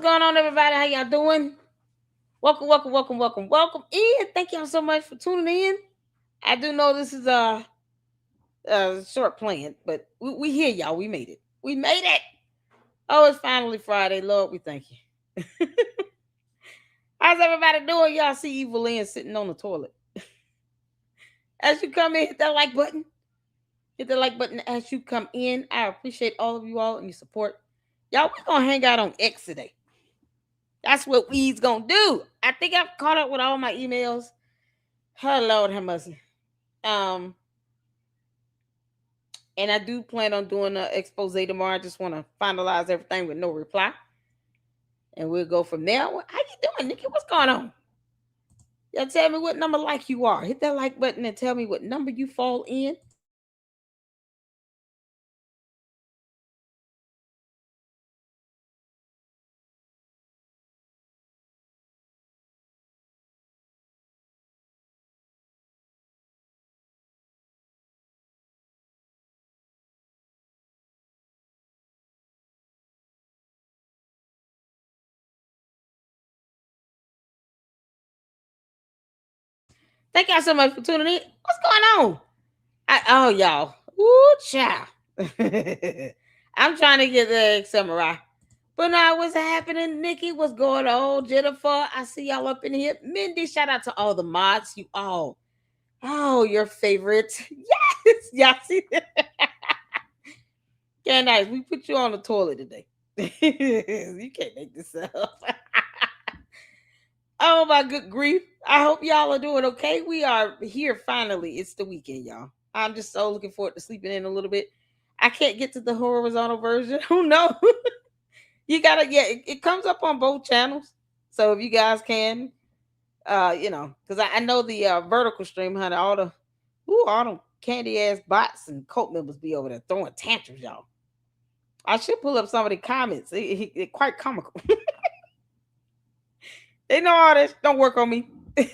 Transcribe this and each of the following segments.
going on, everybody? How y'all doing? Welcome in. Thank y'all so much for tuning in. I do know this is a short plan, but we here, y'all. We made it. We made it. Oh, it's finally Friday. Lord, we thank you. How's everybody doing? Y'all see Evil Lynn sitting on the toilet. As you come in, hit that like button. Hit the like button as you come in. I appreciate all of you all and your support. Y'all, we're gonna hang out on X today. That's what we's gonna do. I think I've caught up with all my emails. Oh Lord have mercy. Um, and I do plan on doing an expose tomorrow. I just want to finalize everything with no reply. And we'll go from there. How you doing, Nikki? What's going on? Y'all tell me what number like you are. Hit that like button and tell me what number you fall in. Thank y'all so much for tuning in. What's going on? Oh, y'all. Woo, child. I'm trying to get the samurai. But now, what's happening, Nikki? What's going on, Jennifer? I see y'all up in here. Mindy, shout out to all the mods. You all. Oh, your favorite. Yes. Y'all see that? Candace, we put you on the toilet today. You can't make this up. Oh, my good grief. I hope y'all are doing okay. We are here finally. It's the weekend, y'all. I'm just so looking forward to sleeping in a little bit. I can't get to the horizontal version. Oh, no. You gotta, yeah, it comes up on both channels. So if you guys can, because I know the vertical stream, honey, all the candy ass bots and cult members be over there throwing tantrums, y'all. I should pull up some of the comments. It's quite comical. They know all this. Don't work on me. This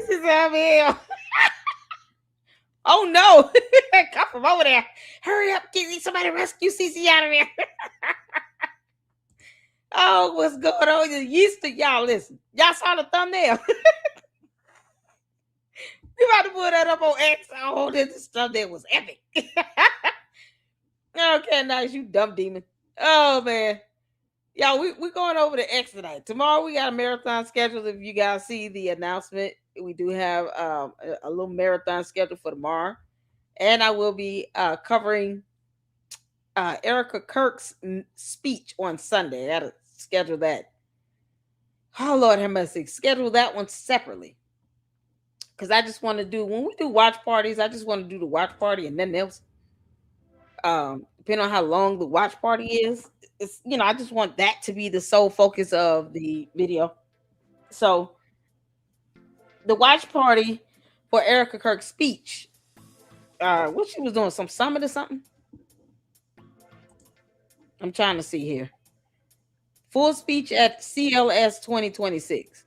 is hell. Oh no! Come from over there. Hurry up, get somebody rescue CC out of there. Oh, what's going on? You used to y'all listen. Y'all saw the thumbnail. We about to put that up on X. Oh, this thumbnail was epic. Okay, nice, you dumb demon. Oh man. Y'all, we going over to X tonight. Tomorrow we got a marathon scheduled. If you guys see the announcement, we do have a little marathon scheduled for tomorrow. And I will be covering Erica Kirk's speech on Sunday. I gotta schedule that. Oh Lord have mercy. Schedule that one separately. Because I just want to do, when we do watch parties, I just want to do the watch party and nothing else. Depending on how long the watch party is, it's I just want that to be the sole focus of the video. So the watch party for Erica Kirk's speech, what she was doing, some summit or something. I'm trying to see here. Full speech at CLS 2026.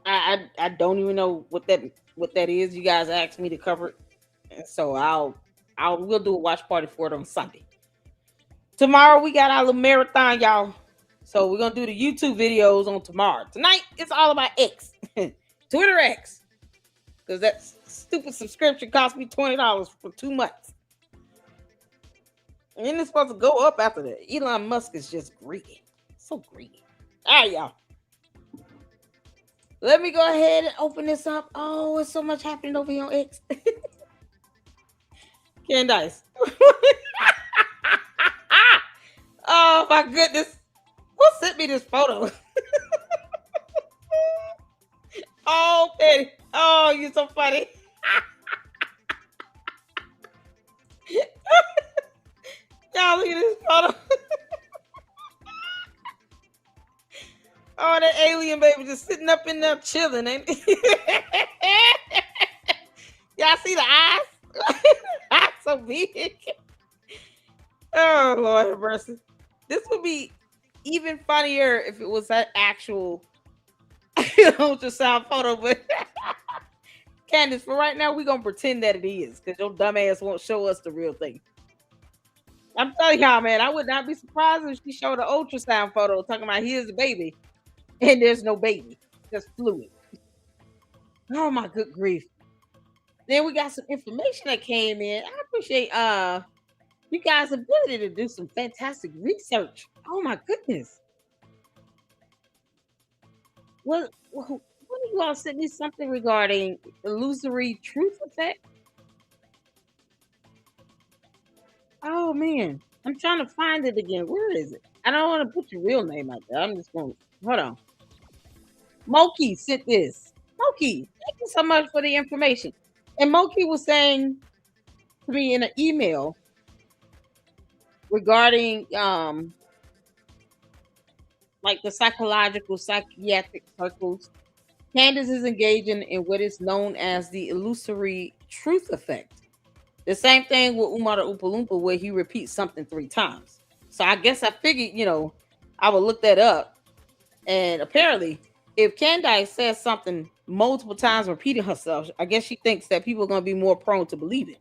I don't even know what that is. You guys asked me to cover it, and so we'll do a watch party for it on Sunday. Tomorrow we got our little marathon, y'all. So we're gonna do the YouTube videos on tomorrow. Tonight it's all about X, Twitter X, because that stupid subscription cost me $20 for 2 months, and then it's supposed to go up after that. Elon Musk is just greedy, so greedy. All right, y'all. Let me go ahead and open this up. Oh, there's so much happening over here on X. Candace. Oh my goodness. Who sent me this photo? Oh, Petty. Oh, you're so funny. Y'all look at this photo. Oh, that alien baby just sitting up in there chilling, ain't it? Y'all see the eyes? Eyes so big. Oh, Lord have mercy. This would be even funnier if it was that actual ultrasound photo, but Candace, for right now, we're going to pretend that it is, because your dumb ass won't show us the real thing. I'm telling y'all, man, I would not be surprised if she showed an ultrasound photo talking about here's the baby, and there's no baby, just fluid. Oh my good grief. Then we got some information that came in. I appreciate you guys' ability to do some fantastic research. Oh my goodness. What do you all sent me something regarding illusory truth effect? Oh man. I'm trying to find it again. Where is it? I don't want to put your real name out there. I'm just gonna hold on. Moki sent this. Moki, thank you so much for the information. And Moki was saying to me in an email regarding like the psychological psychiatric circles. Candace is engaging in what is known as the illusory truth effect. The same thing with Umar the Oompa Loompa, where he repeats something 3 times. So I guess I figured, I would look that up. And apparently, if Candace says something multiple times, repeating herself, I guess she thinks that people are going to be more prone to believe it.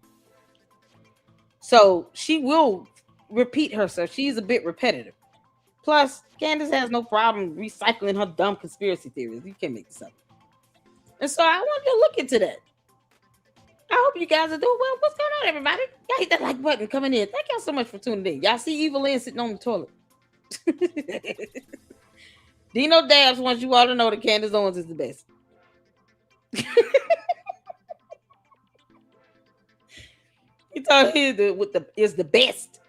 So she will repeat herself. She's a bit repetitive. Plus, Candace has no problem recycling her dumb conspiracy theories. You can't make this up. And so I wanted to look into that. I hope you guys are doing well. What's going on, everybody? Y'all hit that like button coming in. Thank y'all so much for tuning in. Y'all see Evelyn sitting on the toilet. Dino Dabs wants you all to know that Candace Owens is the best. He told me is the best.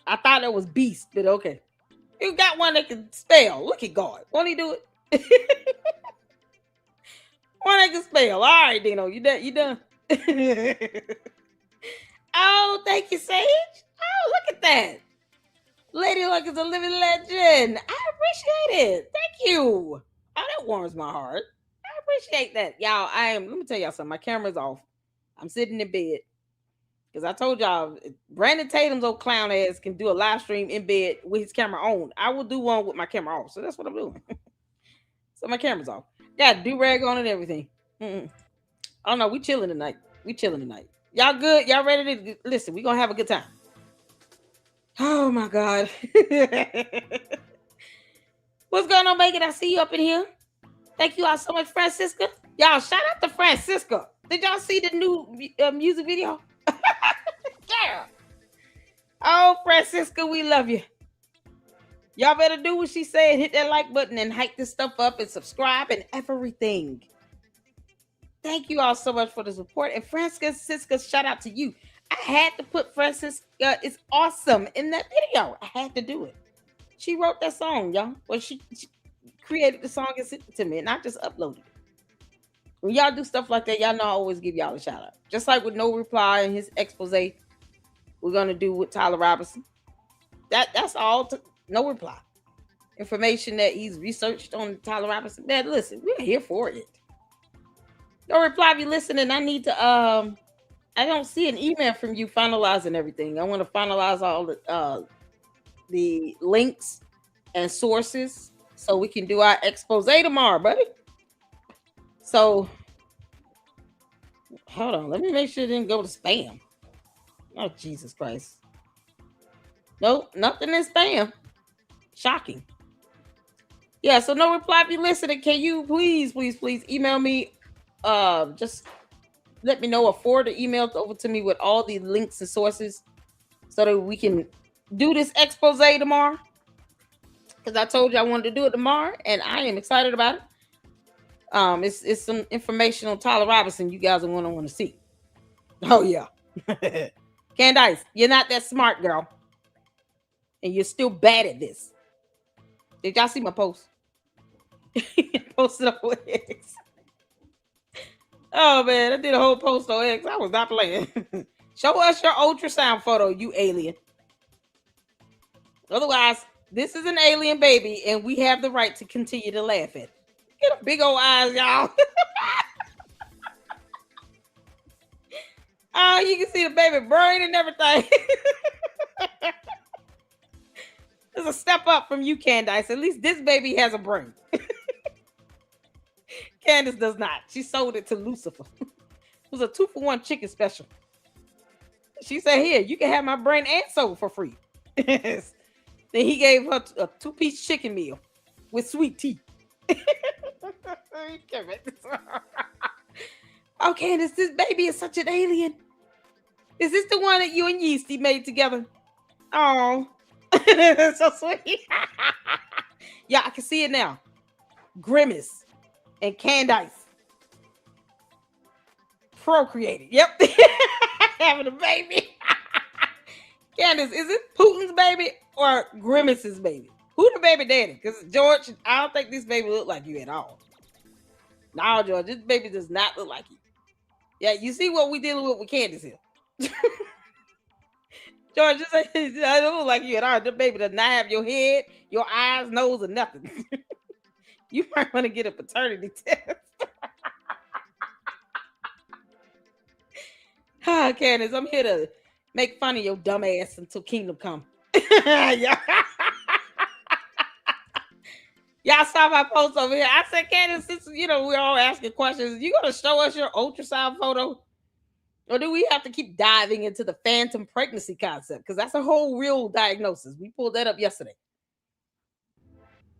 I thought that was beast, but okay. You got one that can spell. Look at God. Won't he do it? One that can spell. All right, Dino. You done? You done? Oh, thank you, Sage. Oh, look at that. Lady Luck is a living legend. I appreciate it. Thank you. Oh, that warms my heart. I appreciate that. Y'all, let me tell y'all something. My camera's off. I'm sitting in bed. Because I told y'all, Brandon Tatum's old clown ass can do a live stream in bed with his camera on. I will do one with my camera off. So that's what I'm doing. So my camera's off. Got a do-rag on and everything. Oh no, we chilling tonight. Y'all good? Y'all ready to listen? We gonna have a good time. Oh my God. What's going on, Megan? I see you up in here. Thank you all so much, Francisca. Y'all, shout out to Francisca. Did y'all see the new music video? Yeah. Oh, Francisca, we love you. Y'all better do what she said. Hit that like button and hype this stuff up and subscribe and everything. Thank you all so much for the support. And Francisca, shout out to you. I had to put Francisca is awesome in that video. I had to do it. She wrote that song, y'all. Well, she created the song and sent it to me, and I just uploaded it. When y'all do stuff like that, y'all know I always give y'all a shout out. Just like with No Reply in his expose, we're gonna do with Tyler Robinson. That's all. No Reply. Information that he's researched on Tyler Robinson. Man, listen, we're here for it. No Reply, if you're listening, I need to I don't see an email from you finalizing everything. I want to finalize all the links and sources so we can do our expose tomorrow, buddy. So hold on, let me make sure it didn't go to spam. Oh, Jesus Christ. Nope, nothing in spam. Shocking. Yeah, so No Reply, if you listening, can you please email me? Just let me know or forward the email over to me with all the links and sources so that we can do this expose tomorrow. Because I told you I wanted to do it tomorrow, and I am excited about it. It's some information on Tyler Robinson you guys are going to want to see. Oh yeah. Candace, you're not that smart, girl. And you're still bad at this. Did y'all see my post? Posted on X. Oh man, I did a whole post on X. I was not playing. Show us your ultrasound photo, you alien. Otherwise, this is an alien baby, and we have the right to continue to laugh at it. Get a big old eyes, y'all. Oh, you can see the baby brain and everything. It's a step up from you, Candace. At least this baby has a brain. Candace does not. She sold it to Lucifer. It was a 2-for-1 chicken special. She said, "Here, you can have my brain and soul for free." Then he gave her a 2-piece chicken meal with sweet tea. You can't make this up. Oh, Candace, this baby is such an alien. Is this the one that you and Yeasty made together? Oh, that's so sweet. Yeah, I can see it now. Grimace and Candace procreated. Yep. Having a baby. Candace, is it Putin's baby or Grimace's baby? Who the baby daddy? Because George, I don't think this baby look like you at all. No, George, this baby does not look like you. Yeah, you see what we dealing with Candace here. George, this I don't look like you at all. The baby does not have your head, your eyes, nose, or nothing. You might want to get a paternity test. Candace, I'm here to make fun of your dumb ass until kingdom come. Yeah. Y'all saw my post over here. I said, Candace, since we're all asking questions, you gonna show us your ultrasound photo? Or do we have to keep diving into the phantom pregnancy concept? Because that's a whole real diagnosis. We pulled that up yesterday.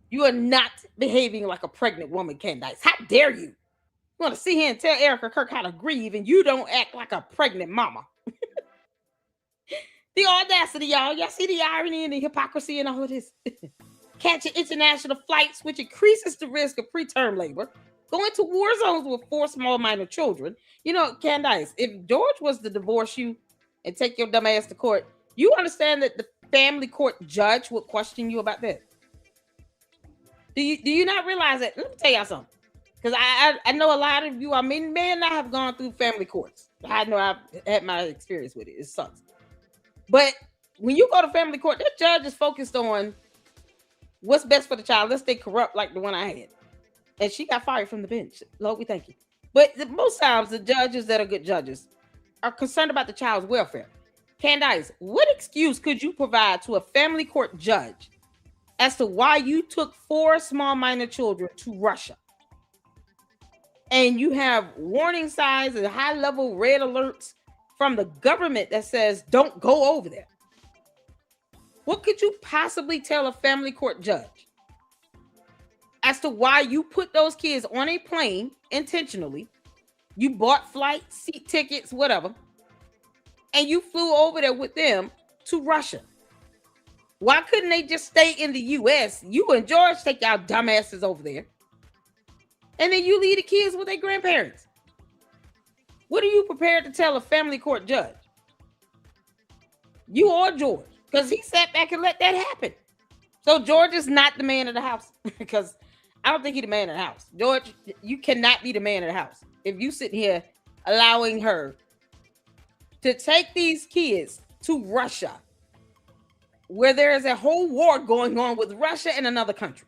You are not behaving like a pregnant woman, Candace. How dare you? You want to sit here and tell Erica Kirk how to grieve, and you don't act like a pregnant mama. The audacity, y'all. Y'all see the irony and the hypocrisy in all of this? Catching international flights, which increases the risk of preterm labor. Going to war zones with 4 small minor children. Candace, if George was to divorce you and take your dumb ass to court, you understand that the family court judge would question you about that? Do you not realize that? Let me tell y'all something. Because I know a lot of you, may not have gone through family courts. I know I've had my experience with it. It sucks. But when you go to family court, that judge is focused on what's best for the child. Let's stay corrupt like the one I had. And she got fired from the bench. Lord, we thank you. But most times, the judges that are good judges are concerned about the child's welfare. Candace, what excuse could you provide to a family court judge as to why you took 4 small minor children to Russia? And you have warning signs and high-level red alerts from the government that says, don't go over there. What could you possibly tell a family court judge as to why you put those kids on a plane intentionally? You bought flights, seat tickets, whatever, and you flew over there with them to Russia. Why couldn't they just stay in the U.S.? You and George take y'all dumbasses over there, and then you leave the kids with their grandparents. What are you prepared to tell a family court judge? You or George? Because he sat back and let that happen. So George is not the man of the house. Because I don't think he's the man of the house. George, you cannot be the man of the house if you sit here allowing her to take these kids to Russia, where there is a whole war going on with Russia and another country.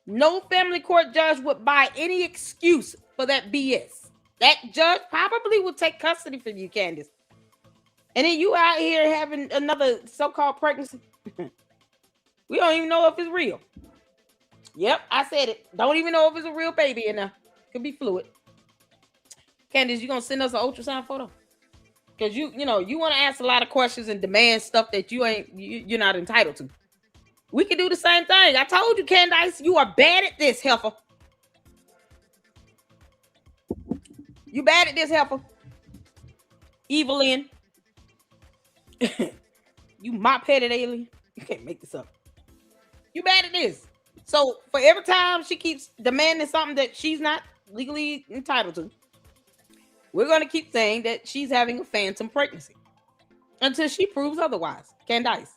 No family court judge would buy any excuse for that BS. That judge probably would take custody from you, Candace. And then you out here having another so-called pregnancy. We don't even know if it's real. Yep, I said it. Don't even know if it's a real baby in there. Could be fluid. Candace, you gonna send us an ultrasound photo? Because you want to ask a lot of questions and demand stuff that you're not entitled to. We can do the same thing. I told you, Candace, you are bad at this, heifer. You bad at this, heifer. Evelyn. You mop-headed alien. You can't make this up. You bad at this. So for every time she keeps demanding something that she's not legally entitled to, we're going to keep saying that she's having a phantom pregnancy until she proves otherwise. Candace,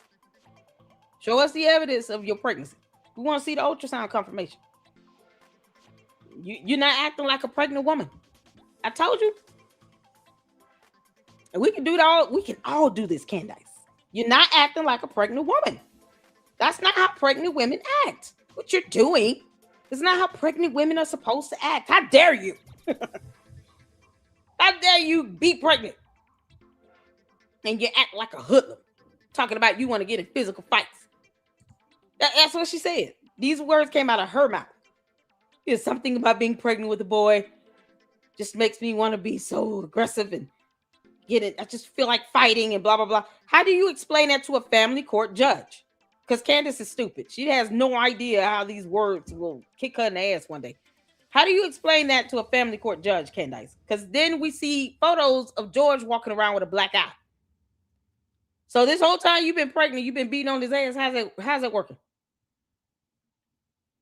show us the evidence of your pregnancy. We want to see the ultrasound confirmation. You're not acting like a pregnant woman. I told you. And we can do it all. We can all do this, Candace. You're not acting like a pregnant woman. That's not how pregnant women act. What you're doing is not how pregnant women are supposed to act. How dare you? How dare you be pregnant and you act like a hoodlum, talking about you want to get in physical fights. That's what she said. These words came out of her mouth. There's something about being pregnant with a boy. just makes me want to be so aggressive and get it. I just feel like fighting and blah, blah, blah. How do you explain that to a family court judge? Because Candace is stupid. She has no idea how these words will kick her in the ass one day. How do you explain that to a family court judge, Candace? Because then we see photos of George walking around with a black eye. So this whole time you've been pregnant, you've been beating on his ass. How's it working?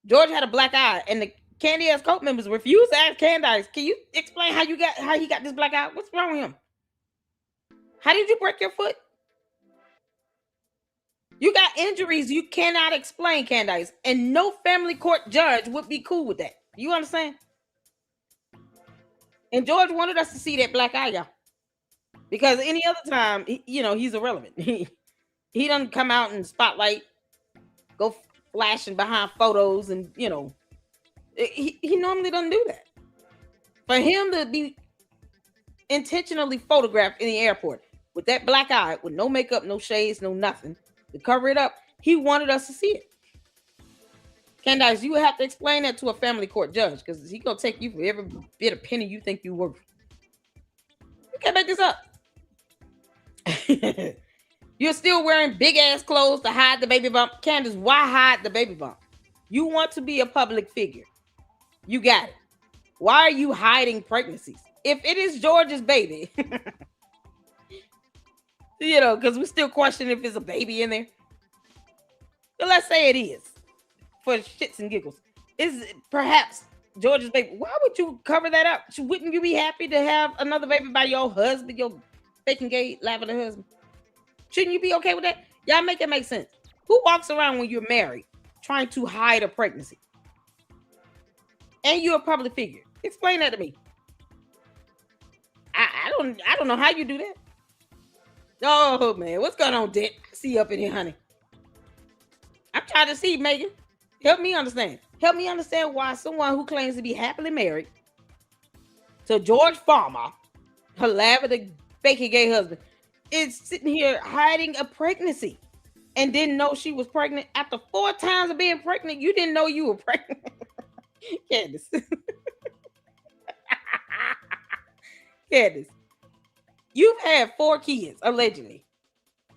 George had a black eye, and the Candy ass cult members refused to ask Candace, can you explain how he got this black eye? What's wrong with him? How did you break your foot? You got injuries you cannot explain, Candace, and no family court judge would be cool with that. You understand? And George wanted us to see that black eye, y'all, because any other time, he's irrelevant. He doesn't come out in the spotlight, go flashing behind photos, and he normally doesn't do that. For him to be intentionally photographed in the airport with that black eye, with no makeup, no shades, no nothing, to cover it up, he wanted us to see it. Candace, you would have to explain that to a family court judge, because he's gonna take you for every bit of penny you think you worth. You can't make this up. You're still wearing big ass clothes to hide the baby bump. Candace, why hide the baby bump? You want to be a public figure. You got it. Why are you hiding pregnancies? If it is George's baby, because we still question if it's a baby in there. But let's say it is, for shits and giggles. Is it perhaps George's baby? Why would you cover that up? Wouldn't you be happy to have another baby by your husband, your faking gay lavender husband? Shouldn't you be okay with that? Y'all make it make sense. Who walks around when you're married trying to hide a pregnancy? And you're a public figure. Explain that to me. I don't know how you do that. Oh man, what's going on, Dick? I see you up in here, honey. I'm trying to see, Megan. Help me understand. Help me understand why someone who claims to be happily married to George Farmer, her lavender faking gay husband, is sitting here hiding a pregnancy and didn't know she was pregnant. After 4 times of being pregnant, you didn't know you were pregnant. Candace. Candace, you've had 4 kids, allegedly.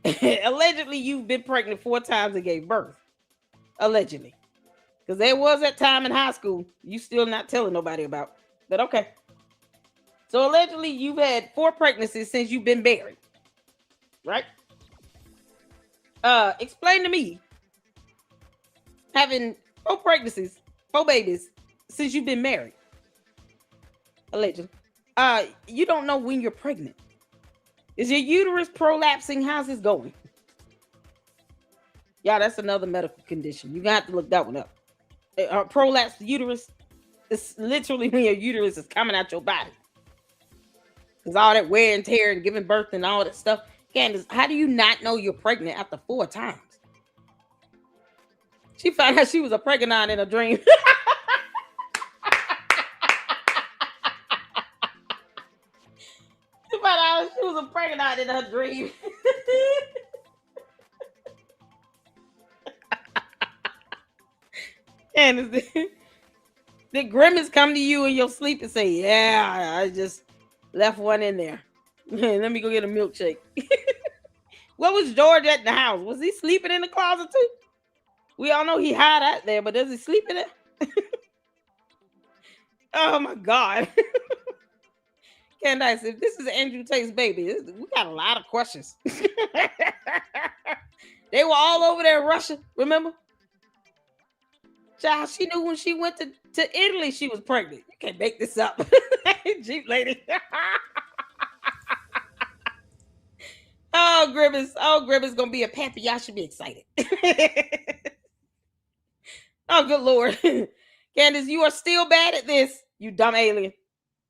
Allegedly, you've been pregnant 4 times and gave birth. Allegedly. Because there was that time in high school you still not telling nobody about. But okay. So allegedly, you've had 4 pregnancies since you've been married. Right? Explain to me, having 4 pregnancies, 4 babies since you've been married. Allegedly. You don't know when you're pregnant. Is your uterus prolapsing? How's this going? Yeah, that's another medical condition. You're gonna have to look that one up. Prolapsed uterus is literally when your uterus is coming out your body. Because all that wear and tear and giving birth and all that stuff. Candace, how do you not know you're pregnant after 4 times? She found out she was a pregnant in a dream. She found out she was a pregnant in her dream. Candace, did Grimace come to you in your sleep and say, yeah, I just left one in there. Let me go get a milkshake. What was George at the house? Was he sleeping in the closet too? We all know he hide out there, but does he sleep in it? Oh my God. Candace, if this is Andrew Tate's baby, we got a lot of questions. They were all over there in Russia, remember? Child, she knew when she went to Italy she was pregnant. You can't make this up. Jeep lady. Oh, Grimace gonna be a pappy. Y'all should be excited. Oh, good Lord. Candace, you are still bad at this, you dumb alien.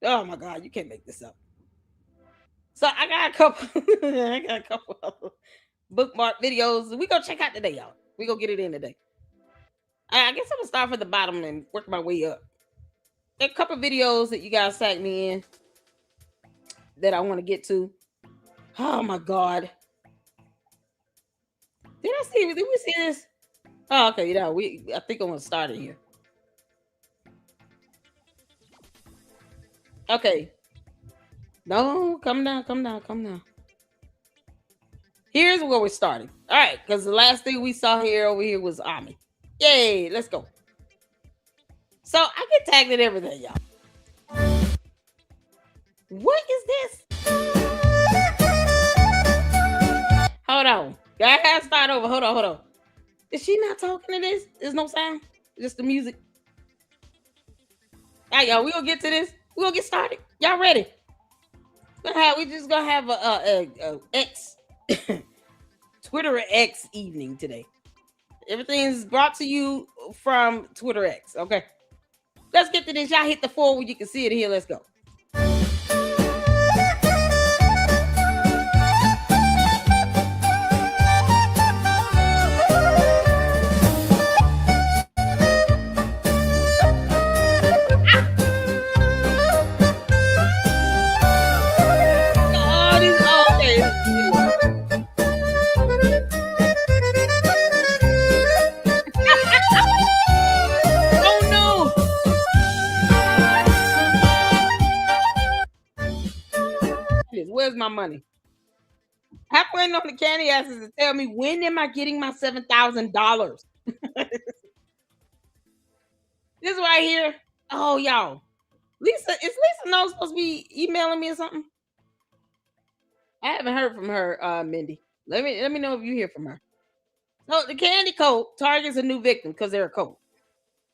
Oh my God, you can't make this up. So I got a couple of bookmark videos. We gonna check out today, y'all. We gonna get it in today. I guess I'm gonna start from the bottom and work my way up. There are a couple of videos that you guys tagged me in that I want to get to. Oh my God. Did we see this? Oh, okay, I think I'm gonna start it here. Okay. No, come down, come down, come down. Here's where we're starting. All right, because the last thing we saw here over here was Ami. Yay, let's go. So I get tagged in everything, y'all. What is this? Hold on. I gotta start over. Hold on, hold on. Is she not talking to this? There's no sound. Just the music. All right, y'all. We gonna get to this. We gonna get started. Y'all ready? We just gonna have a X Twitter X evening today. Everything's brought to you from Twitter X. Okay. Let's get to this. Y'all hit the 4 where you can see it here. Let's go. Where's my money? I'm waiting on the candy asses to tell me when am I getting my $7,000? This right here. Oh, y'all. Lisa, is Lisa No supposed to be emailing me or something? I haven't heard from her, Mindy. Let me know if you hear from her. So the candy cult targets a new victim because they're a cult.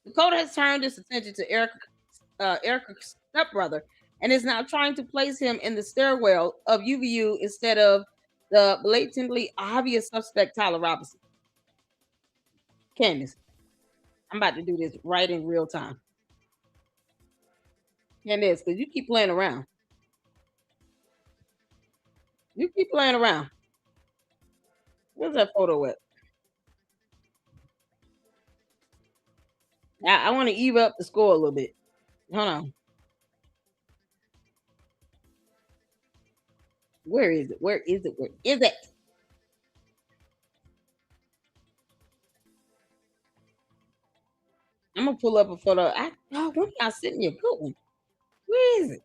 The cult has turned its attention to Erica's stepbrother and is now trying to place him in the stairwell of UVU instead of the blatantly obvious suspect Tyler Robinson. Candace, I'm about to do this right in real time. Candace, because you keep playing around. You keep playing around. Where's that photo at? I want to even up the score a little bit. Hold on. Where is it? Where is it? Where is it? I'm gonna pull up a photo. When y'all sitting here, good one. Where is it?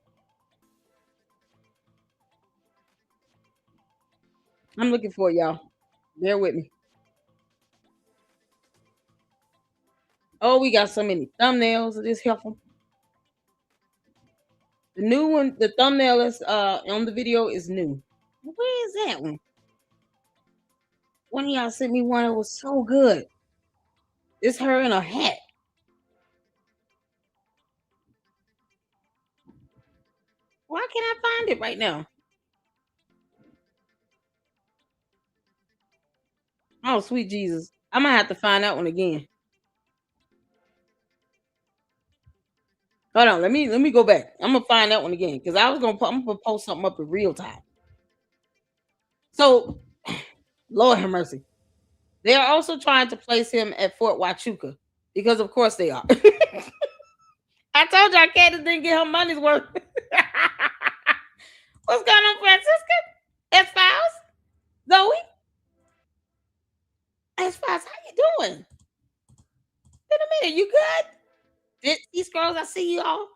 I'm looking for it, y'all. Bear with me. Oh, we got so many thumbnails of this helpful. The new one, the thumbnail is on the video is new. Where is that one? One of y'all sent me one that was so good. It's her in a hat. Why can't I find it right now? Oh, sweet Jesus. I'm gonna have to find that one again. Hold on, let me go back. I'm gonna find that one again because I'm gonna post something up in real time. So, Lord have mercy. They are also trying to place him at Fort Huachuca because, of course, they are. I told y'all Candace didn't get her money's worth. What's going on, Francisca? S Files? Zoe? S Files, how you doing? Been a minute, you good? These girls, I see you all.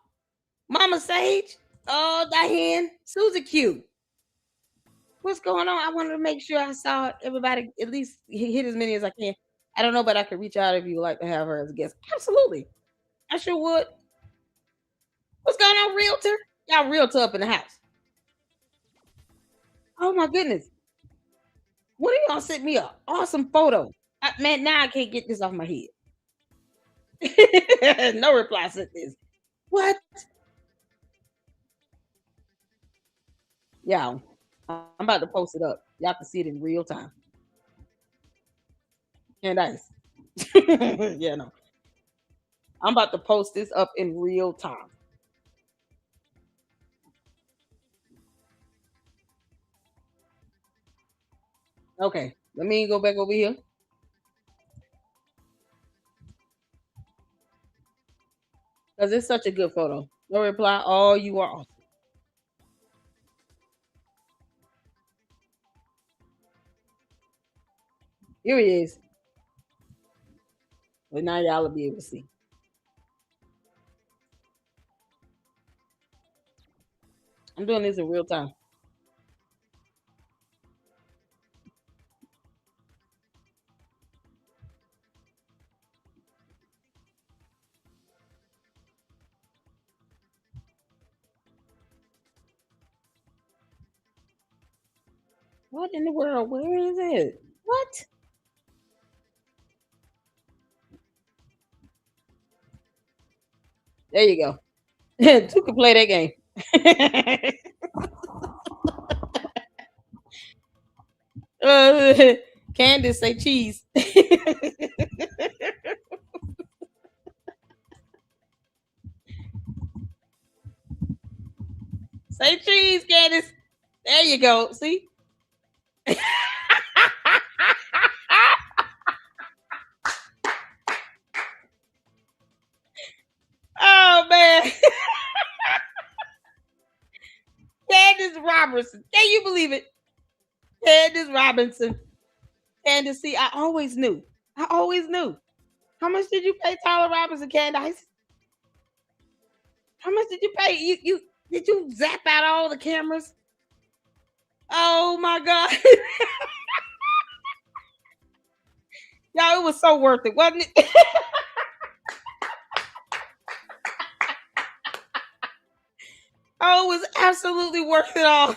Mama Sage. Oh, Diane. Susie Q. What's going on? I wanted to make sure I saw everybody at least hit as many as I can. I don't know, but I could reach out if you would like to have her as a guest. Absolutely. I sure would. What's going on, realtor? Y'all realtor up in the house. Oh my goodness. What are y'all sent me an awesome photo? Man, now I can't get this off my head. No reply sent this. What? Y'all, I'm about to post it up. Y'all can see it in real time. Candace. Yeah, no. I'm about to post this up in real time. Okay, let me go back over here. Because it's such a good photo. No reply. Oh, you are awesome. Here he is. But now y'all will be able to see. I'm doing this in real time. What in the world? Where is it? What? There you go. Two can play that game. uh, Candace say cheese. Say cheese, Candace. There you go. See? Oh man. Candace Robertson. Can you believe it? Candace Robinson. Candace, see, I always knew. I always knew. How much did you pay Tyler Robinson, Candace? How much did you pay? You did you zap out all the cameras? Oh my god. Y'all, it was so worth it, wasn't it? Oh, it was absolutely worth it all.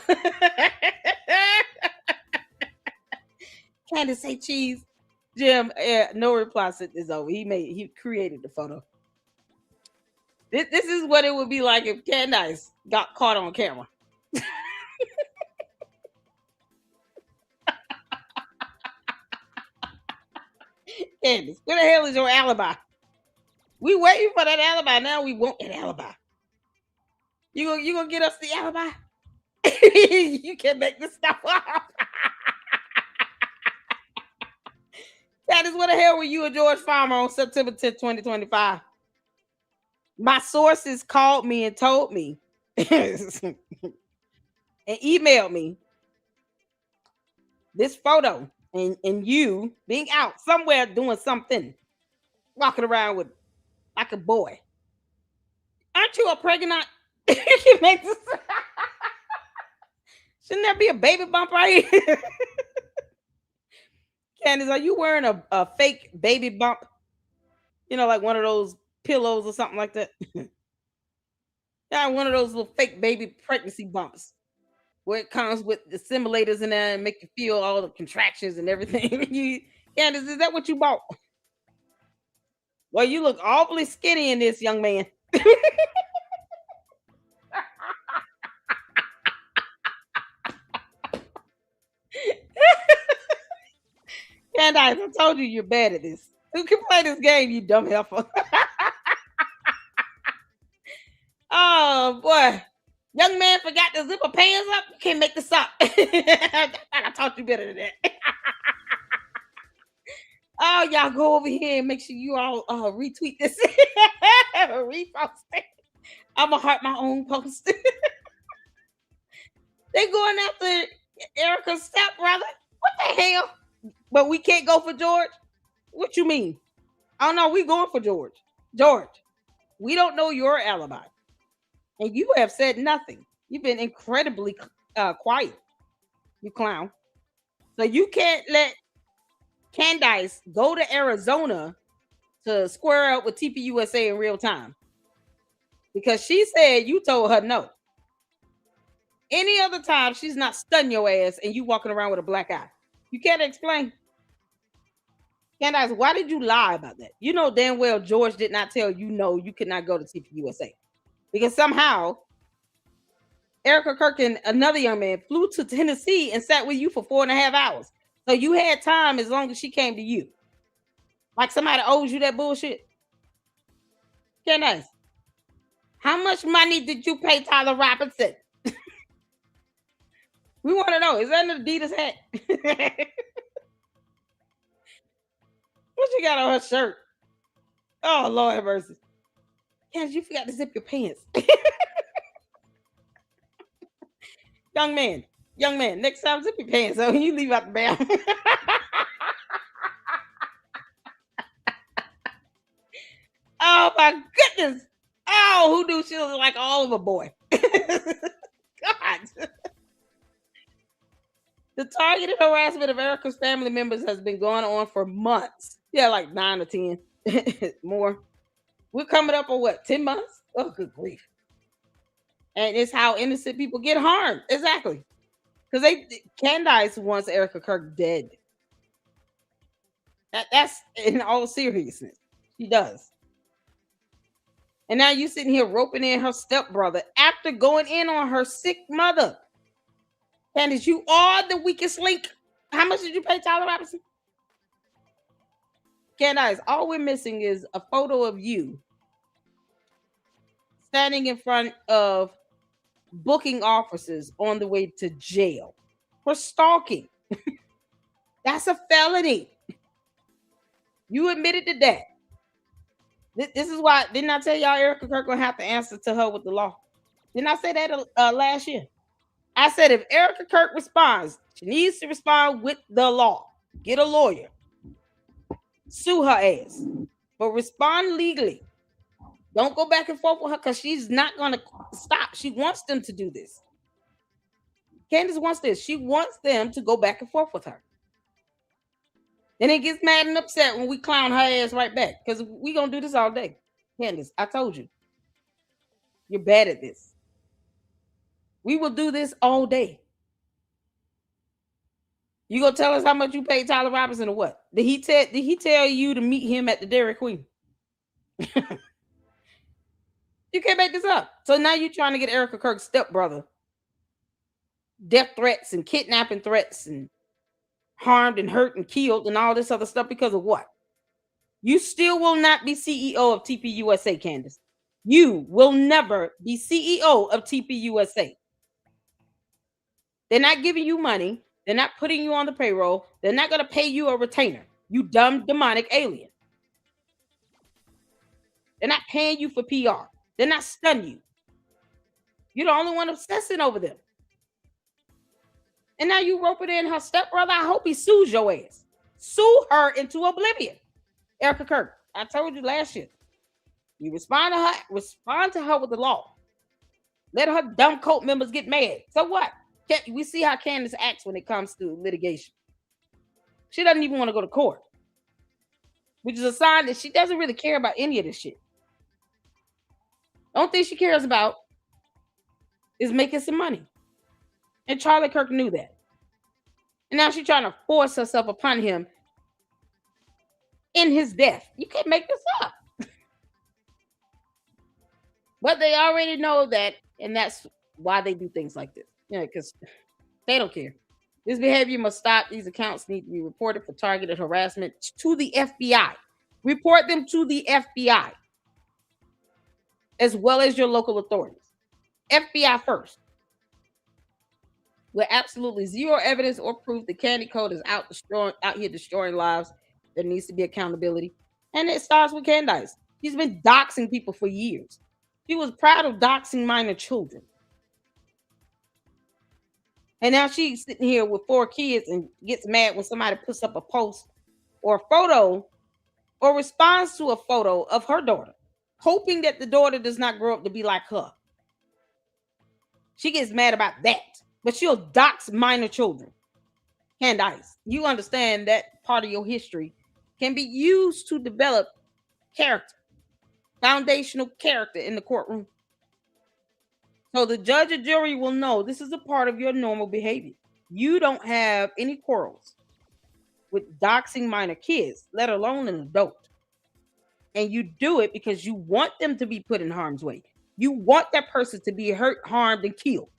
Candace say cheese. Jim, no reply sent this over. He created the photo. This is what it would be like if Candace got caught on camera. Candace, where the hell is your alibi? We waiting for that alibi. Now we want that alibi. You gonna get us the alibi? You can make this stuff up. Candace, where the hell were you and George Farmer on September 10th, 2025? My sources called me and told me and emailed me this photo and you being out somewhere doing something, walking around with like a boy. Aren't you a pregnant? You can make this. Shouldn't there be a baby bump right here? Candace, are you wearing a fake baby bump? You know, like one of those pillows or something like that. Yeah, one of those little fake baby pregnancy bumps where it comes with the simulators in there and make you feel all the contractions and everything. You, Candace, is that what you bought? Well, you look awfully skinny in this, young man. Candace, I told you you're bad at this. Who can play this game, you dumb heifer? Oh boy. Young man forgot to zip her pants up. You can't make this up. I taught you better than that. Oh, y'all go over here and make sure you all retweet this. Repost it. I'm gonna heart my own post. They going after Erica's stepbrother. What the hell? But we can't go for George. What you mean? Oh no, we going for George. George, we don't know your alibi, and you have said nothing. You've been incredibly quiet, you clown. So you can't let Candace go to Arizona to square up with TPUSA in real time because she said you told her no. Any other time, she's not stunning your ass and you walking around with a black eye. You can't explain. Candace, why did you lie about that? You know damn well George did not tell you no, you could not go to TPUSA because somehow Erica Kirk and another young man flew to Tennessee and sat with you for 4.5 hours. So you had time as long as she came to you. Like somebody owes you that bullshit. Candace, how much money did you pay Tyler Robinson? We want to know. Is that an Adidas hat? What you got on her shirt? Oh, Lord have mercy. Candace, you forgot to zip your pants. Young man, next time zip your pants so you leave out the bathroom. Oh my goodness. Oh, who knew she was like all of a boy? The targeted harassment of Erica's family members has been going on for months. Yeah, like 9 or 10 more. We're coming up on what, 10 months? Oh, good grief. And it's how innocent people get harmed. Exactly. Because Candace wants Erica Kirk dead. That's in all seriousness. She does. And now you sitting here roping in her stepbrother after going in on her sick mother. Candace, you are the weakest link. How much did you pay Tyler Robinson? Candace, all we're missing is a photo of you standing in front of booking officers on the way to jail for stalking. That's a felony. You admitted to that. This is why, didn't I tell y'all Erica Kirk gonna have to answer to her with the law? Didn't I say that last year? I said if Erica Kirk responds, she needs to respond with the law. Get a lawyer. Sue her ass. But respond legally. Don't go back and forth with her because she's not going to stop. She wants them to do this. Candace wants this. She wants them to go back and forth with her. And it gets mad and upset when we clown her ass right back because we're going to do this all day. Candace, I told you. You're bad at this. We will do this all day. You gonna tell us how much you paid Tyler Robinson or what? Did he tell you to meet him at the Dairy Queen? You can't make this up. So now you're trying to get Erica Kirk's stepbrother death threats and kidnapping threats and harmed and hurt and killed and all this other stuff because of what? You still will not be CEO of TPUSA, Candace. You will never be CEO of TPUSA. They're not giving you money. They're not putting you on the payroll. They're not going to pay you a retainer. You dumb demonic alien. They're not paying you for PR. They're not stunning you. You're the only one obsessing over them. And now you roping in her stepbrother. I hope he sues your ass. Sue her into oblivion. Erica Kirk, I told you last year. You respond to her with the law. Let her dumb cult members get mad. So what? We see how Candace acts when it comes to litigation. She doesn't even want to go to court, which is a sign that she doesn't really care about any of this shit. The only thing she cares about is making some money. And Charlie Kirk knew that. And now she's trying to force herself upon him in his death. You can't make this up. But they already know that, and that's why they do things like this. Because they don't care. This behavior must stop. These accounts need to be reported for targeted harassment to the FBI. Report them to the FBI, as well as your local authorities. FBI first. With absolutely zero evidence or proof, the Candy Code is out here destroying lives. There needs to be accountability. And it starts with Candace. She's been doxing people for years. She was proud of doxing minor children. And now she's sitting here with 4 kids and gets mad when somebody puts up a post or a photo or responds to a photo of her daughter, hoping that the daughter does not grow up to be like her. She gets mad about that, but she'll dox minor children. Candace, you understand that part of your history can be used to develop character, foundational character in the courtroom. So the judge or jury will know this is a part of your normal behavior. You don't have any quarrels with doxing minor kids, let alone an adult. And you do it because you want them to be put in harm's way. You want that person to be hurt, harmed, and killed.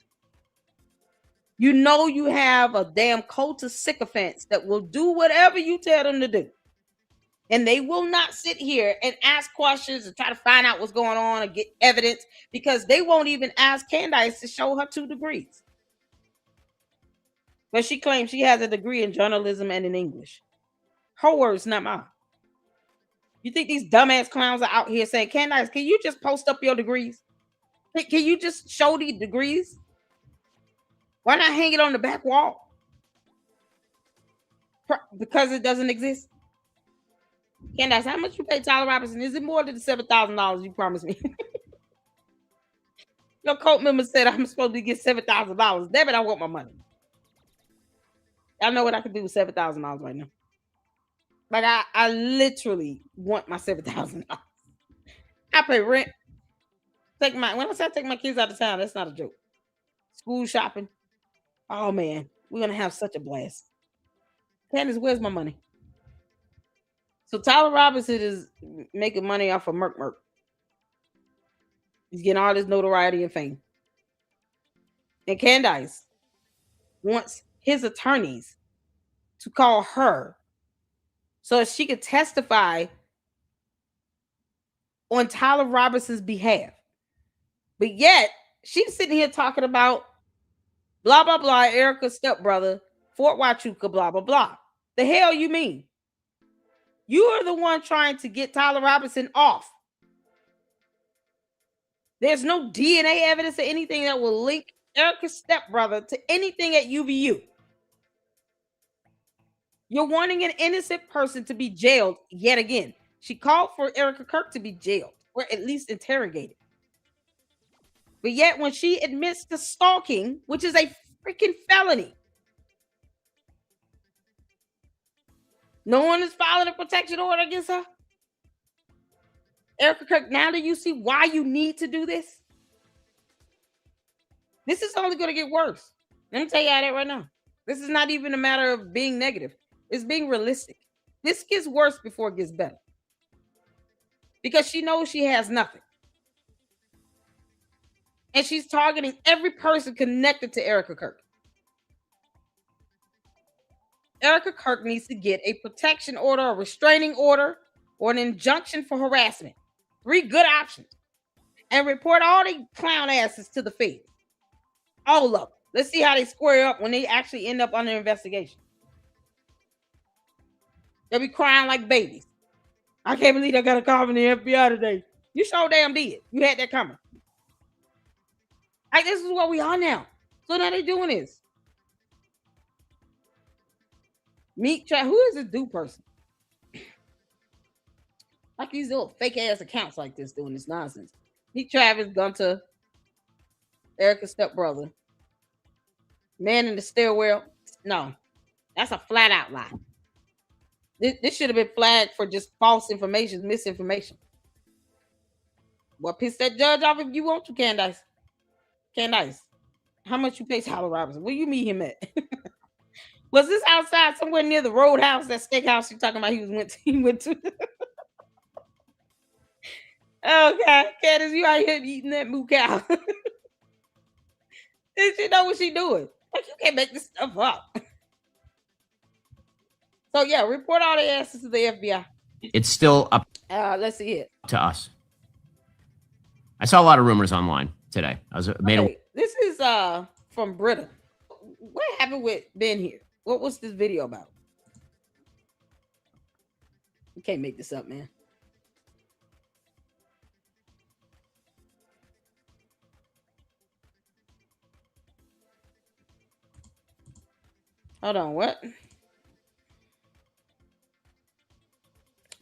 You know you have a damn cult of sycophants that will do whatever you tell them to do. And they will not sit here and ask questions and try to find out what's going on and get evidence because they won't even ask Candace to show her 2 degrees. But she claims she has a degree in journalism and in English. Her words, not mine. You think these dumbass clowns are out here saying, Candace, can you just post up your degrees? Can you just show these degrees? Why not hang it on the back wall? Because it doesn't exist. Candace, how much you pay Tyler Robinson? Is it more than the $7,000 you promised me? Your cult member said I'm supposed to get $7,000. Damn it, I want my money. I know what I can do with $7,000 right now. Like I literally want my $7,000. I pay rent. When I say I take my kids out of town, that's not a joke. School shopping. Oh man, we're gonna have such a blast. Candace, where's my money? So Tyler Robinson is making money off of Merc Merc. He's getting all this notoriety and fame. And Candace wants his attorneys to call her so she could testify on Tyler Robinson's behalf. But yet, she's sitting here talking about blah, blah, blah, Erica's stepbrother, Fort Huachuca, blah, blah, blah. The hell you mean? You are the one trying to get Tyler Robinson off. There's no DNA evidence or anything that will link Erica's stepbrother to anything at UVU. You're wanting an innocent person to be jailed yet again. She called for Erica Kirk to be jailed or at least interrogated. But yet when she admits to stalking, which is a freaking felony, no one is filing a protection order against her. Erica Kirk, now do you see why you need to do this? This is only going to get worse. Let me tell you that right now. This is not even a matter of being negative. It's being realistic. This gets worse before it gets better. Because she knows she has nothing. And she's targeting every person connected to Erica Kirk. Erica Kirk needs to get a protection order, a restraining order, or an injunction for harassment. 3 good options. And report all the clown asses to the feds. All of them. Let's see how they square up when they actually end up under investigation. They'll be crying like babies. I can't believe I got a call from the FBI today. You sure damn did. You had that coming. Like, this is what we are now. So now they're doing this. Meet Travis. Who is this dude person? Like these little fake ass accounts like this doing this nonsense. Meet Travis Gunter, Erica's stepbrother. Man in the stairwell. No, that's a flat out lie. This should have been flagged for just false information, misinformation. Well, piss that judge off if you want to, Candace. Candace, how much you pay Tyler Robinson? Where you meet him at? Was this outside somewhere near the Roadhouse, that steakhouse you talking about? He went to. Okay, Candace, you out here eating that moo cow. Did she know what she doing? Like, you can't make this stuff up. So yeah, report all the asses to the FBI. It's still up. Let's see it. To us. I saw a lot of rumors online today. This is from Britta. What happened with Ben here? What was this video about? You can't make this up, man. Hold on, what?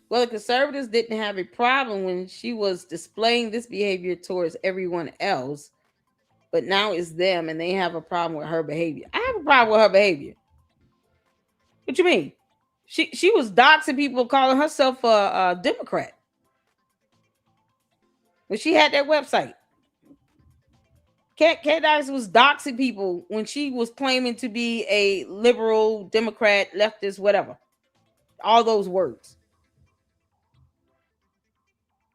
Well, the conservatives didn't have a problem when she was displaying this behavior towards everyone else, but now it's them and they have a problem with her behavior. I have a problem with her behavior. What you mean? She was doxing people, calling herself a Democrat. When she had that website. Candace was doxing people when she was claiming to be a liberal, Democrat, leftist, whatever. All those words.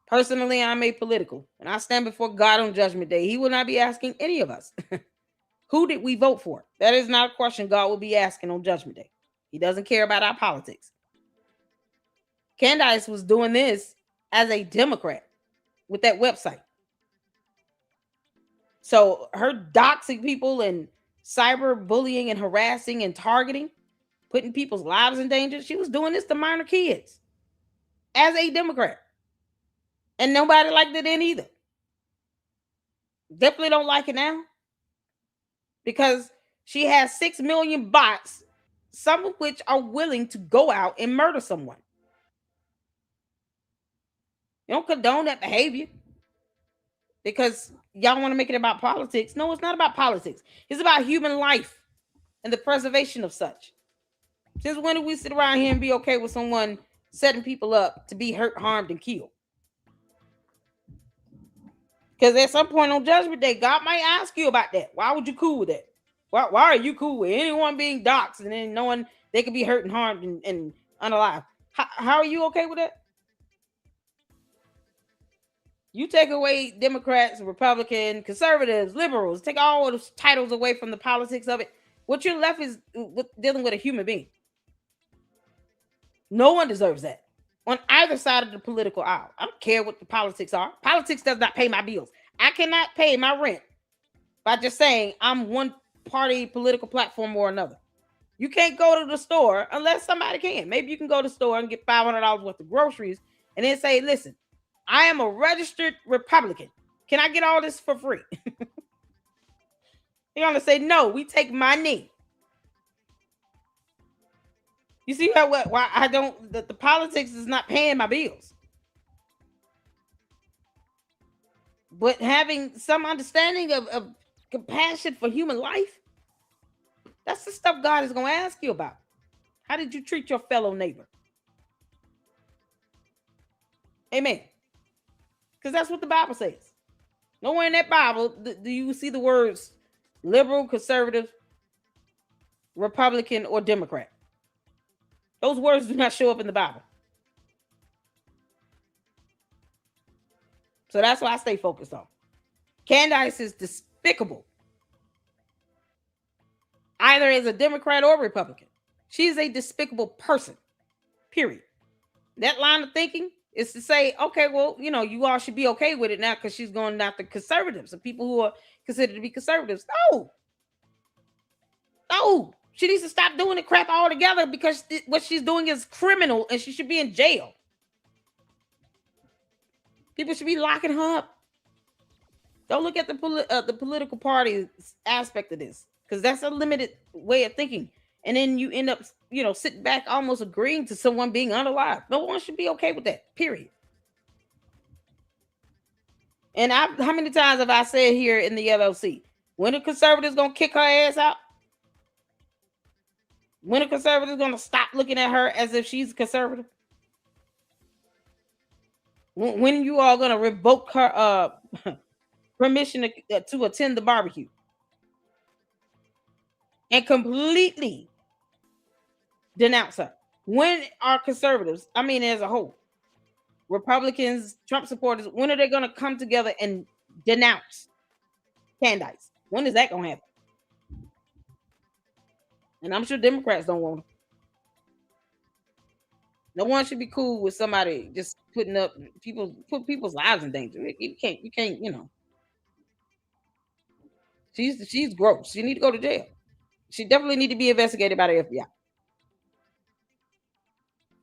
Personally, I'm apolitical, and I stand before God on Judgment Day. He will not be asking any of us, who did we vote for? That is not a question God will be asking on Judgment Day. He doesn't care about our politics. Candace was doing this as a Democrat with that website. So her doxing people and cyber bullying and harassing and targeting, putting people's lives in danger, she was doing this to minor kids as a Democrat. And nobody liked it then either. Definitely don't like it now. Because she has 6 million bots, some of which are willing to go out and murder someone. You don't condone that behavior. because y'all want to make it about politics. No, it's not about politics. It's about human life and the preservation of such. Since when do we sit around here and be okay with someone setting people up to be hurt, harmed, and killed? Because at some point on Judgment Day, God might ask you about that. Why would you cool with that? Why are you cool with anyone being doxxed and then knowing they could be hurt and harmed and unalive? How are you okay with that? You take away Democrats, Republican, conservatives, liberals, take all those titles away from the politics of it. What you're left is dealing with a human being. No one deserves that on either side of the political aisle. I don't care what the politics are. Politics does not pay my bills. I cannot pay my rent by just saying I'm one party political platform or another. You can't go to the store unless somebody can. Maybe you can go to the store and get $500 worth of groceries and then say, listen, I am a registered Republican. Can I get all this for free? They're going to say, no, we take money. You see why I don't, the politics is not paying my bills. But having some understanding of compassion for human life, that's the stuff God is going to ask you about. How did you treat your fellow neighbor? Amen. Because that's what the Bible says. Nowhere in that Bible do you see the words liberal, conservative, Republican, or Democrat. Those words do not show up in the Bible. So that's why I stay focused on. Candace is despicable. Either as a Democrat or Republican. She's a despicable person. Period. That line of thinking is to say, okay, well, you all should be okay with it now because she's going after conservatives and people who are considered to be conservatives. No. She needs to stop doing the crap altogether because what she's doing is criminal and she should be in jail. People should be locking her up. Don't look at the political party aspect of this because that's a limited way of thinking. And then you end up, sitting back almost agreeing to someone being unalive. No one should be okay with that, period. And how many times have I said here in the LLC, when the conservatives going to kick her ass out? When a conservative is going to stop looking at her as if she's a conservative? When you are going to revoke her permission to attend the barbecue? And completely denounce her. When are conservatives, as a whole, Republicans, Trump supporters, when are they going to come together and denounce Candace? When is that going to happen? And I'm sure Democrats don't want her. No one should be cool with somebody just put people's lives in danger. You can't, She's gross. She need to go to jail. She definitely need to be investigated by the FBI.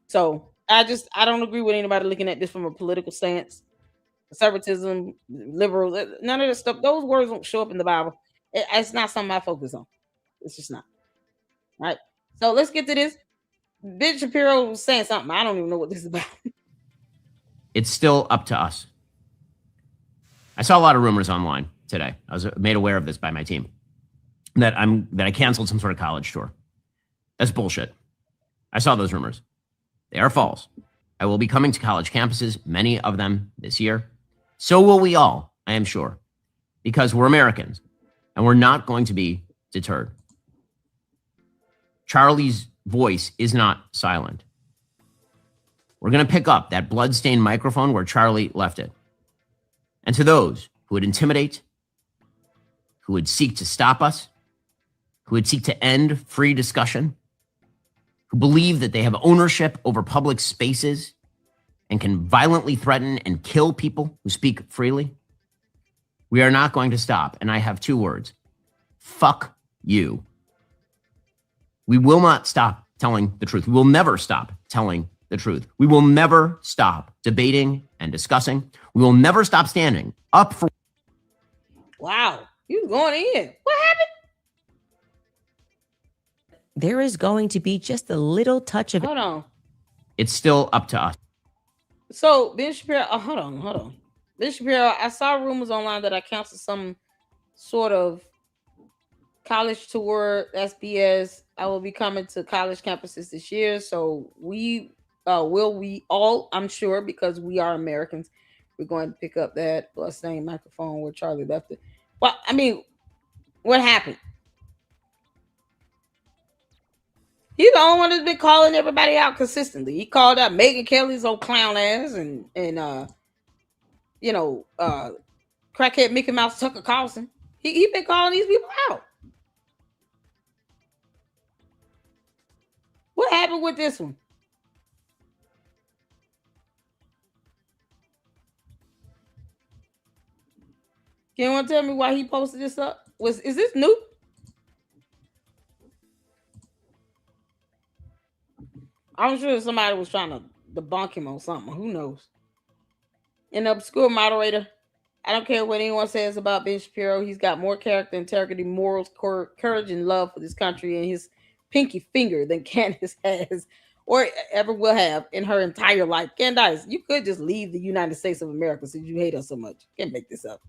So I don't agree with anybody looking at this from a political stance. Conservatism, liberal, none of this stuff. Those words don't show up in the Bible. It's not something I focus on. It's just not. All right. So let's get to this. Ben Shapiro was saying something. I don't even know what this is about. It's still up to us. I saw a lot of rumors online today. I was made aware of this by my team that I canceled some sort of college tour. That's bullshit. I saw those rumors. They are false. I will be coming to college campuses, many of them this year. So will we all, I am sure, because we're Americans and we're not going to be deterred. Charlie's voice is not silent. We're going to pick up that bloodstained microphone where Charlie left it. And to those who would intimidate, who would seek to stop us, who would seek to end free discussion, who believe that they have ownership over public spaces and can violently threaten and kill people who speak freely, we are not going to stop. And I have two words: fuck you. We will not stop telling the truth. We will never stop telling the truth. We will never stop debating and discussing. We will never stop standing up for. Wow, you going in. What happened? There is going to be just a little touch of. Hold on. It's still up to us. So Ben Shapiro, hold on. Bishop Shapiro, I saw rumors online that I canceled some sort of college tour. That's BS. I will be coming to college campuses this year. So we all, I'm sure, because we are Americans, we're going to pick up that same microphone where Charlie left it. Well, I mean, what happened? He's the only one that's been calling everybody out consistently. He called out Megyn Kelly's old clown ass and crackhead Mickey Mouse Tucker Carlson. He been calling these people out. What happened with this one? Can you tell me why he posted this up? Is this new? I'm sure somebody was trying to debunk him on something. Who knows? An obscure moderator. I don't care what anyone says about Ben Shapiro. He's got more character, integrity, morals, courage, and love for this country and his pinky finger than Candace has or ever will have in her entire life. Candace, you could just leave the United States of America since you hate us so much. Can't make this up.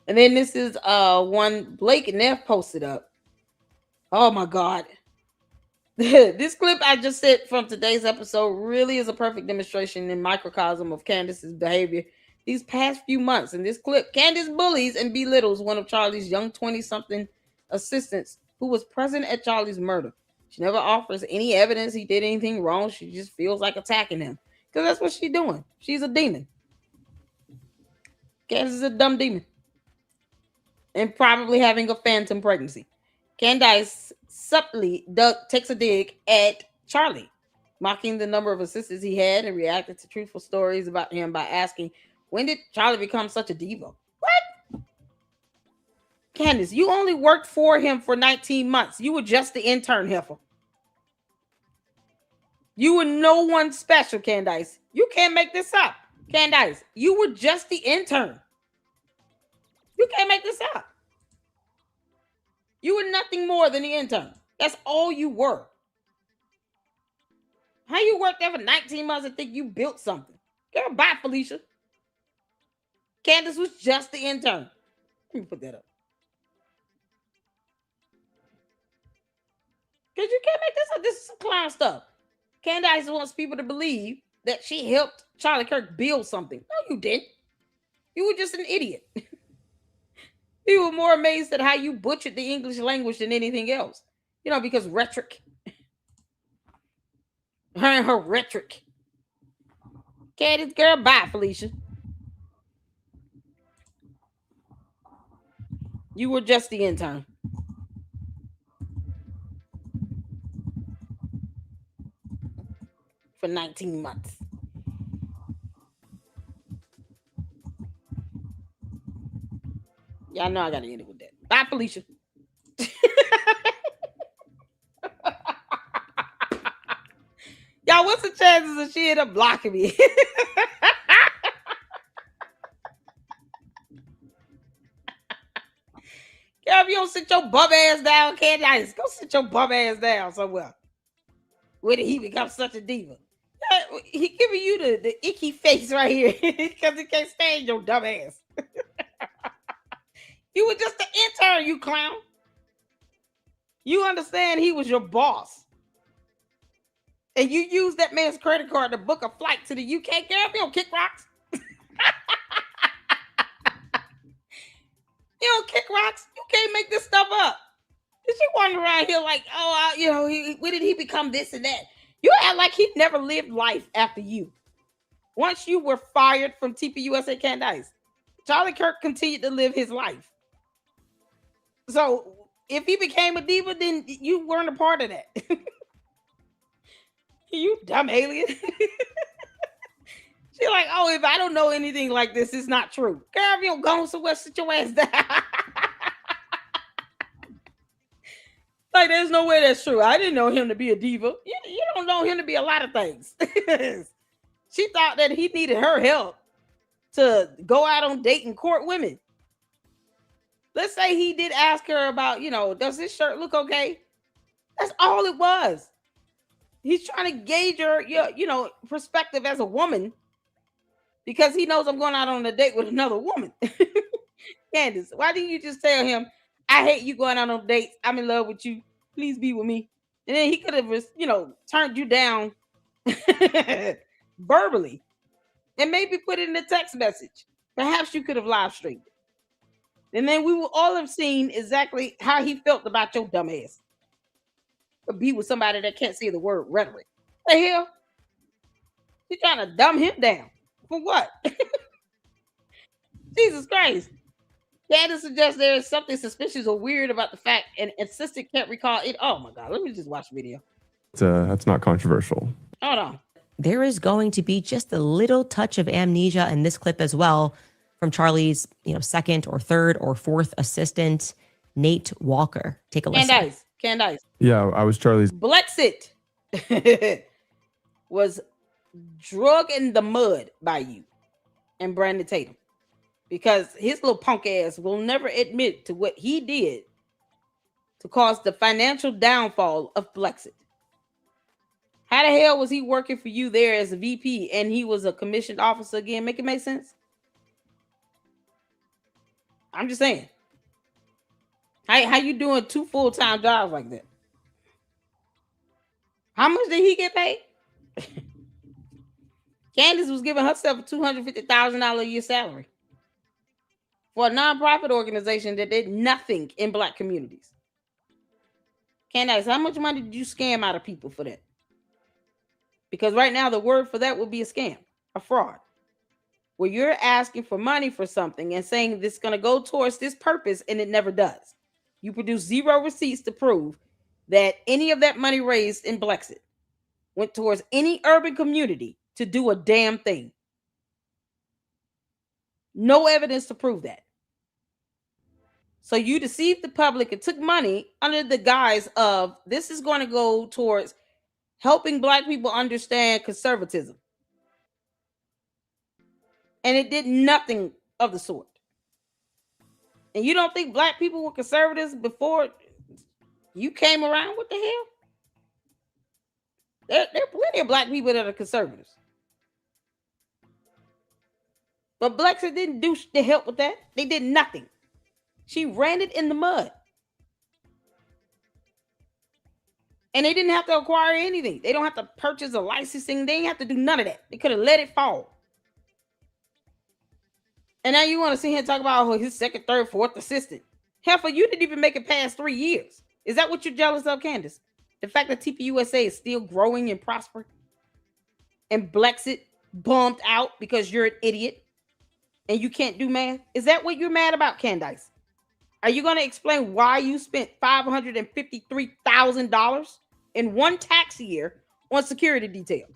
And then this is one Blake Neff posted up. Oh my God. This clip I just said from today's episode really is a perfect demonstration and microcosm of Candace's behavior these past few months. In this clip, Candace bullies and belittles one of Charlie's young 20-something assistants who was present at Charlie's murder. She never offers any evidence he did anything wrong. She just feels like attacking him because that's what she's doing. She's a demon. Candace is a dumb demon and probably having a phantom pregnancy. Candace subtly takes a dig at Charlie, mocking the number of assistants he had and reacted to truthful stories about him by asking, when did Charlie become such a diva? What? Candace, you only worked for him for 19 months. You were just the intern, heifer. You were no one special, Candace. You can't make this up. Candace, you were just the intern. You can't make this up. You were nothing more than the intern. That's all you were. How you worked there for 19 months and think you built something? Girl, bye, Felicia. Candace was just the intern. Let me put that up. Because you can't make this up. This is some clown stuff. Candace wants people to believe that she helped Charlie Kirk build something. No, you didn't. You were just an idiot. People were more amazed at how you butchered the English language than anything else. You know, because rhetoric. Her and her rhetoric. Candace, girl, bye, Felicia. You were just the intern. For 19 months. Y'all know I gotta end it with that. Bye, Felicia. Y'all, what's the chances that she end up blocking me? Girl, if you don't sit your bum ass down, Candace, go sit your bum ass down somewhere. Where did he become such a diva? He giving you the icky face right here because he can't stand your dumb ass. You were just an intern, you clown. You understand he was your boss. And you used that man's credit card to book a flight to the UK. Girl, if you don't kick rocks. You don't kick rocks. You can't make this stuff up. She wandering around here like, when did he become this and that? You act like he never lived life after you. Once you were fired from TPUSA Candace, Charlie Kirk continued to live his life. So if he became a diva, then you weren't a part of that. You dumb alien. She's like, oh, if I don't know anything like this, it's not true. Girl, if you don't go somewhere, sit your ass down. Like, there's no way that's true. I didn't know him to be a diva. You don't know him to be a lot of things. She thought that he needed her help to go out on date and court women. Let's say he did ask her about, does this shirt look okay? That's all it was. He's trying to gauge your perspective as a woman because he knows I'm going out on a date with another woman. Candace, why didn't you just tell him, I hate you going out on dates. I'm in love with you. Please be with me. And then he could have, turned you down verbally and maybe put it in a text message. Perhaps you could have live streamed it. And then we will all have seen exactly how he felt about your dumb ass. But be with somebody that can't say the word rhetoric. The hell? You trying to dumb him down. For what? Jesus Christ. Candace suggests there is something suspicious or weird about the fact an assistant can't recall it. Oh my God. Let me just watch the video. That's not controversial. Hold on. There is going to be just a little touch of amnesia in this clip as well from Charlie's, second or third or fourth assistant, Nate Walker. Take a listen. Candace. Yeah, I was Charlie's. Blexit was drug in the mud by you and Brandon Tatum because his little punk ass will never admit to what he did to cause the financial downfall of Blexit. How the hell was he working for you there as a VP and he was a commissioned officer again? Make it make sense? I'm just saying. How you doing 2 full-time jobs like that? How much did he get paid? Candace was giving herself a $250,000 a year salary for a nonprofit organization that did nothing in Black communities. Candace, how much money did you scam out of people for that? Because right now the word for that would be a scam, a fraud, where you're asking for money for something and saying this is going to go towards this purpose and it never does. You produce 0 receipts to prove that any of that money raised in Blexit went towards any urban community to do a damn thing. No evidence to prove that. So you deceived the public and took money under the guise of this is going to go towards helping Black people understand conservatism. And it did nothing of the sort. And you don't think Black people were conservatives before you came around? What the hell? There are plenty of Black people that are conservatives. But Blexit didn't do to help with that. They did nothing. She ran it in the mud. And they didn't have to acquire anything. They don't have to purchase a licensing. They didn't have to do none of that. They could have let it fall. And now you want to sit here and talk about his second, third, fourth assistant. Heifer, you didn't even make it past 3 years. Is that what you're jealous of, Candace? The fact that TPUSA is still growing and prospering? And Blexit bumped out because you're an idiot and you can't do math? Is that what you're mad about, Candace? Are you going to explain why you spent $553,000 in one tax year on security detail?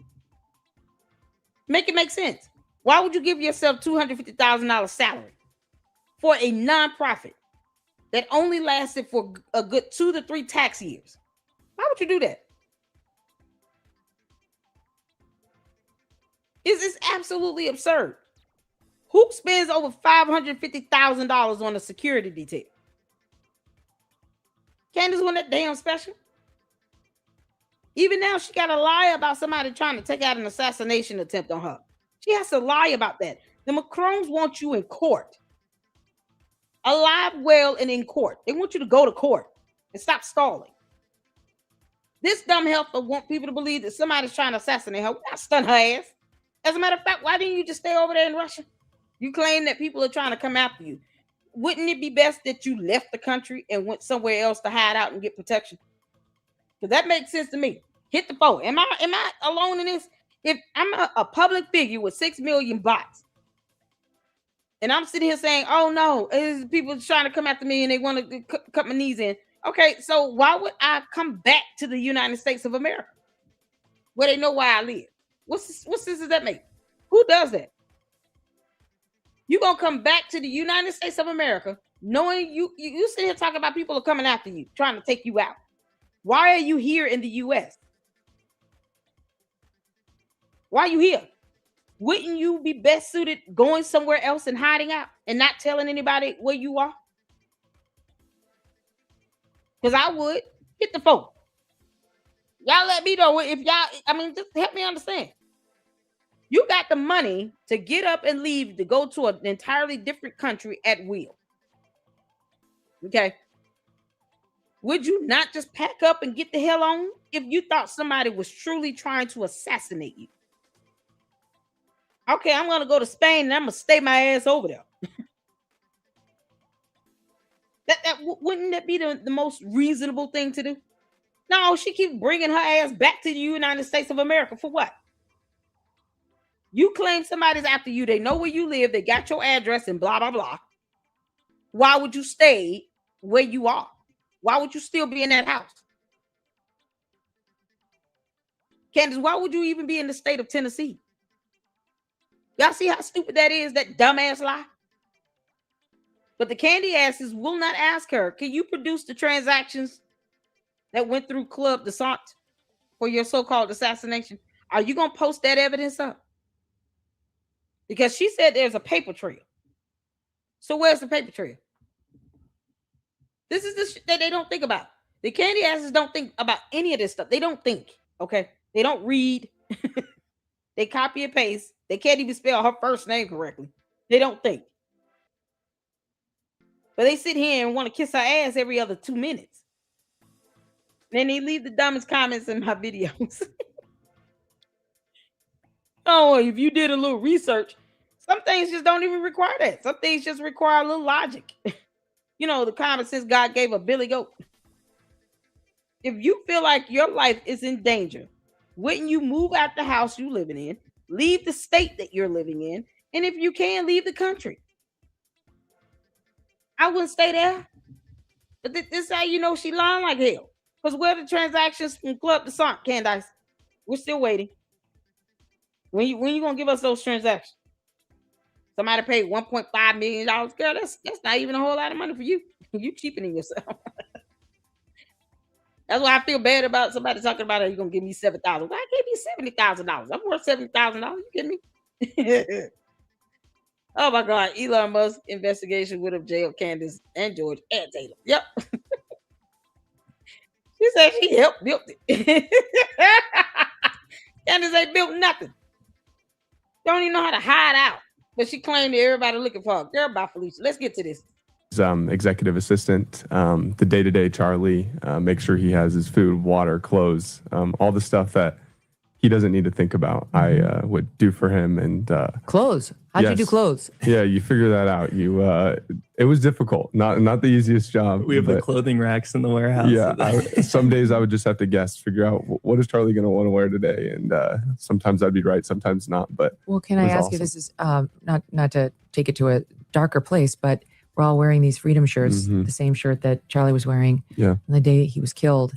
Make it make sense. Why would you give yourself $250,000 salary for a nonprofit that only lasted for a good 2 to 3 tax years? Why would you do that? It's absolutely absurd. Who spends over $550,000 on a security detail? Candace wasn't that damn special. Even now, she got to lie about somebody trying to take out an assassination attempt on her. She has to lie about that. The Macrons want you in court. Alive, well, and in court. They want you to go to court and stop stalling. This dumb helper want people to believe that somebody's trying to assassinate her. We're not stun her ass. As a matter of fact, why didn't you just stay over there in Russia? You claim that people are trying to come after you. Wouldn't it be best that you left the country and went somewhere else to hide out and get protection? Because that makes sense to me. Hit the phone. Am I alone in this? If I'm a public figure with 6 million bots, and I'm sitting here saying, oh no, people trying to come after me and they want to cut my knees in. Okay, so why would I come back to the United States of America where they know why I live? What sense does that make? Who does that? You gonna come back to the United States of America knowing you sit here talking about people are coming after you, trying to take you out. Why are you here in the U.S.? Why are you here? Wouldn't you be best suited going somewhere else and hiding out and not telling anybody where you are? Because I would. Hit the phone. Y'all let me know if y'all, just help me understand. You got the money to get up and leave to go to an entirely different country at will. Okay. Would you not just pack up and get the hell on if you thought somebody was truly trying to assassinate you? Okay, I'm going to go to Spain and I'm going to stay my ass over there. Wouldn't that be the most reasonable thing to do? No, she keeps bringing her ass back to the United States of America for what? You claim somebody's after you. They know where you live. They got your address and blah, blah, blah. Why would you stay where you are? Why would you still be in that house? Candace, why would you even be in the state of Tennessee? Y'all see how stupid that is, that dumbass lie? But the candy asses will not ask her, can you produce the transactions that went through Club Descent for your so-called assassination? Are you going to post that evidence up? Because she said there's a paper trail. So where's the paper trail? This is the shit that they don't think about. The candy asses don't think about any of this stuff. They don't think, okay? They don't read. They copy and paste. They can't even spell her first name correctly. They don't think. But they sit here and want to kiss her ass every other 2 minutes. Then they leave the dumbest comments in my videos. Oh, if you did a little research, some things just don't even require that. Some things just require a little logic. You know, the common sense God gave a billy goat. If you feel like your life is in danger, wouldn't you move out the house you're living in, leave the state that you're living in, and if you can, leave the country? I wouldn't stay there. But this is how you know she lying like hell. Because where the transactions from Club Descent, Candace? We're still waiting. When you gonna give us those transactions? Somebody paid $1.5 million. Girl, that's not even a whole lot of money for you. You cheapening yourself. That's why I feel bad about somebody talking about, are you gonna give me $7,000? Well, I gave you $70,000. I'm worth $70,000. You kidding me? Oh my God, Elon Musk investigation would have jailed Candace and George and Taylor. Yep. She said she helped build it. Candace ain't built nothing. Don't even know how to hide out. But she claimed that everybody looking for her. Girl, bye, Felicia. Let's get to this. Executive assistant, the day-to-day Charlie, make sure he has his food, water, clothes, all the stuff that he doesn't need to think about. I would do for him. And clothes. How'd you do clothes? Yeah, you figure that out. It was difficult, not the easiest job. We have the clothing racks in the warehouse. Yeah, some days I would just have to guess, figure out what is Charlie going to want to wear today, and sometimes I'd be right, sometimes not. But well, can I ask you? This is not to take it to a darker place, but we're all wearing these freedom shirts, the same shirt that Charlie was wearing on the day he was killed.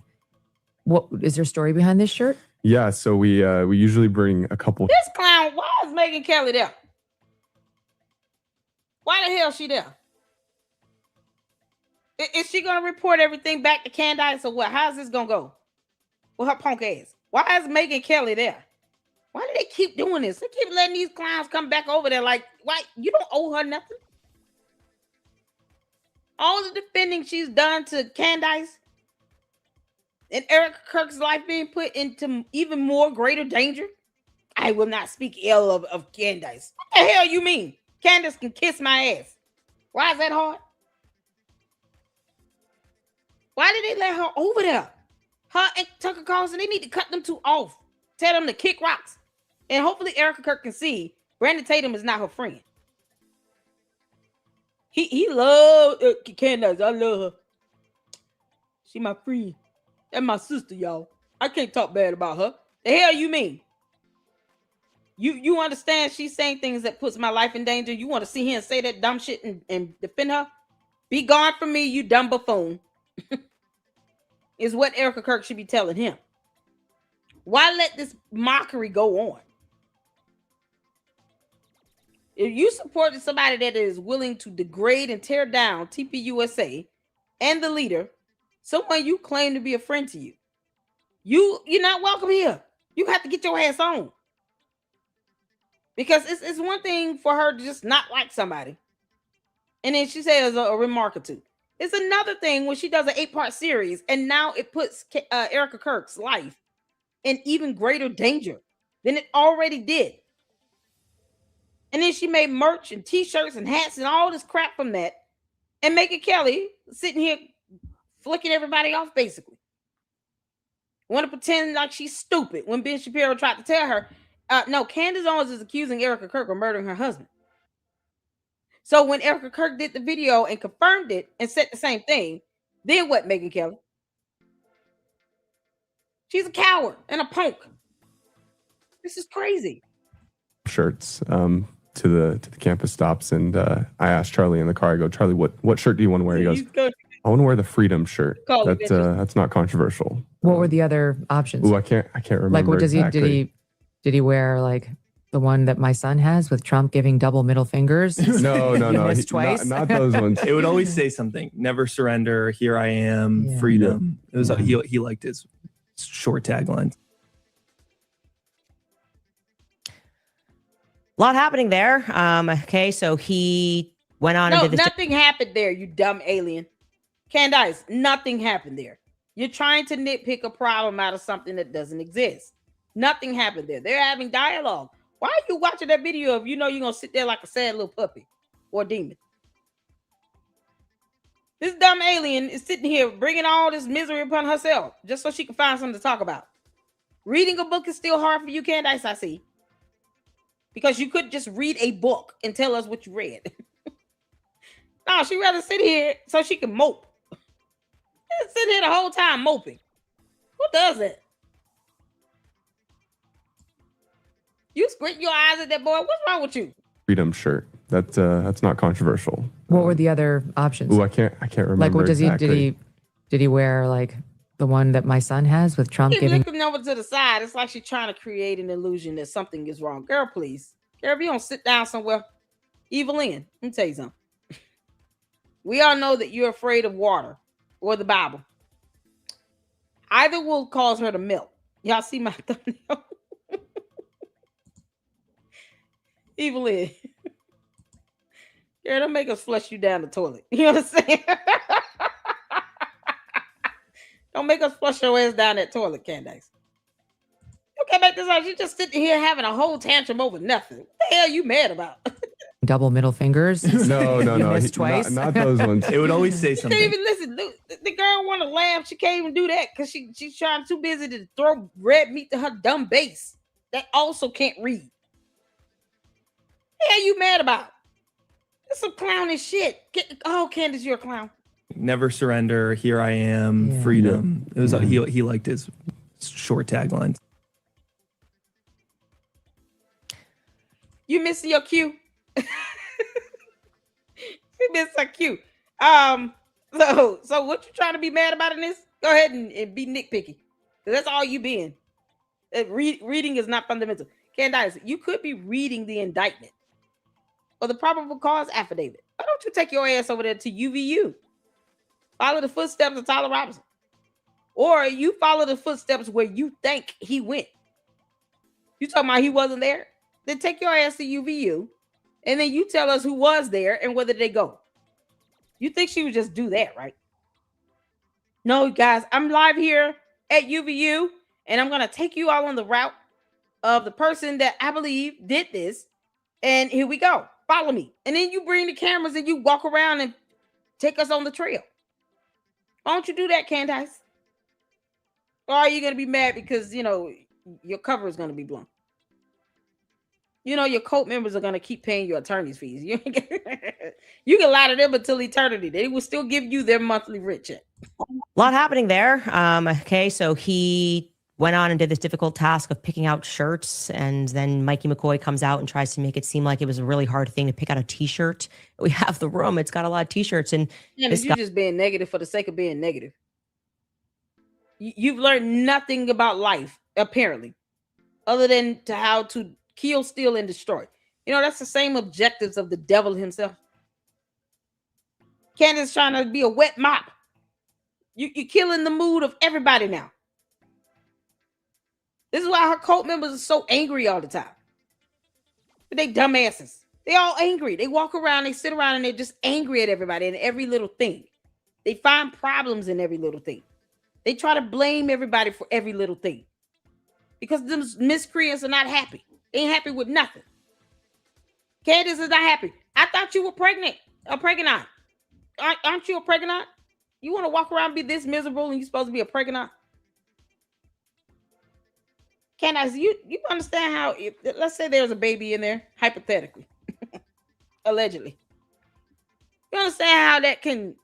What is there a story behind this shirt? Yeah, so we usually bring a couple. This clown, why is Megyn Kelly there? Why the hell is she there? Is she gonna report everything back to Candace or what? How's this gonna go with her punk ass? Why is Megyn Kelly there? Why do they keep doing this? They keep letting these clowns come back over there. Like, why? You don't owe her nothing. All the defending she's done to Candace and Erica Kirk's life being put into even more greater danger. I will not speak ill of Candace. What the hell you mean? Candace can kiss my ass. Why is that hard? Why did they let her over there? Her and Tucker Carlson, they need to cut them two off. Tell them to kick rocks. And hopefully Erica Kirk can see Brandon Tatum is not her friend. He loved Candace. I love her. She my friend. That's my sister, y'all. I can't talk bad about her. The hell you mean? You understand she's saying things that puts my life in danger? You want to see him say that dumb shit and defend her? Be gone from me, you dumb buffoon. Is what Erica Kirk should be telling him. Why let this mockery go on? If you supported somebody that is willing to degrade and tear down TPUSA and the leader, someone you claim to be a friend to you, you're not welcome here. You have to get your ass on. Because it's one thing for her to just not like somebody, and then she says a remark or two. It's another thing when she does an 8-part series, and now it puts Erica Kirk's life in even greater danger than it already did. And then she made merch and t-shirts and hats and all this crap from that. And Megyn Kelly sitting here flicking everybody off, basically. Want to pretend like she's stupid when Ben Shapiro tried to tell her, no, Candace Owens is accusing Erica Kirk of murdering her husband. So when Erica Kirk did the video and confirmed it and said the same thing, then what, Megyn Kelly? She's a coward and a punk. This is crazy. Shirts to the campus stops, and I asked Charlie in the car. I go, Charlie, what shirt do you want to wear? He goes, I want to wear the Freedom shirt. That's not controversial. What were the other options? Oh, I can't remember. Like, what exactly. did he wear like the one that my son has with Trump giving double middle fingers? No. Missed twice. Not those ones. It would always say something. Never surrender. Here I am. Freedom. It was he liked his short taglines. A lot happening there. Okay, so he went on and did this. Nothing happened there, you dumb alien. Candace, nothing happened there. You're trying to nitpick a problem out of something that doesn't exist. Nothing happened there. They're having dialogue. Why are you watching that video if you know you're going to sit there like a sad little puppy or demon? This dumb alien is sitting here bringing all this misery upon herself just so she can find something to talk about. Reading a book is still hard for you, Candace, I see. Because you could just read a book and tell us what you read. No, she'd rather sit here so she can mope. Sit here the whole time moping. Who does that? You squint your eyes at that boy. What's wrong with you? Freedom shirt. That's not controversial. What were the other options? Oh, I can't remember. Like, what exactly. did he wear like the one that my son has with Trump giving? Looking over to the side. It's like she's trying to create an illusion that something is wrong. Girl, please. Girl, if you don't sit down somewhere, Evelyn, let me tell you something. We all know that you're afraid of water or the Bible. Either will cause her to melt. Y'all see my thumbnail? Evelyn. Girl, don't make us flush you down the toilet. You know what I'm saying? Don't make us flush your ass down that toilet, Candace. Okay, make this out. You just sitting here having a whole tantrum over nothing. What the hell are you mad about? Double middle fingers. No. Missed twice. Not those ones. It would always say something. Can't even listen. The girl want to laugh. She can't even do that because she's trying too busy to throw red meat to her dumb base that also can't read. What the hell you mad about? That's some clownish shit. Candace, you're a clown. Never surrender. Here I am. Freedom. It was he liked his short taglines. You missing your cue? You missed her cue. So what you trying to be mad about in this? Go ahead and be nitpicky. That's all you being. Reading is not fundamental. Candace, you could be reading the indictment or the probable cause affidavit. Why don't you take your ass over there to UVU? Follow the footsteps of Tyler Robinson. Or you follow the footsteps where you think he went. You talking about he wasn't there? Then take your ass to UVU, and then you tell us who was there and whether they go. You think she would just do that, right? No, guys, I'm live here at UVU, and I'm going to take you all on the route of the person that I believe did this. And here we go. Follow me. And then you bring the cameras and you walk around and take us on the trail. Why don't you do that, Candace? Or are you going to be mad because, your cover is going to be blown? Your cult members are going to keep paying your attorney's fees. You can lie to them until eternity. They will still give you their monthly rent check. A lot happening there. Okay, so he went on and did this difficult task of picking out shirts, and then Mikey McCoy comes out and tries to make it seem like it was a really hard thing to pick out a t-shirt. We have the room. It's got a lot of t-shirts. And you're just being negative for the sake of being negative. You've learned nothing about life, apparently, other than how to kill, steal, and destroy. That's the same objectives of the devil himself. Candace trying to be a wet mop. You're killing the mood of everybody now. This is why her cult members are so angry all the time. But they dumbasses. They all angry. They walk around, they sit around, and they're just angry at everybody and every little thing. They find problems in every little thing. They try to blame everybody for every little thing. Because those miscreants are not happy. They ain't happy with nothing. Candace is not happy. I thought you were pregnant. A pregnant. Aren't you a pregnant? You want to walk around and be this miserable and you're supposed to be a pregnant? Candace, you understand how, let's say there's a baby in there, hypothetically, allegedly. You understand how that can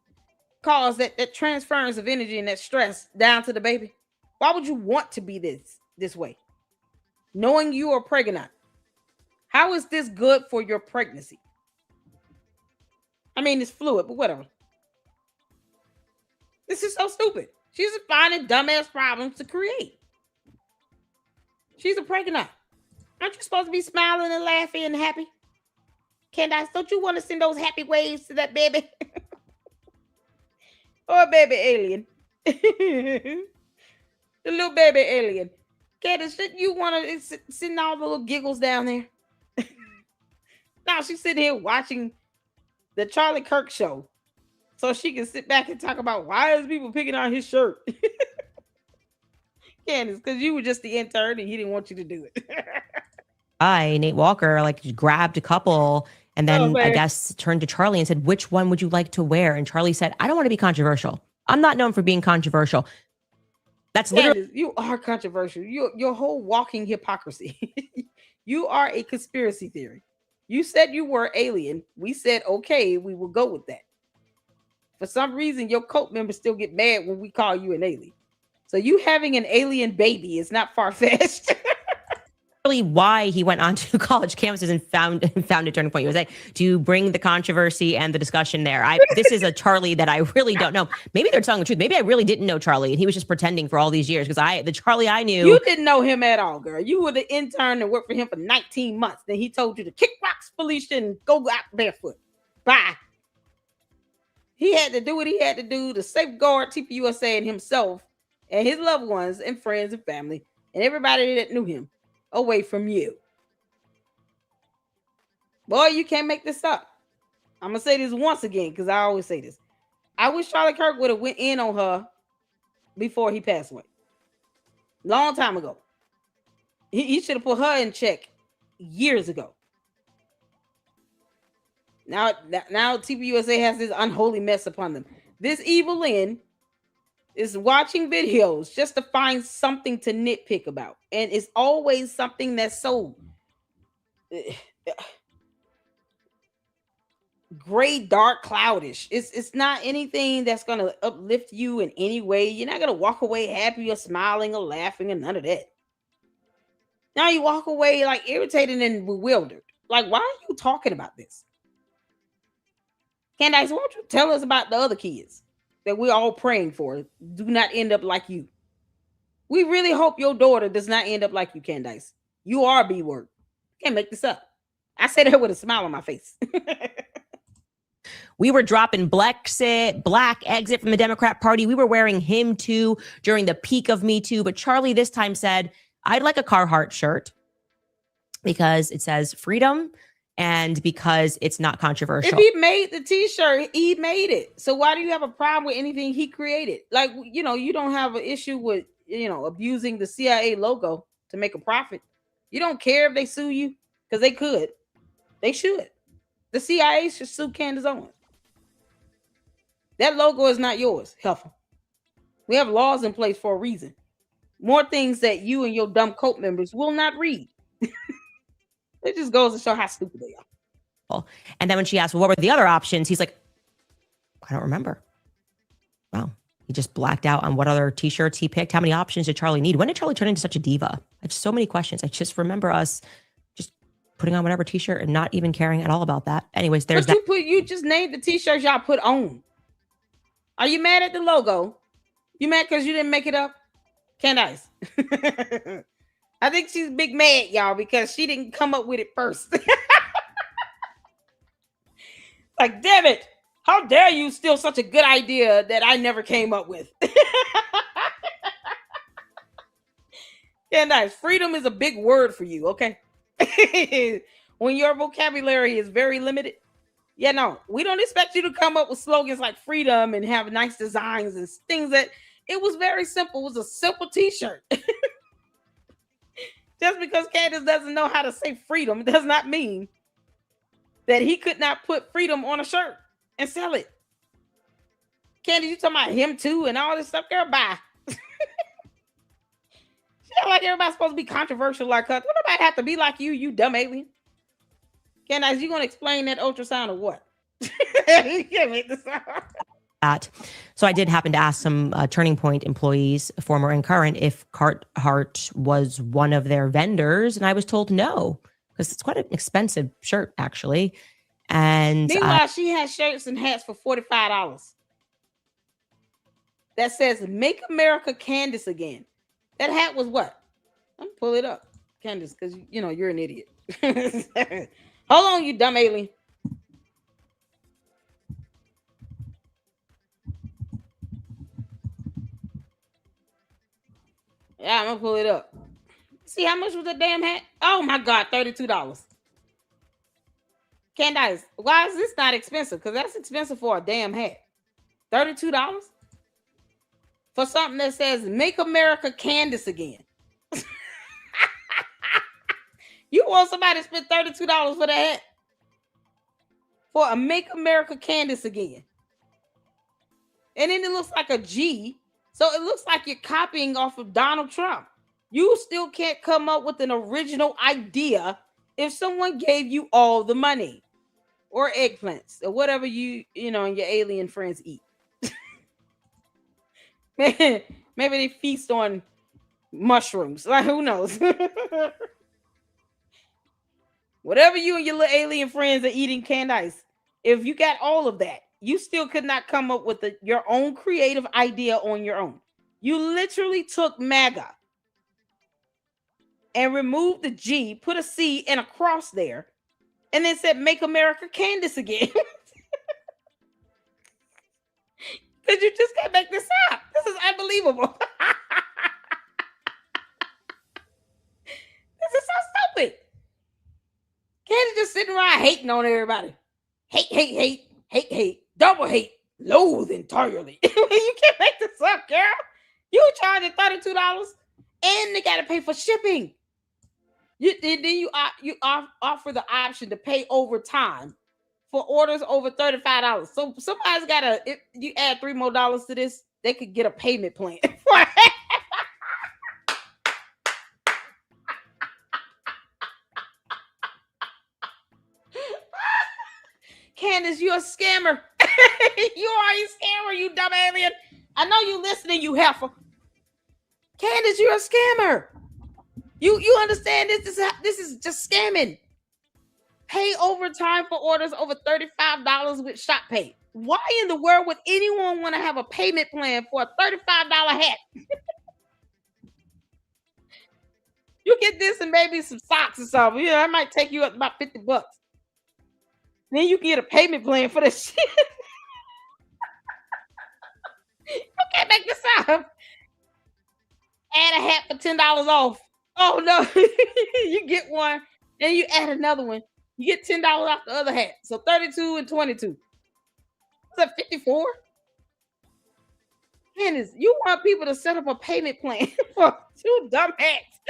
cause that transference of energy and that stress down to the baby? Why would you want to be this way? Knowing you are pregnant. How is this good for your pregnancy? I mean, it's fluid, but whatever. This is so stupid. She's finding dumbass problems to create. She's a pregnant. Aren't you supposed to be smiling and laughing and happy? Candace, don't you want to send those happy waves to that baby? Or baby alien. The little baby alien. Candace, shouldn't you want to send all the little giggles down there? Now she's sitting here watching the Charlie Kirk show so she can sit back and talk about why is people picking on his shirt. Candace, because you were just the intern and he didn't want you to do it. Nate Walker grabbed a couple and then I guess turned to Charlie and said, which one would you like to wear? And Charlie said, I don't want to be controversial. I'm not known for being controversial. That's literally. You are controversial. Your whole walking hypocrisy. You are a conspiracy theory. You said you were alien. We said, okay, we will go with that. For some reason, your cult members still get mad when we call you an alien. So you having an alien baby is not far-fetched. Really why he went on to college campuses and founded Turning Point USA to bring the controversy and the discussion there. This is a Charlie that I really don't know. Maybe they're telling the truth. Maybe I really didn't know Charlie and he was just pretending for all these years because the Charlie I knew. You didn't know him at all, girl. You were the intern and worked for him for 19 months. Then he told you to kick rocks, Felicia, and go out barefoot. Bye. He had to do what he had to do to safeguard TPUSA and himself and his loved ones and friends and family and everybody that knew him away from you. Boy, you can't make this up. I'm going to say this once again because I always say this. I wish Charlie Kirk would have went in on her before he passed away. Long time ago. He should have put her in check years ago. Now TPUSA has this unholy mess upon them. This evil Lynn is watching videos just to find something to nitpick about. And it's always something that's so gray, dark, cloudish. It's not anything that's going to uplift you in any way. You're not going to walk away happy or smiling or laughing or none of that. Now you walk away like irritated and bewildered. Like, why are you talking about this? Candace, why don't you tell us about the other kids that we're all praying for do not end up like you? We really hope your daughter does not end up like you, Candace. You are B word. Can't make this up. I say that with a smile on my face. We were dropping black exit from the Democrat Party. We were wearing him too during the peak of Me Too. But Charlie this time said, I'd like a Carhartt shirt because it says freedom and because it's not controversial. If he made the t-shirt, he made it. So why do you have a problem with anything he created? Like, you don't have an issue with, abusing the CIA logo to make a profit. You don't care if they sue you because they could. They should. The CIA should sue Candace Owens. That logo is not yours, Heifer. We have laws in place for a reason. More things that you and your dumb cult members will not read. It just goes to show how stupid they are. And then when she asked, well, what were the other options? He's like, I don't remember. Wow. He just blacked out on what other t-shirts he picked. How many options did Charlie need? When did Charlie turn into such a diva? I have so many questions. I just remember us just putting on whatever t-shirt and not even caring at all about that. Anyways, there's that. You just named the t-shirts y'all put on. Are you mad at the logo? You mad because you didn't make it up? Candace. I think she's big mad, y'all, because she didn't come up with it first. Like, damn it. How dare you steal such a good idea that I never came up with? Candace, freedom is a big word for you, okay? When your vocabulary is very limited. Yeah, no, we don't expect you to come up with slogans like freedom and have nice designs and things that it was very simple. It was a simple t-shirt. Just because Candace doesn't know how to say freedom does not mean that he could not put freedom on a shirt and sell it. Candace, you talking about him too and all this stuff? Girl, bye. She act like everybody's supposed to be controversial like her. Don't nobody have to be like you dumb alien. Candace, you gonna explain that ultrasound or what? You can't make this up. That. So I did happen to ask some Turning Point employees, former and current, if Carhartt was one of their vendors, and I was told no, because it's quite an expensive shirt, actually. And meanwhile, she has shirts and hats for $45 that says "Make America Candace Again." That hat was what? I'm gonna pull it up, Candace, because you're an idiot. Hold on, you dumb alien. Yeah, I'm gonna pull it up. See how much was the damn hat? Oh my God, $32. Candace, why is this not expensive? Because that's expensive for a damn hat. $32 for something that says "Make America Candace Again." You want somebody to spend $32 for that hat? For a "Make America Candace Again." And then it looks like a G. So it looks like you're copying off of Donald Trump. You still can't come up with an original idea if someone gave you all the money or eggplants or whatever you and your alien friends eat. Maybe they feast on mushrooms. Like, who knows? Whatever you and your little alien friends are eating, Candace, if you got all of that, you still could not come up with your own creative idea on your own. You literally took MAGA and removed the G, put a C and a cross there, and then said "Make America Candace Again." Because you just can't make this up. This is unbelievable. This is so stupid. Candace just sitting around hating on everybody. Hate, double hate, loathe entirely. You can't make this up, girl. You charging $32 and they gotta pay for shipping. You offer the option to pay overtime for orders over $35. So somebody's gotta, if you add $3 more to this, they could get a payment plan. Candace, you're a scammer. You are a scammer, you dumb alien. I know you listening, you heifer. Candace, you're a scammer. You understand this? This is just scamming. Pay overtime for orders over $35 with Shop Pay. Why in the world would anyone want to have a payment plan for a $35 hat? You get this and maybe some socks or something. That might take you up about $50. Then you get a payment plan for this shit. You can't make this up. Add a hat for $10 off. Oh no. You get one, then you add another one. You get $10 off the other hat. So 32 and 22. Is that 54? Candace, you want people to set up a payment plan for 2 dumb hats.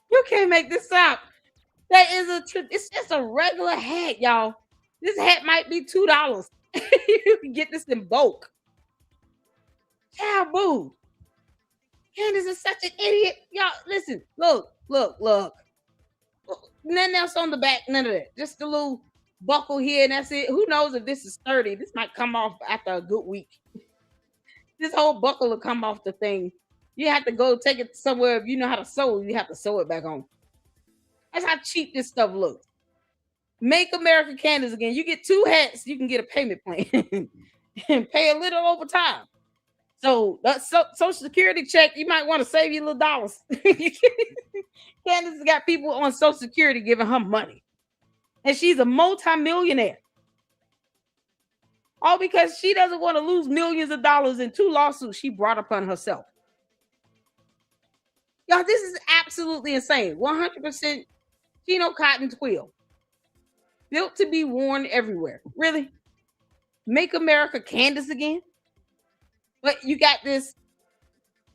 You can't make this up. That is it's just a regular hat, y'all. This hat might be $2. You can get this in bulk. Taboo. Candace is such an idiot. Y'all, listen, look. Nothing else on the back, none of that. Just a little buckle here, and that's it. Who knows if this is sturdy? This might come off after a good week. This whole buckle will come off the thing. You have to go take it somewhere. If you know how to sew, you have to sew it back on. That's how cheap this stuff looks. Make America Candace Again. You get 2 hats, you can get a payment plan and pay a little over time. So that's Social Security check. You might want to save your little dollars. Candace has got people on Social Security giving her money, and she's a multi-millionaire. All because she doesn't want to lose millions of dollars in 2 lawsuits she brought upon herself. Y'all, this is absolutely insane. 100% Chino cotton twill. Built to be worn everywhere. Really? Make America Candace Again? But you got this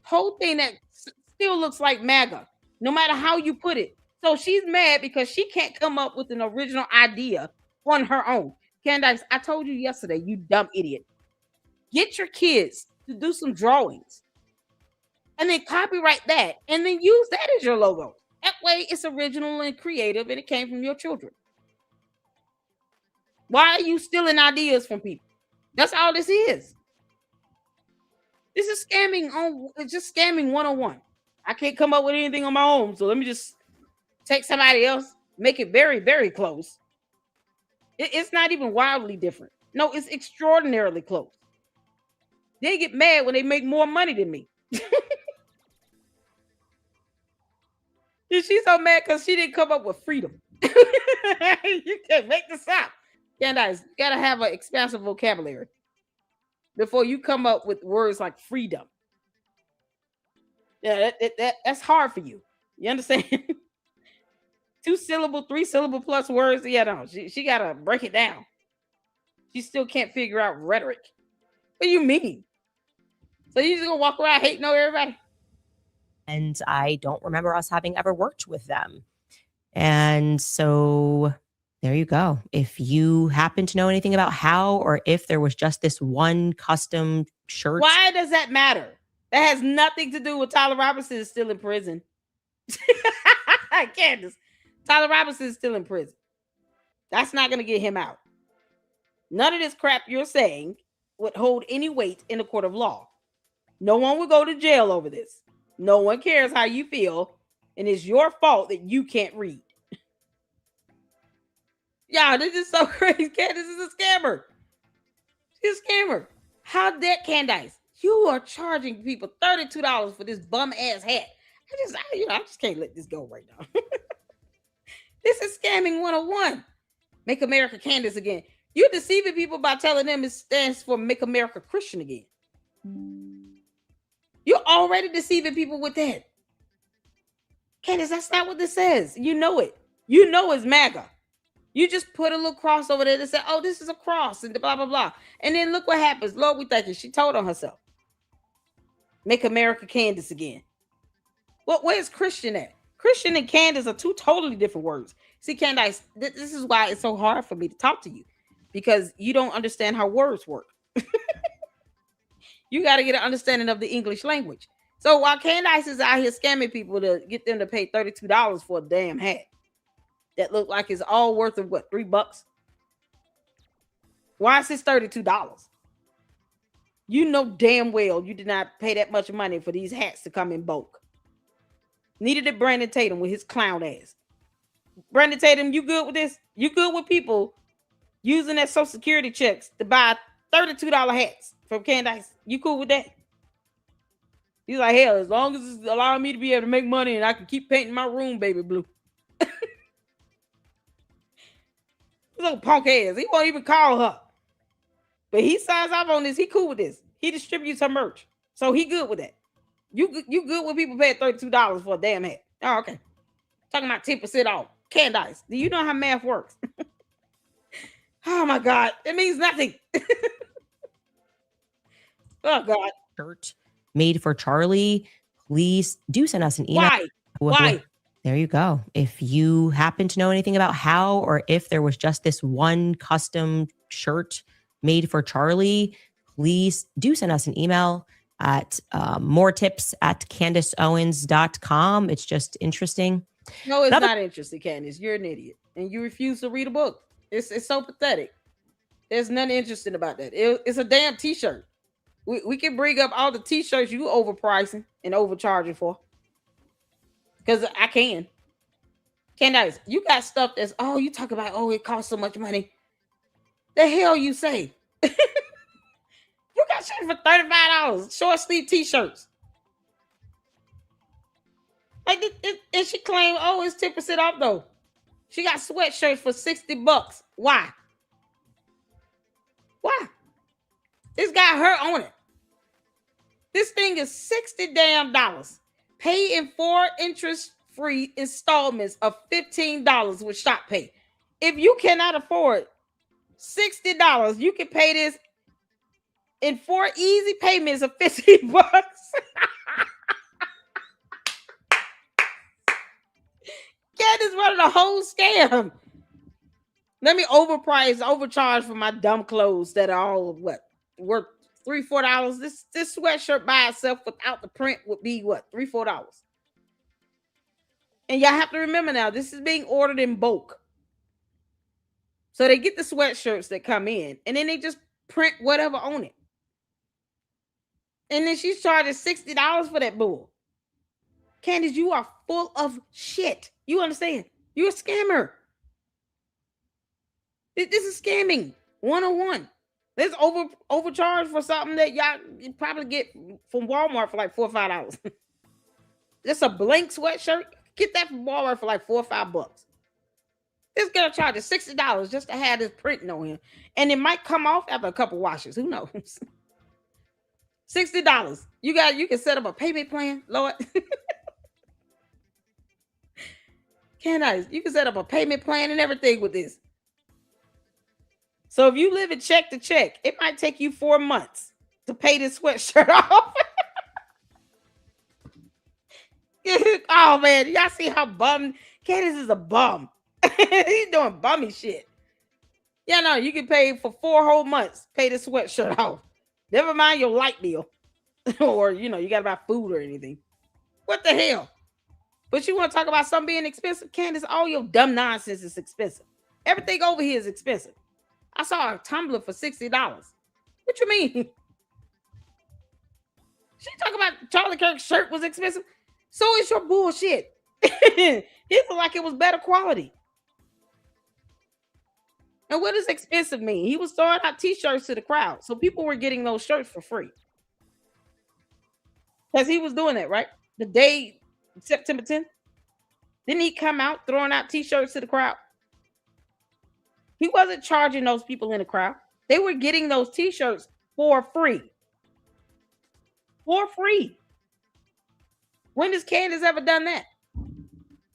whole thing that still looks like MAGA, no matter how you put it. So she's mad because she can't come up with an original idea on her own. Candace, I told you yesterday, you dumb idiot. Get your kids to do some drawings and then copyright that and then use that as your logo. That way it's original and creative and it came from your children. Why are you stealing ideas from people? That's all this is. This is scamming it's just scamming 101. I can't come up with anything on my own, so let me just take somebody else, make it very, very close. It's not even wildly different. No, it's extraordinarily close. They get mad when they make more money than me. She's so mad because she didn't come up with freedom. You can't make this up. Candace, you gotta have an expansive vocabulary before you come up with words like freedom. Yeah, that's hard for you. You understand? 2 syllable, 3 syllable plus words. Yeah, no, she gotta break it down. She still can't figure out rhetoric. What do you mean? So you just gonna walk around hating on everybody? And I don't remember us having ever worked with them. And so there you go. If you happen to know anything about how or if there was just this one custom shirt. Why does that matter? That has nothing to do with Tyler Robinson is still in prison. Candace, Tyler Robinson is still in prison. That's not going to get him out. None of this crap you're saying would hold any weight in a court of law. No one would go to jail over this. No one cares how you feel, and it's your fault that you can't read. Y'all, this is so crazy. Candace is a scammer. She's a scammer. How that, Candace? You are charging people $32 for this bum ass hat. I just can't let this go right now. This is scamming 101. Make America Candace again. You're deceiving people by telling them it stands for Make America Christian again. You're already deceiving people with that. Candace, that's not what this says. You know it. You know it's MAGA. You just put a little cross over there and say, oh, this is a cross and blah, blah, blah. And then look what happens. Lord, we thank you. She told on herself. Make America Candace again. Well, where's Christian at? Christian and Candace are 2 totally different words. See, Candace, this is why it's so hard for me to talk to you. Because you don't understand how words work. You got to get an understanding of the English language. So while Candace is out here scamming people to get them to pay $32 for a damn hat that look like it's all worth of what, $3? Why is this $32? You know damn well you did not pay that much money for these hats to come in bulk. Needed it Brandon Tatum with his clown ass. Brandon Tatum, you good with this? You good with people using their Social Security checks to buy $32 hats from Candace? You cool with that? He's like, hell, as long as it's allowing me to be able to make money and I can keep painting my room baby blue. Little punk ass. He won't even call her. But he signs off on this. He cool with this. He distributes her merch. So he good with that. You good with people paying $32 for a damn hat. Oh, okay. Talking about 10% off. Candace, do you know how math works? Oh my God. It means nothing. Oh God. Shirt made for Charlie. Please do send us an email. Why? There you go. If you happen to know anything about how or if there was just this one custom shirt made for Charlie, please do send us an email at moretips@CandaceOwens.com. It's just interesting. No, it's not interesting, Candace. You're an idiot. And you refuse to read a book. It's so pathetic. There's nothing interesting about that. It's a damn t-shirt. We can bring up all the t-shirts you overpricing and overcharging for. Because I can. Candace, you got stuff that's, you talk about, it costs so much money. The hell you say? You got shit for $35. Short sleeve t-shirts. Like, and she claimed, it's 10% off though. She got sweatshirts for $60. Why? Why? It's got her on it. This thing is $60 damn. Pay in 4 interest-free installments of $15 with Shop Pay. If you cannot afford $60, you can pay this in 4 easy payments of $15. Candace running a whole scam. Let me overcharge for my dumb clothes that are all what worth $3-4. This sweatshirt by itself without the print would be what $3-4. And y'all have to remember now, this is being ordered in bulk. So they get the sweatshirts that come in, and then they just print whatever on it. And then she's charging $60 for that bull. Candace, you are full of shit. You understand? You're a scammer. This is scamming 101. There's overcharge for something that y'all probably get from Walmart for like $4 or $5. Just a blank sweatshirt. Get that from Walmart for like $4 or $5. This girl charges $60 just to have this printing on him. And it might come off after a couple washes. Who knows? $60. You can set up a payment plan, Lord. Candace, you can set up a payment plan and everything with this. So if you live in check to check, it might take you 4 months to pay this sweatshirt off. Oh man, y'all see how bummed Candace is a bum. He's doing bummy shit. Yeah, no, you can pay for 4 whole months, pay the sweatshirt off. Never mind your light bill. Or you gotta buy food or anything. What the hell? But you want to talk about something being expensive? Candace, all your dumb nonsense is expensive. Everything over here is expensive. I saw a tumbler for $60. What you mean? She talking about Charlie Kirk's shirt was expensive. So is your bullshit. It looked like it was better quality. And what does expensive mean? He was throwing out t-shirts to the crowd. So people were getting those shirts for free. Because he was doing that, right? The day September 10th. Didn't he come out throwing out t-shirts to the crowd? He wasn't charging those people in the crowd. They were getting those t-shirts for free. For free. When has Candace ever done that?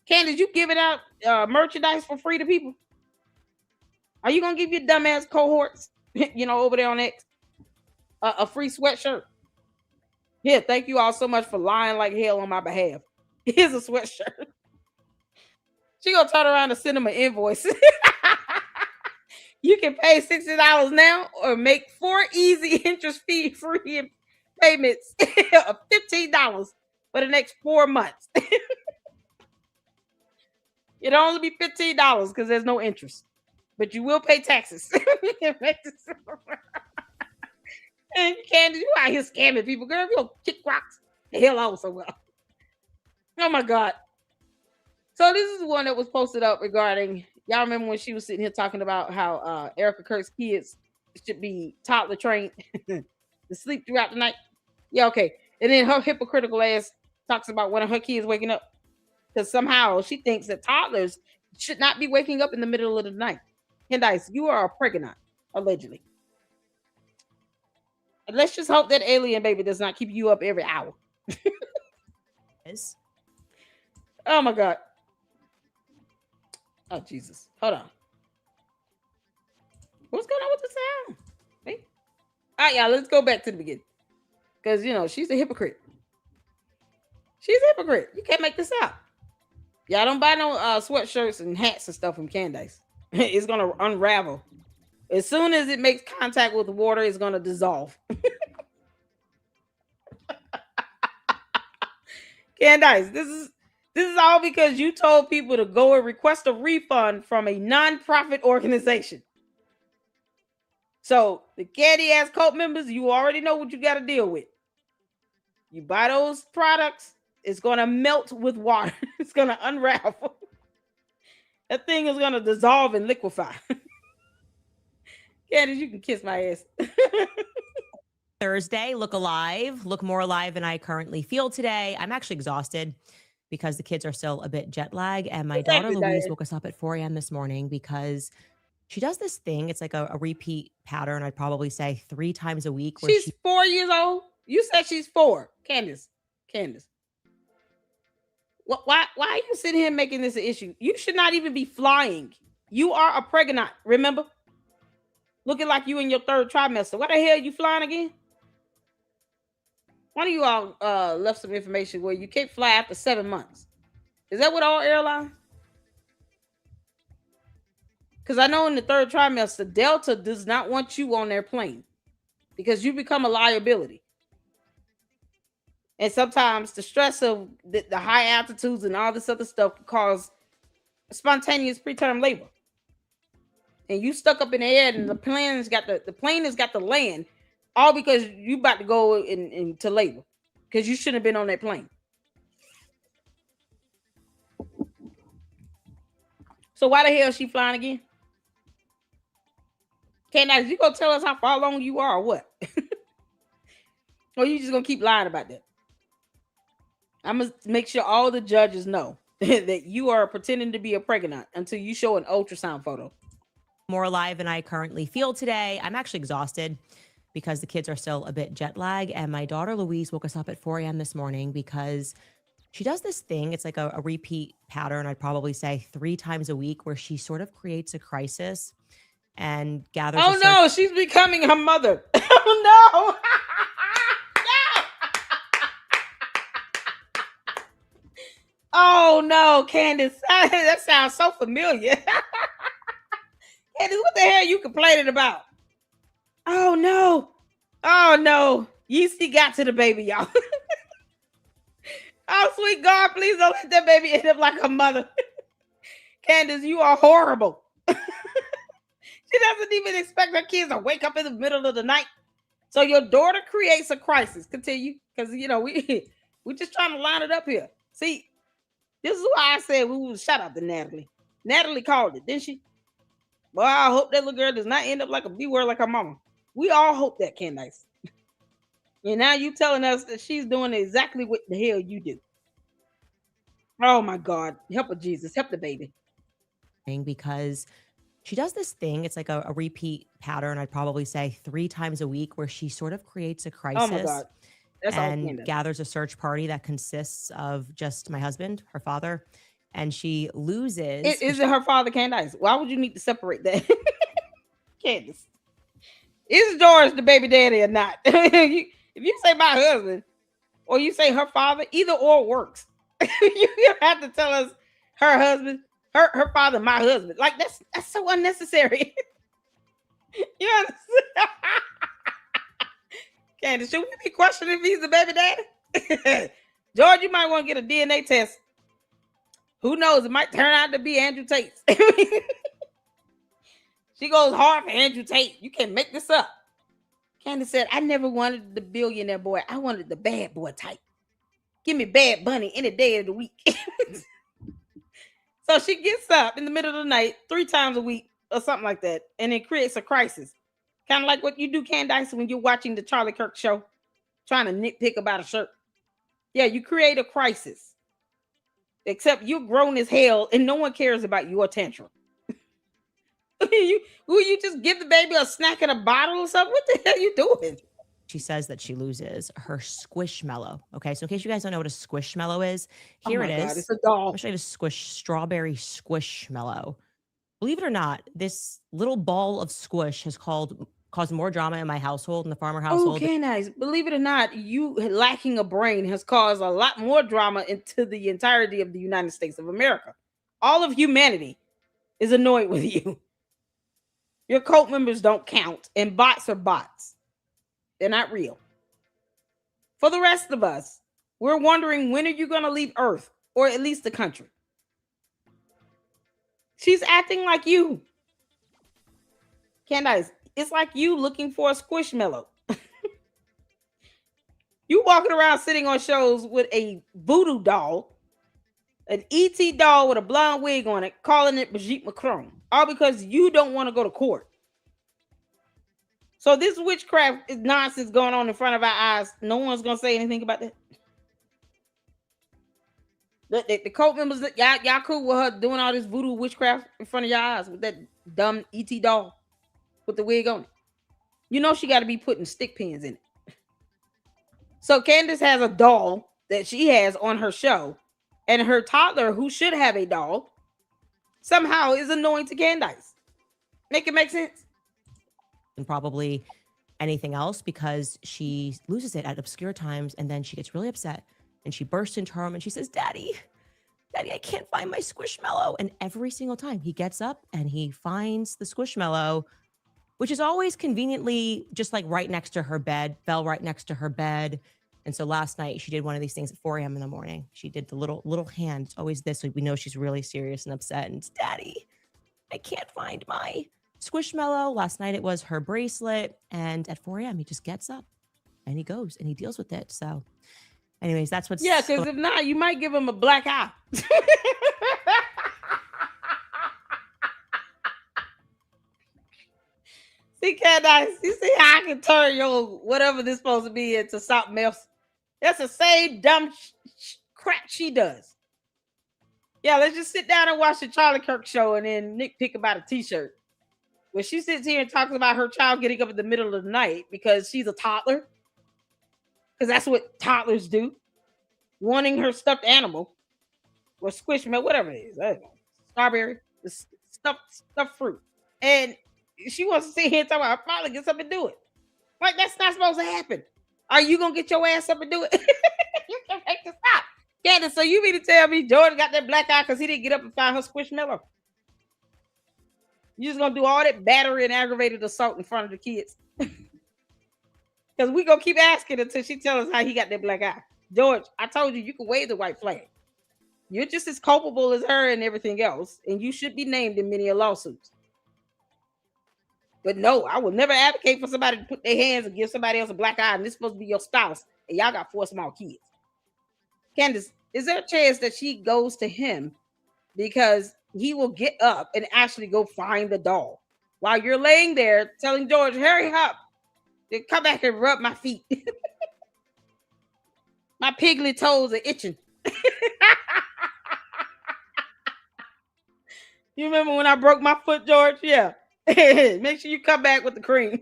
Candace, you giving out merchandise for free to people? Are you going to give your dumbass cohorts, over there on X, a free sweatshirt? Here, thank you all so much for lying like hell on my behalf. Here's a sweatshirt. She gonna turn around and send them an invoice. You can pay $60 now or make 4 easy interest-free payments of $15 for the next 4 months. It'll only be $15 because there's no interest. But you will pay taxes. And Candace, you out here scamming people. Girl, you don't kick rocks. The hell out so well. Oh my God. So this is one that was posted up regarding, y'all remember when she was sitting here talking about how Erica Kirk's kids should be toddler trained to sleep throughout the night? Yeah, okay. And then her hypocritical ass talks about one of her kids waking up because somehow she thinks that toddlers should not be waking up in the middle of the night. Candace, you are a pregnant, allegedly. And let's just hope that alien baby does not keep you up every hour. Oh my God. Oh Jesus. Hold on. What's going on with the sound? Hey. All right, y'all, let's go back to the beginning. Because she's a hypocrite. She's a hypocrite. You can't make this up. Y'all don't buy no sweatshirts and hats and stuff from Candace. It's gonna unravel. As soon as it makes contact with the water, it's gonna dissolve. Candace, this is all because you told people to go and request a refund from a non-profit organization. So the candy ass cult members, you already know what you got to deal with. You buy those products, it's gonna melt with water. It's gonna unravel. That thing is gonna dissolve and liquefy. Candace, you can kiss my ass. Thursday, look more alive than I currently feel today. I'm actually exhausted because the kids are still a bit jet lag. And my daughter Louise woke us up at 4 a.m. this morning because she does this thing. It's like a repeat pattern. I'd probably say 3 times a week. Where she's 4 years old. You said she's 4. Candace. Why are you sitting here making this an issue? You should not even be flying. You are a pregnant, remember? Looking like you in your 3rd trimester. Why the hell are you flying again? One of you all left some information where you can't fly after 7 months. Is that what all airlines? Because I know in the third trimester, Delta does not want you on their plane because you become a liability. And sometimes the stress of the high altitudes and all this other stuff can cause spontaneous preterm labor. And you stuck up in the air, and the plane has got to land, all because you about to go into labor because you shouldn't have been on that plane. So why the hell is she flying again? Candace, you gonna tell us how far along you are or what? Or you just gonna keep lying about that? I'm gonna make sure all the judges know that you are pretending to be a pregnant until you show an ultrasound photo. More alive than I currently feel today. I'm actually exhausted because the kids are still a bit jet lag. And my daughter Louise woke us up at 4 a.m. this morning because she does this thing. It's like a repeat pattern. I'd probably say 3 times a week where she sort of creates a crisis and gathers. Oh no, she's becoming her mother. Oh no. Oh no, Candace. That sounds so familiar. Candace, what the hell are you complaining about? Oh no. Oh no. Yeasty got to the baby, y'all. Oh, sweet God, please don't let that baby end up like her mother. Candace, you are horrible. She doesn't even expect her kids to wake up in the middle of the night. So your daughter creates a crisis. Continue. Because, you know, we're just trying to line it up here. See, this is why I said we would shout out to Natalie. Natalie called it, didn't she? Well, I hope that little girl does not end up like a B-word like her mama. We all hope that, Candace. And now you telling us that she's doing exactly what the hell you do. Oh my God. Help her, Jesus. Help the baby. Because she does this thing. It's like a repeat pattern. I'd probably say 3 times a week where she sort of creates a crisis. Oh my God. That's and gathers a search party that consists of just my husband, her father, and she loses. Is it her father, Candace? Why would you need to separate that? Candace. Is George the baby daddy or not? If you say my husband or you say her father, either or works. You have to tell us her husband, her father, my husband. Like that's so unnecessary. You understand? Candace, should we be questioning if he's the baby daddy? George, you might want to get a DNA test. Who knows? It might turn out to be Andrew Tate's. She goes hard for Andrew Tate. You can't make this up. Candace said, I never wanted the billionaire boy. I wanted the bad boy type. Give me Bad Bunny any day of the week. So she gets up in the middle of the night 3 times a week or something like that. And it creates a crisis. Kind of like what you do, Candace, when you're watching the Charlie Kirk show, trying to nitpick about a shirt. Yeah, you create a crisis. Except you're grown as hell and no one cares about your tantrum. Will you just give the baby a snack in a bottle or something? What the hell are you doing? She says that she loses her squishmallow. Okay, so in case you guys don't know what a squishmallow is, here it is. God, it's a doll. I'll show you the strawberry squishmallow. Believe it or not, this little ball of squish has caused more drama in my household, in the farmer household. Okay, nice. Believe it or not, you lacking a brain has caused a lot more drama into the entirety of the United States of America. All of humanity is annoyed with you. Your cult members don't count, and bots are bots. They're not real. For the rest of us, we're wondering, when are you going to leave Earth, or at least the country? She's acting like you. Candace, it's like you looking for a squishmallow. You walking around sitting on shows with a voodoo doll, an ET doll with a blonde wig on it, calling it Brigitte Macron, all because you don't want to go to court. So this witchcraft is nonsense going on in front of our eyes. No one's going to say anything about that. The cult members, y'all cool with her doing all this voodoo witchcraft in front of your eyes with that dumb ET doll with the wig on it. You know she got to be putting stick pins in it. So Candace has a doll that she has on her show, and her toddler, who should have a doll, somehow is annoying to Candace. Make it make sense? And probably anything else, because she loses it at obscure times, and then she gets really upset and she bursts into her room and she says, Daddy, Daddy, I can't find my Squishmallow. And every single time he gets up and he finds the Squishmallow, which is always conveniently just like right next to her bed, fell right next to her bed. And so last night she did one of these things at 4 a.m. in the morning. She did the little hand. It's always this. So we know she's really serious and upset. And it's, Daddy, I can't find my Squishmallow. Last night it was her bracelet. And at 4 a.m. he just gets up and he goes and he deals with it. So anyways, that's what's... Yeah, because if not, you might give him a black eye. See, Candace, you see how I can turn your whatever this supposed to be into something else? That's the same dumb crap she does. Yeah, let's just sit down and watch the Charlie Kirk show and then nitpick about a t-shirt. When she sits here and talks about her child getting up in the middle of the night because she's a toddler, because that's what toddlers do, wanting her stuffed animal or squishmallow, whatever it is, I don't know, strawberry, the stuffed fruit, and she wants to sit here and talk about her father gets up and do it. Like, that's not supposed to happen. Are you gonna get your ass up and do it? You can make this stop, Candace. So you mean to tell me Jordan got that black eye because he didn't get up and find her squishmallow? You just gonna do all that battery and aggravated assault in front of the kids? Because we gonna keep asking until she tells us how he got that black eye. George, I told you can wave the white flag. You're just as culpable as her and everything else, and you should be named in many lawsuits. But no, I will never advocate for somebody to put their hands and give somebody else a black eye, and this is supposed to be your spouse, and y'all got 4 small kids. Candace, is there a chance that she goes to him because he will get up and actually go find the doll while you're laying there telling George, hurry up, then come back and rub my feet. My piggly toes are itching. You remember when I broke my foot, George? Yeah. Make sure you come back with the cream.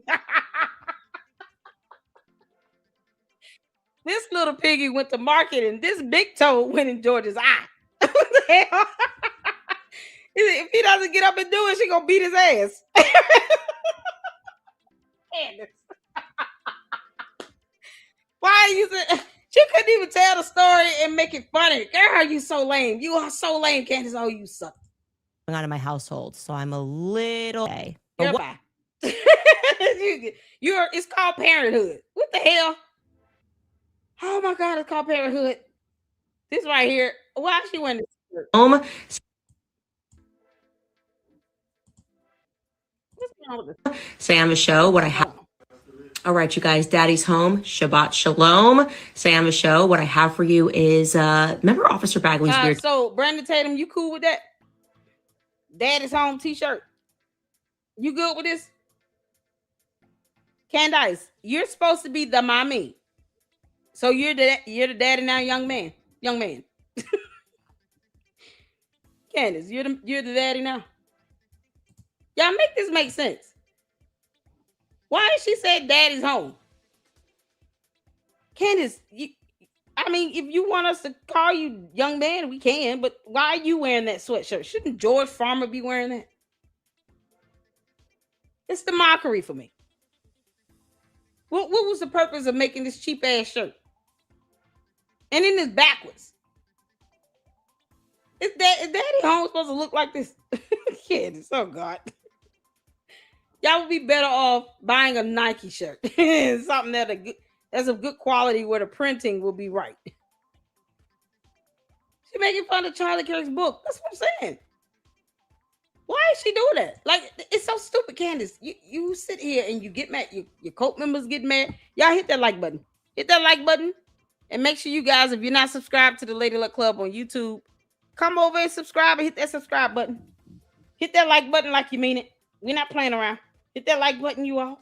This little piggy went to market and this big toe went in George's eye. What the hell? If he doesn't get up and do it, she gonna beat his ass. Why are you? She couldn't even tell the story and make it funny. Girl, you so lame. You are so lame, Candace. Oh, you suck. Going on in my household, so I'm a little... You're it's called parenthood. What the hell? Oh my God, it's called parenthood. This right here. Why she went to home? Sam a show. What I have. All right, you guys. Daddy's home. Shabbat shalom. Sam a show. What I have for you is remember Officer Bagley's weird. So Brandon Tatum, you cool with that? Daddy's home t-shirt. You good with this? Candace, you're supposed to be the mommy. So you're the daddy now, young man. Candace, you're the daddy now. Y'all make this make sense. Why did she say daddy's home? Candace, I mean, if you want us to call you young man, we can, but why are you wearing that sweatshirt? Shouldn't George Farmer be wearing that? It's the mockery for me. What was the purpose of making this cheap ass shirt? And then it's backwards. Is daddy home supposed to look like this? Candace, oh God. Y'all would be better off buying a Nike shirt. Something that's of good quality where the printing will be right. She making fun of Charlie Kirk's book. That's what I'm saying. Why is she doing that? Like, it's so stupid, Candace. You sit here and you get mad. Your cult members get mad. Y'all hit that like button. Hit that like button. And make sure you guys, if you're not subscribed to the Lady Luck Club on YouTube, come over and subscribe and hit that subscribe button. Hit that like button like you mean it. We're not playing around. Hit that like button, you all.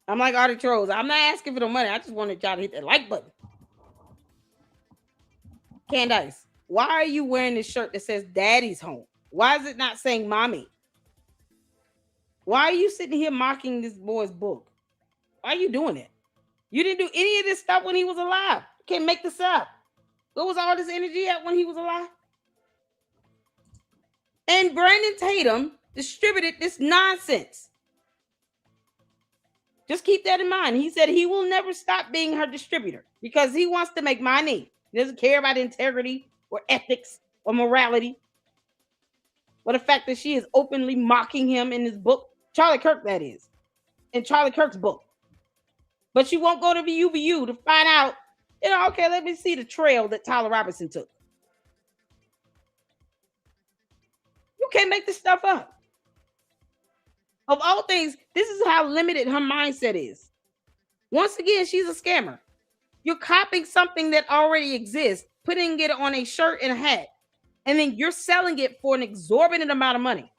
I'm like Artie Trolls. I'm not asking for the money. I just wanted y'all to hit that like button. Candace, why are you wearing this shirt that says daddy's home? Why is it not saying mommy? Why are you sitting here mocking this boy's book? Why are you doing it? You didn't do any of this stuff when he was alive. You can't make this up. Where was all this energy at when he was alive? And Brandon Tatum distributed this nonsense. Just keep that in mind. He said he will never stop being her distributor because he wants to make money. He doesn't care about integrity or ethics or morality. But the fact that she is openly mocking him in his book, Charlie Kirk, that is, in Charlie Kirk's book. But she won't go to VU to find out, okay, let me see the trail that Tyler Robinson took. You can't make this stuff up. Of all things, this is how limited her mindset is. Once again, she's a scammer. You're copying something that already exists, putting it on a shirt and a hat, and then you're selling it for an exorbitant amount of money,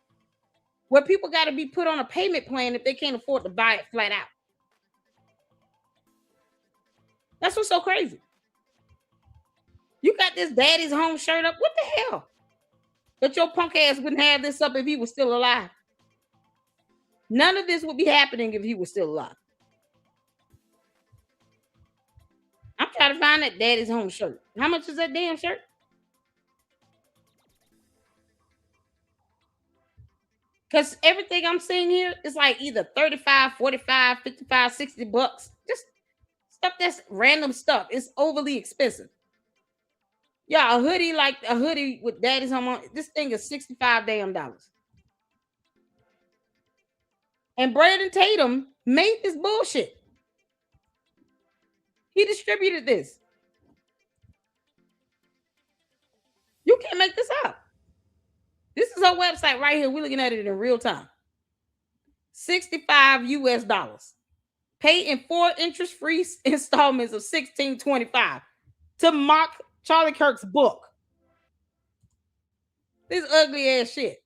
where people got to be put on a payment plan if they can't afford to buy it flat out. That's what's so crazy. You got this daddy's home shirt up. What the hell? But your punk ass wouldn't have this up if he was still alive. None of this would be happening if he was still alive. I'm trying to find that daddy's home shirt. How much is that damn shirt? Because everything I'm seeing here is like either 35, 45, 55, 60 bucks. Just stuff that's random stuff. It's overly expensive. Yeah, a hoodie with daddy's home on. This thing is $65 damn. And Brandon Tatum made this bullshit. He distributed this. You can't make this up. This is our website right here. We're looking at it in real time. $65 US. Pay in 4 interest-free installments of $16.25 to mock Charlie Kirk's book. This ugly ass shit.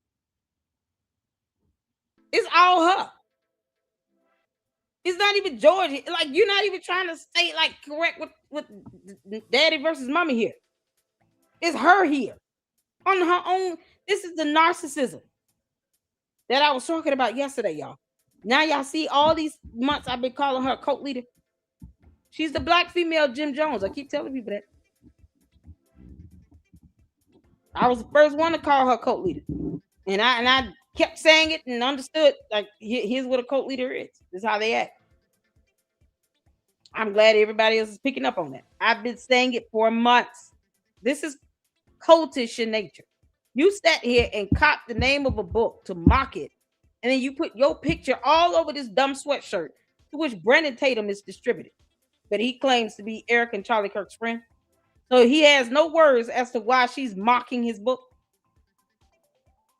It's all her. It's not even George. Like, you're not even trying to stay like correct with daddy versus mommy here. It's her here on her own. This is the narcissism that I was talking about yesterday, y'all. Now y'all see all these months I've been calling her a cult leader. She's the black female Jim Jones. I keep telling people that. I was the first one to call her a cult leader. And I kept saying it and understood, like, here's what a cult leader is. This is how they act. I'm glad everybody else is picking up on that. I've been saying it for months. This is cultish in nature. You sat here and copied the name of a book to mock it, and then you put your picture all over this dumb sweatshirt to which Brandon Tatum is distributed. But he claims to be Eric and Charlie Kirk's friend. So he has no words as to why she's mocking his book.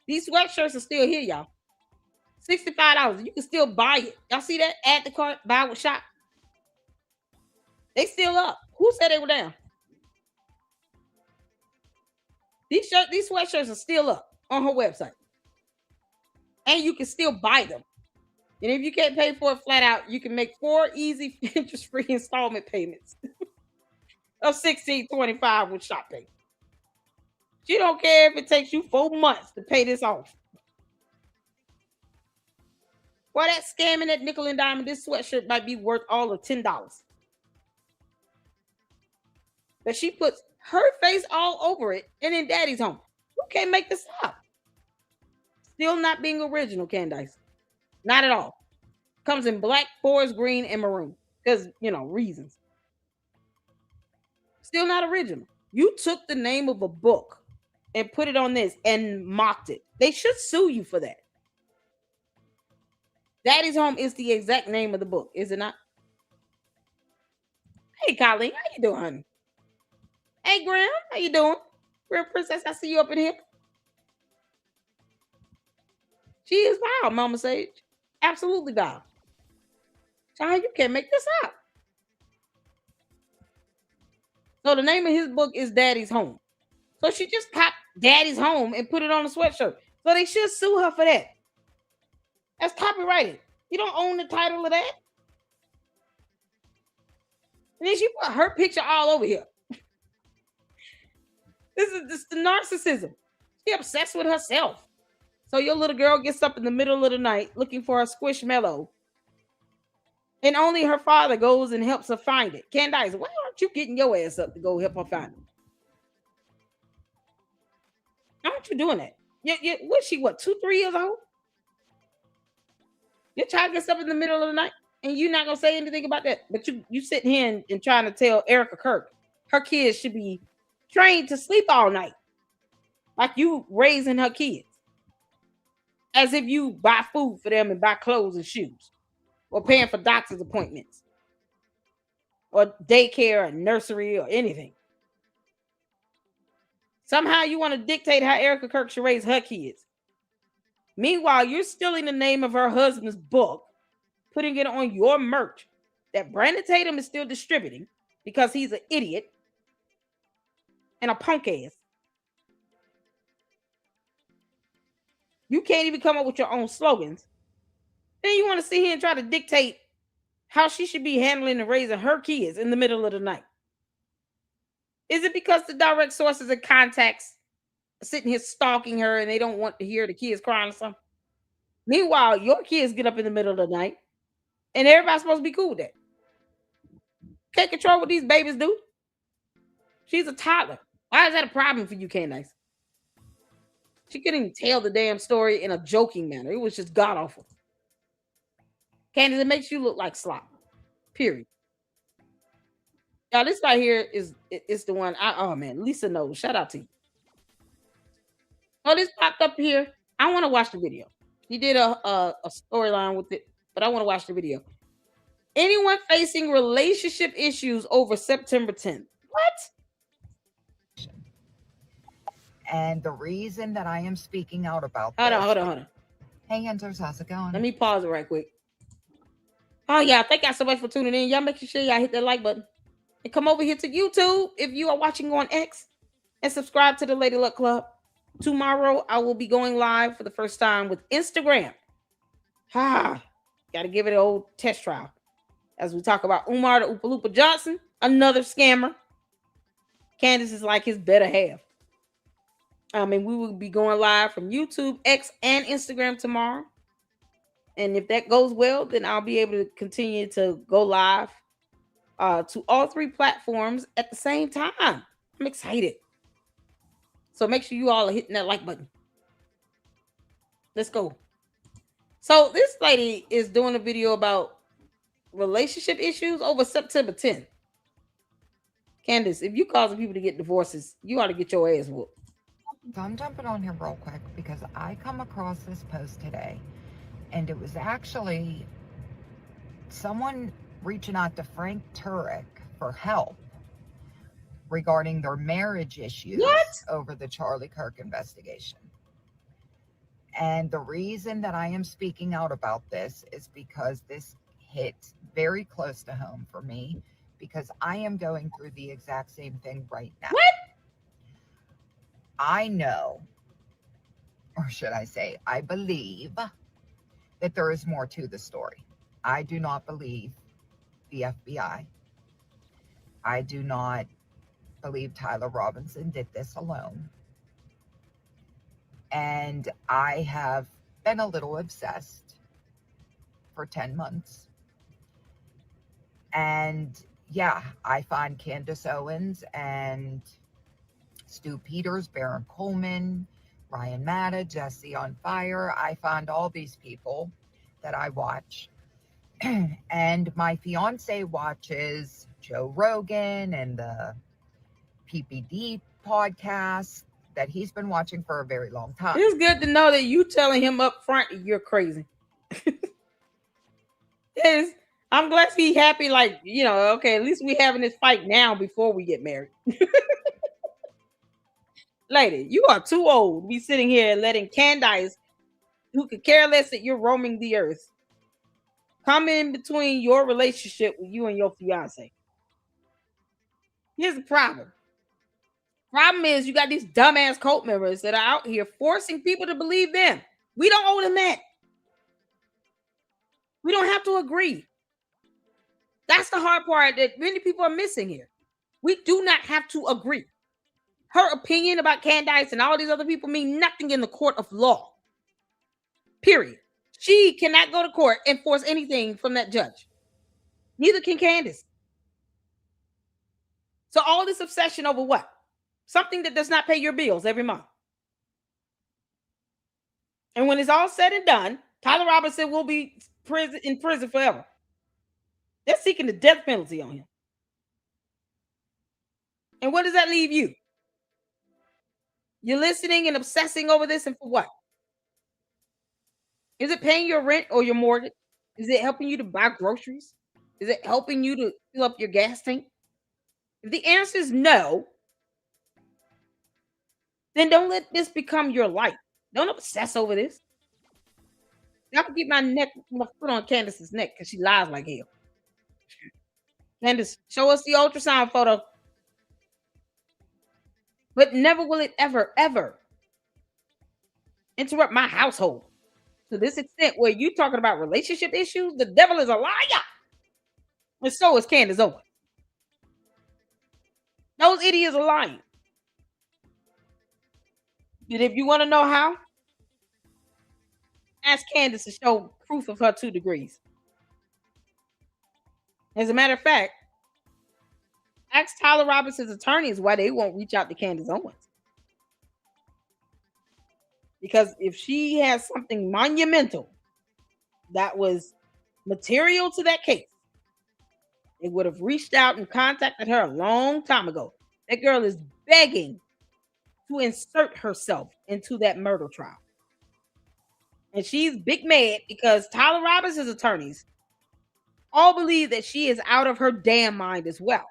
These sweatshirts are still here, y'all. $65. You can still buy it. Y'all see that? Add to cart, buy with shop. They still up. Who said they were down? These sweatshirts are still up on her website. And you can still buy them. And if you can't pay for it flat out, you can make 4 easy interest-free installment payments of $16.25 with shopping. She don't care if it takes you 4 months to pay this off. Why that scamming that nickel and dime, this sweatshirt might be worth all of $10. But she puts her face all over it and in daddy's home. You can't make this up. Still not being original, Candace. Not at all. Comes in black, forest green, and maroon. Because, reasons. Still not original. You took the name of a book and put it on this and mocked it. They should sue you for that. Daddy's Home is the exact name of the book, is it not? Hey, Colleen, how you doing, honey? Hey, Graham, how you doing? Real princess, I see you up in here. She is wild, Mama Sage. Absolutely wild. Child, you can't make this up. So the name of his book is Daddy's Home. So she just copied Daddy's Home and put it on a sweatshirt. So they should sue her for that. That's copyrighted. You don't own the title of that. And then she put her picture all over here. This is the narcissism. She obsessed with herself. So your little girl gets up in the middle of the night looking for a squishmallow. And only her father goes and helps her find it. Candace, why aren't you getting your ass up to go help her find it? Why aren't you doing that? What's she, 2, 3 years old? Your child gets up in the middle of the night and you're not going to say anything about that. But you sitting here and trying to tell Erica Kirk her kids should be trained to sleep all night, like you raising her kids, as if you buy food for them and buy clothes and shoes, or paying for doctor's appointments, or daycare or nursery or anything. Somehow you want to dictate how Erica Kirk should raise her kids. Meanwhile, you're stealing the name of her husband's book, putting it on your merch that Brandon Tatum is still distributing because he's an idiot and a punk ass. You can't even come up with your own slogans. Then you want to sit here and try to dictate how she should be handling and raising her kids in the middle of the night. Is it because the direct sources and contacts are sitting here stalking her and they don't want to hear the kids crying or something? Meanwhile, your kids get up in the middle of the night and everybody's supposed to be cool with that. Can't control what these babies do. She's a toddler. Why is that a problem for you, Candace? She couldn't even tell the damn story in a joking manner. It was just god awful. Candace, it makes you look like slop. Period. Y'all, this right here is the one. Oh man, Lisa knows. Shout out to you. Oh, this popped up here. I want to watch the video. He did a storyline with it, but I want to watch the video. Anyone facing relationship issues over September 10th? What? And the reason that I am speaking out about Hold on. Hey, Andrews, how's it going? Let me pause it right quick. Oh, yeah. Thank y'all so much for tuning in. Y'all make sure y'all hit that like button. And come over here to YouTube if you are watching on X. And subscribe to the Lady Luck Club. Tomorrow, I will be going live for the first time with Instagram. Got to give it an old test trial. As we talk about Umar the Oompa Loompa Johnson, another scammer. Candace is like his better half. We will be going live from YouTube, X, and Instagram tomorrow. And if that goes well, then I'll be able to continue to go live to all three platforms at the same time. I'm excited. So make sure you all are hitting that like button. Let's go. So this lady is doing a video about relationship issues over September 10th. Candace, if you causing people to get divorces, you ought to get your ass whooped. So I'm jumping on here real quick because I come across this post today, and it was actually someone reaching out to Frank Turek for help regarding their marriage issues over the Charlie Kirk investigation. And the reason that I am speaking out about this is because this hits very close to home for me, because I am going through the exact same thing right now. What? I know, or should I say, I believe that there is more to the story. I do not believe the FBI. I do not believe Tyler Robinson did this alone. And I have been a little obsessed for 10 months. And yeah, I find Candace Owens and Stu Peters, Baron Coleman, Ryan Matta, Jesse on Fire. I find all these people that I watch. And my fiance watches Joe Rogan and the PPD podcast that he's been watching for a very long time. It's good to know that you telling him up front you're crazy. Yes, I'm glad he's happy. Like, okay, at least we having this fight now before we get married. Lady, you are too old to be sitting here letting Candace, who could care less that you're roaming the earth, come in between your relationship with you and your fiance. Here's the problem. Problem is you got these dumbass cult members that are out here forcing people to believe them. We don't owe them that. We don't have to agree. That's the hard part that many people are missing here. We do not have to agree. Her opinion about Candace and all these other people mean nothing in the court of law. Period. She cannot go to court and force anything from that judge. Neither can Candace. So all this obsession over what? Something that does not pay your bills every month. And when it's all said and done, Tyler Robinson will be in prison forever. They're seeking the death penalty on him. And what does that leave you? You're listening and obsessing over this, and for what? Is it paying your rent or your mortgage? Is it helping you to buy groceries? Is it helping you to fill up your gas tank? If the answer is no, then don't let this become your life. Don't obsess over this. I can keep my foot on Candace's neck because she lies like hell. Candace, show us the ultrasound photo. But never will it ever, ever interrupt my household to this extent where you talking about relationship issues. The devil is a liar. And so is Candace Owens. Those idiots are lying. And if you want to know how, ask Candace to show proof of her 2 degrees. As a matter of fact, ask Tyler Robinson's attorneys why they won't reach out to Candace Owens. Because if she has something monumental that was material to that case, they would have reached out and contacted her a long time ago. That girl is begging to insert herself into that murder trial. And she's big mad because Tyler Robinson's attorneys all believe that she is out of her damn mind as well.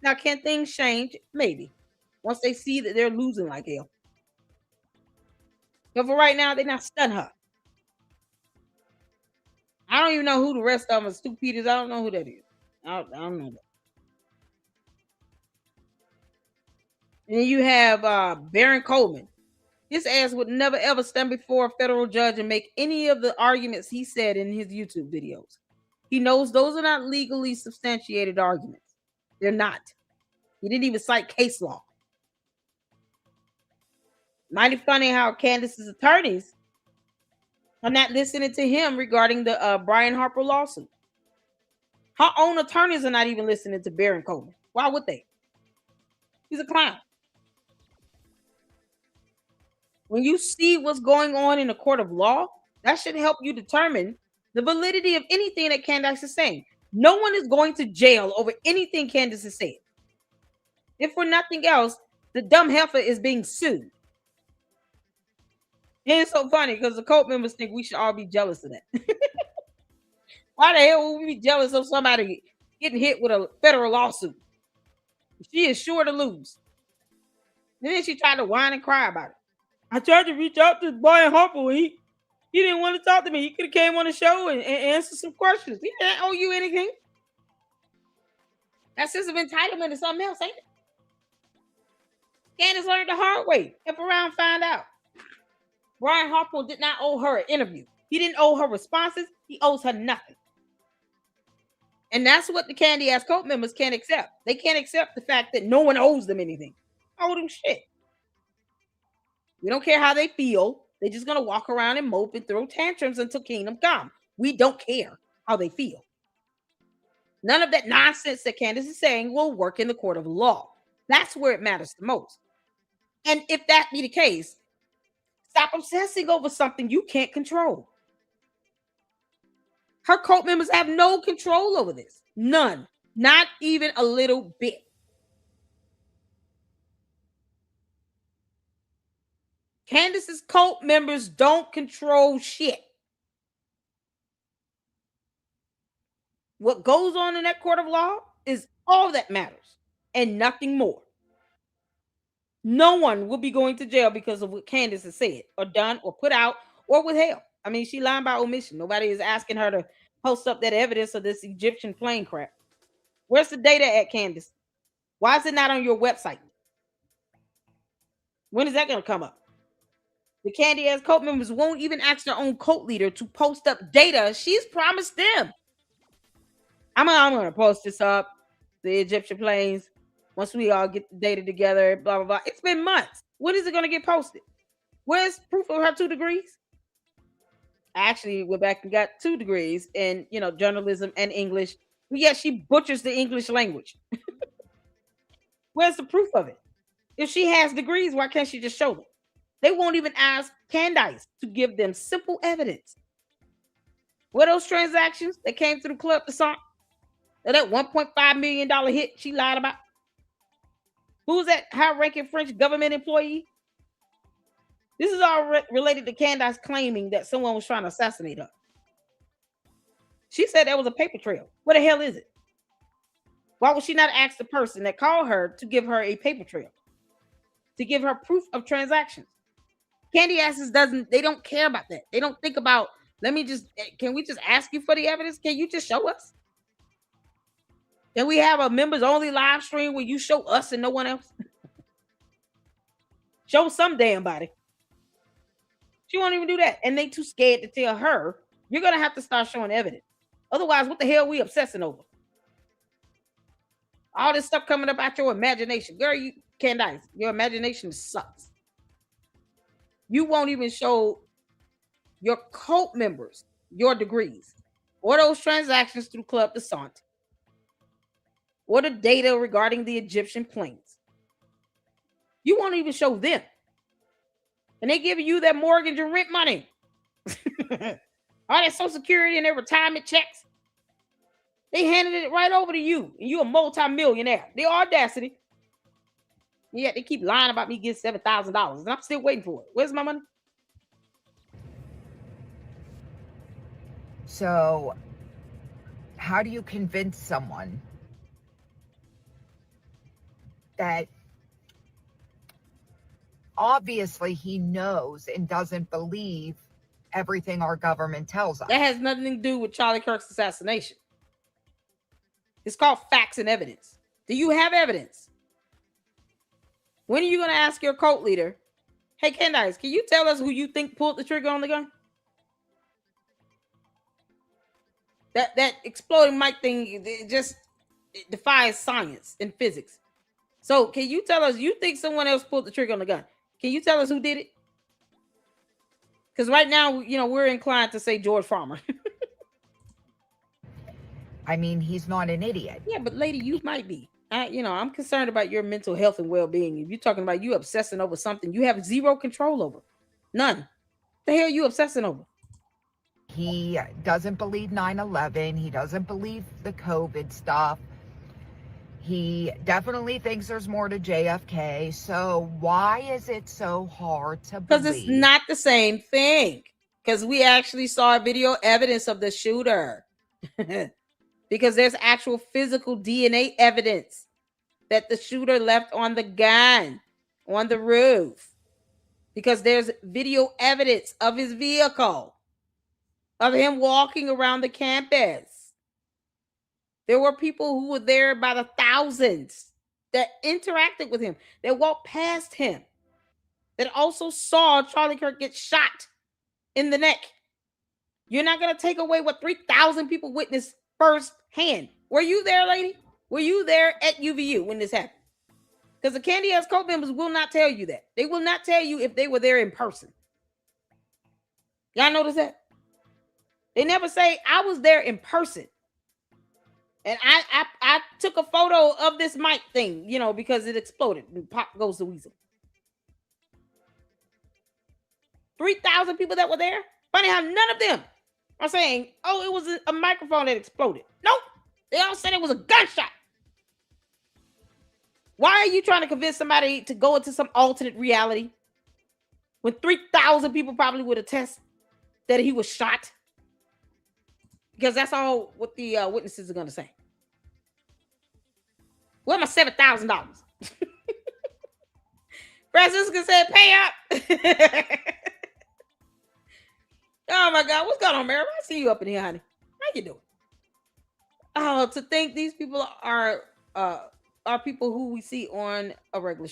Now, can things change? Maybe. Once they see that they're losing like hell. But for right now, they're not stun her. I don't even know who the rest of them are. Stu Peters, I don't know who that is. I don't know that. And then you have Baron Coleman. His ass would never ever stand before a federal judge and make any of the arguments he said in his YouTube videos. He knows those are not legally substantiated arguments. They're not. He didn't even cite case law. Mighty funny how Candace's attorneys are not listening to him regarding the Brian Harper lawsuit. Her own attorneys are not even listening to Baron Coleman. Why would they? He's a clown. When you see what's going on in a court of law, that should help you determine the validity of anything that Candace is saying. No one is going to jail over anything Candace has said. If for nothing else, the dumb heifer is being sued. And it's so funny because the cult members think we should all be jealous of that. Why the hell would we be jealous of somebody getting hit with a federal lawsuit? She is sure to lose. And then she tried to whine and cry about it. I tried to reach out to Brian Harper. He didn't want to talk to me. He could have came on the show and answered some questions. He didn't owe you anything. That sense of entitlement is something else, ain't it? Candace learned the hard way. If around find out. Brian Harper did not owe her an interview. He didn't owe her responses. He owes her nothing. And that's what the Candy ass cult members can't accept. They can't accept the fact that no one owes them anything. I owe them shit. We don't care how they feel. They're just going to walk around and mope and throw tantrums until kingdom come. We don't care how they feel. None of that nonsense that Candace is saying will work in the court of law. That's where it matters the most. And if that be the case, stop obsessing over something you can't control. Her cult members have no control over this. None. Not even a little bit. Candace's cult members don't control shit. What goes on in that court of law is all that matters and nothing more. No one will be going to jail because of what Candace has said or done or put out or withheld. I mean, she lying by omission. Nobody is asking her to post up that evidence of this Egyptian plane crap. Where's the data at, Candace? Why is it not on your website? When is that going to come up? The Candy ass cult members won't even ask their own cult leader to post up data she's promised them. I'm going to post this up, the Egyptian planes, once we all get the data together, blah, blah, blah. It's been months. When is it going to get posted? Where's proof of her 2 degrees? I actually went back and got 2 degrees in, journalism and English. But yet she butchers the English language. Where's the proof of it? If she has degrees, why can't she just show them? They won't even ask Candace to give them simple evidence. What are those transactions that came through Club the Song? That $1.5 million hit she lied about? Who's that high-ranking French government employee This is all related to Candace claiming that someone was trying to assassinate her. She said there was a paper trail. What the hell is it? Why would she not ask the person that called her to give her a paper trail? To give her proof of transactions? Candace they don't care about that. They don't think about, can we just ask you for the evidence? Can you just show us? Can we have a members only live stream where you show us and no one else? Show some damn body. She won't even do that. And they too scared to tell her, you're going to have to start showing evidence. Otherwise, what the hell are we obsessing over? All this stuff coming up out your imagination. Girl, you Candace, your imagination sucks. You won't even show your cult members your degrees or those transactions through Club Descent or the data regarding the Egyptian planes. You won't even show them. And they giving you that mortgage and rent money. All that Social Security and their retirement checks. They handed it right over to you. And you're a multi-millionaire. The audacity. Yeah, they keep lying about me getting $7,000. And I'm still waiting for it. Where's my money? So, how do you convince someone that obviously he knows and doesn't believe everything our government tells us? That has nothing to do with Charlie Kirk's assassination. It's called facts and evidence. Do you have evidence? When are you going to ask your cult leader, hey, Candace, can you tell us who you think pulled the trigger on the gun? That exploding mic thing, it defies science and physics. So can you tell us, you think someone else pulled the trigger on the gun? Can you tell us who did it? Because right now, we're inclined to say George Farmer. I mean, he's not an idiot. Yeah, but lady, you might be. I'm concerned about your mental health and well-being. If you're talking about you obsessing over something you have zero control over. None. The hell are you obsessing over? He doesn't believe 9/11. He doesn't believe the COVID stuff. He definitely thinks there's more to JFK. So why is it so hard to believe? Because it's not the same thing. Because we actually saw video evidence of the shooter. Because there's actual physical DNA evidence that the shooter left on the gun, on the roof. Because there's video evidence of his vehicle, of him walking around the campus. There were people who were there by the thousands that interacted with him, that walked past him, that also saw Charlie Kirk get shot in the neck. You're not going to take away what 3,000 people witnessed firsthand. Were you there, lady? Were you there at UVU when this happened? Because the Candace cult members will not tell you that. They will not tell you if they were there in person. Y'all notice that? They never say, I was there in person. And I took a photo of this mic thing, because it exploded and pop goes the weasel. 3,000 people that were there. Funny how none of them are saying, oh, it was a microphone that exploded. Nope. They all said it was a gunshot. Why are you trying to convince somebody to go into some alternate reality when 3,000 people probably would attest that he was shot? Because that's all what the witnesses are going to say. Where's my $7,000? Francisca said, pay up. Oh my God, what's going on, Mary? I see you up in here, honey. How you doing? Oh, to think these people are people who we see on a regular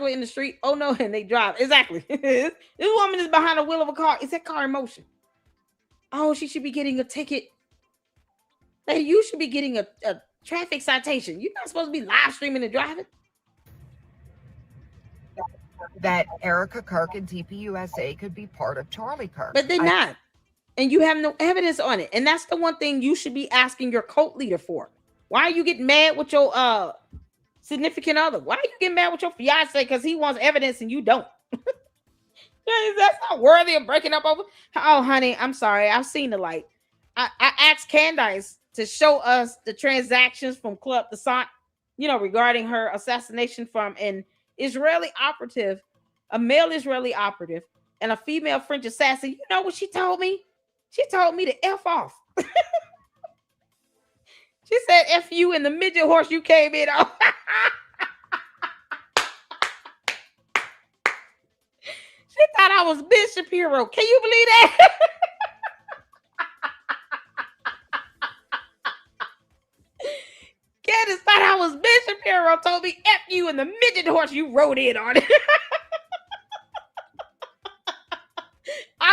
in the street. Oh no, and they drive. Exactly. This woman is behind the wheel of a car. Is that car in motion? Oh, she should be getting a ticket. Hey, you should be getting a traffic citation. You're not supposed to be live streaming and driving. That Erica Kirk and TPUSA could be part of Charlie Kirk. But they're not. And you have no evidence on it. And that's the one thing you should be asking your cult leader for. Why are you getting mad with your significant other? Why are you getting mad with your fiance because he wants evidence and you don't? That's not worthy of breaking up over. Oh, honey, I'm sorry. I've seen the light. I asked Candace to show us the transactions from Club Descent, regarding her assassination from an Israeli operative a male Israeli operative, and a female French assassin. You know what she told me? She told me to F off. She said, F you and the midget horse you came in on. She thought I was Ben Shapiro. Can you believe that? Candace thought I was Ben Shapiro. Told me F you and the midget horse you rode in on.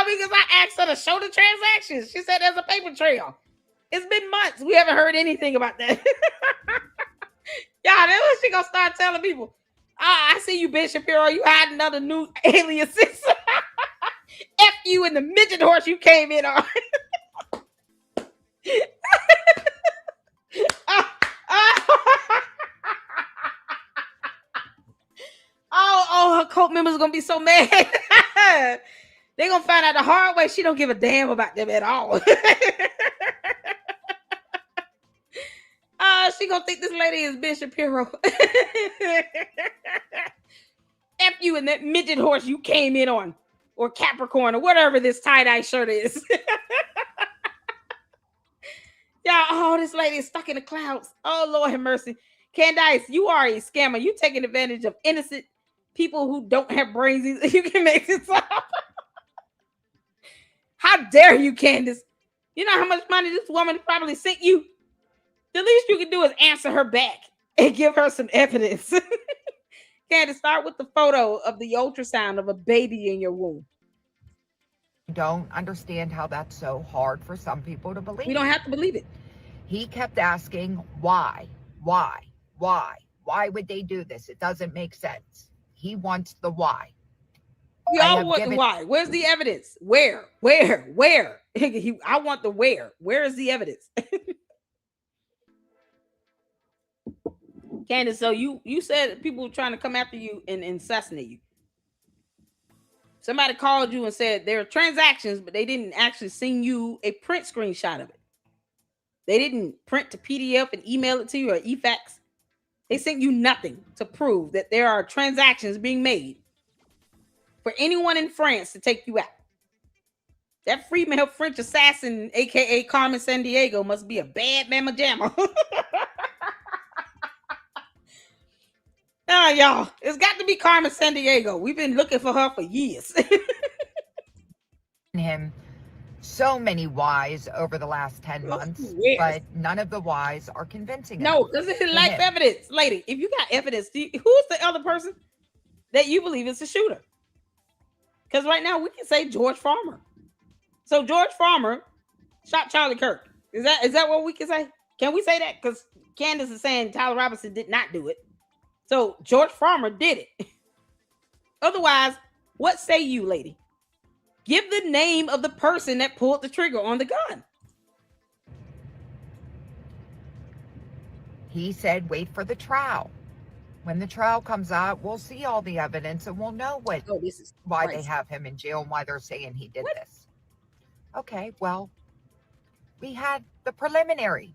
Because I asked her to show the transactions. She said there's a paper trail. It's been months. We haven't heard anything about that. Y'all, that's what she gonna start telling people. I see you, Ben Shapiro. You hiding another new aliases. F you and the midget horse you came in on. Her cult members are gonna be so mad. They're gonna find out the hard way she don't give a damn about them at all. She gonna think this lady is Ben Shapiro. F you and that midget horse you came in on, or Capricorn, or whatever this tie-dye shirt is. Y'all, this lady is stuck in the clouds. Oh, Lord have mercy. Candace, you are a scammer. You taking advantage of innocent people who don't have brains. You can make this up. How dare you, Candace? You know how much money this woman probably sent you? The least you can do is answer her back and give her some evidence. Candace, start with the photo of the ultrasound of a baby in your womb. Don't understand how that's so hard for some people to believe. We don't have to believe it. He kept asking, why would they do this? It doesn't make sense. He wants the why. We all want the why. Where's the evidence? Where? I want the where. Where is the evidence? Candace, so you said people were trying to come after you and assassinate you. Somebody called you and said there are transactions, but they didn't actually send you a print screenshot of it. They didn't print to PDF and email it to you or eFax. They sent you nothing to prove that there are transactions being made for anyone in France to take you out. That female French assassin, aka Carmen Sandiego, must be a bad mamma jamma. Y'all, it's got to be Carmen Sandiego. We've been looking for her for years. Him so many whys over the last 10 months, but none of the whys are convincing. No, because it's life evidence. Lady, if you got evidence, who's the other person that you believe is the shooter? Because right now we can say George Farmer. So George Farmer shot Charlie Kirk. Is that what we can say? Can we say that? Because Candace is saying Tyler Robinson did not do it. So George Farmer did it. Otherwise, what say you, lady? Give the name of the person that pulled the trigger on the gun. He said, wait for the trial. When the trial comes out, we'll see all the evidence and we'll know why they have him in jail and why they're saying he did this. Okay, well, we had the preliminary.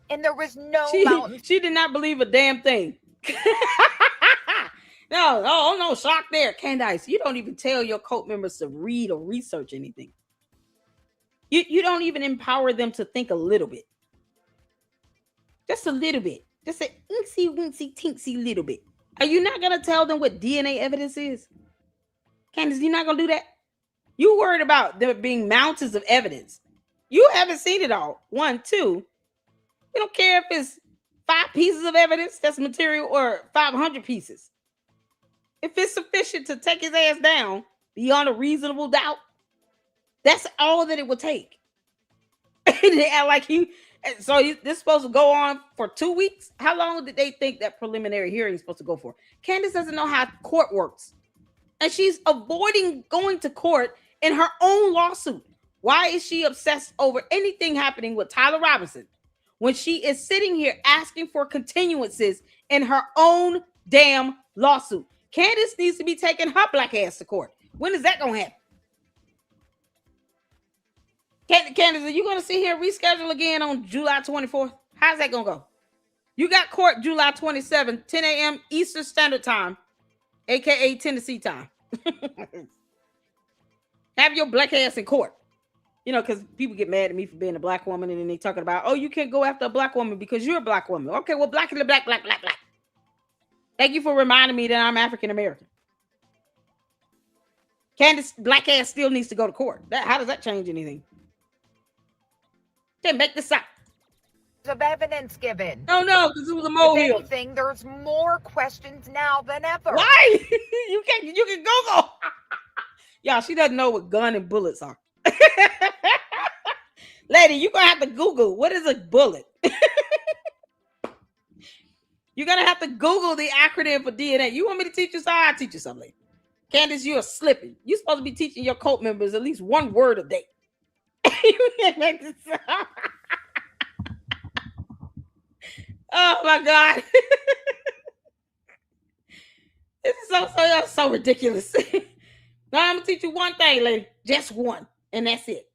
And there was no mountain. She did not believe a damn thing. No shock there. Candace, you don't even tell your cult members to read or research anything. You don't even empower them to think a little bit. Just a little bit. Just a inksy, winksy, tinksy little bit. Are you not going to tell them what DNA evidence is? Candace, you're not going to do that? You worried about there being mountains of evidence. You haven't seen it all. 1, 2. We don't care if it's 5 pieces of evidence that's material or 500 pieces. If it's sufficient to take his ass down beyond a reasonable doubt, that's all that it will take. They act like this is supposed to go on for 2 weeks. How long did they think that preliminary hearing is supposed to go for? Candace doesn't know how court works. And she's avoiding going to court in her own lawsuit. Why is she obsessed over anything happening with Tyler Robinson when she is sitting here asking for continuances in her own damn lawsuit? Candace needs to be taking her black ass to court. When is that going to happen? Candace, are you going to sit here and reschedule again on July 24th? How's that going to go? You got court July 27th, 10 a.m. Eastern Standard Time. aka Tennessee time. Have your black ass in court. You know, because people get mad at me for being a black woman, and then they talking about, oh, you can't go after a black woman because you're a black woman. Okay, well, black. Thank you for reminding me that I'm African American. Candace, black ass still needs to go to court. How does that change anything? Can't make this up. Of evidence given. No, because it was a molehill. If anything, there's more questions now than ever. Why? you can Google. Y'all, she doesn't know what gun and bullets are. Lady, you're gonna have to Google what is a bullet. You're gonna have to Google the acronym for DNA. You want me to teach you something? I'll teach you something. Candace, you are slipping. You're supposed to be teaching your cult members at least one word a day. You can't make this up. Oh my God. This is so ridiculous. Now I'm gonna teach you one thing, lady. Just one, and that's it.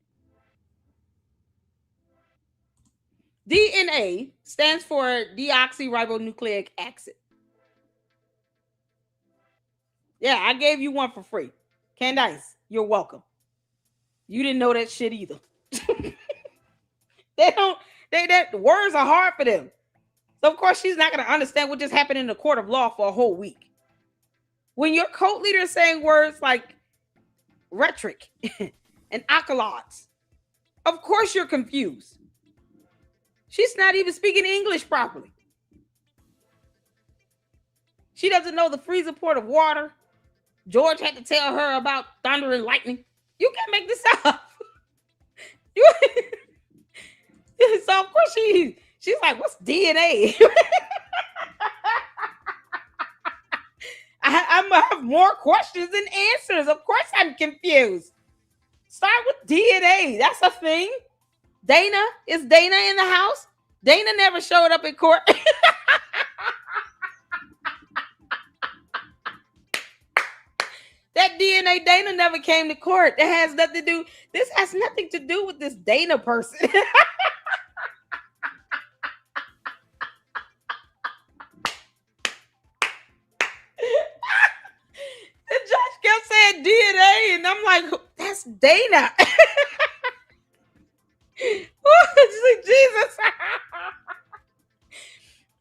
DNA stands for deoxyribonucleic acid. Yeah, I gave you one for free. Candace, you're welcome. You didn't know that shit either. Words are hard for them. So of course she's not going to understand what just happened in the court of law for a whole week. When your cult leader is saying words like rhetoric and accolades, of course you're confused. She's not even speaking English properly. She doesn't know the freezer port of water. George had to tell her about thunder and lightning. You can't make this up. So of course she's like, what's DNA? I'm gonna have more questions than answers. Of course I'm confused. Start with DNA. That's a thing. Dana, is Dana in the house? Dana never showed up in court. That DNA Dana never came to court. That has nothing to do. This has nothing to do with this Dana person. The judge kept saying DNA, and I'm like, that's Dana. Jesus.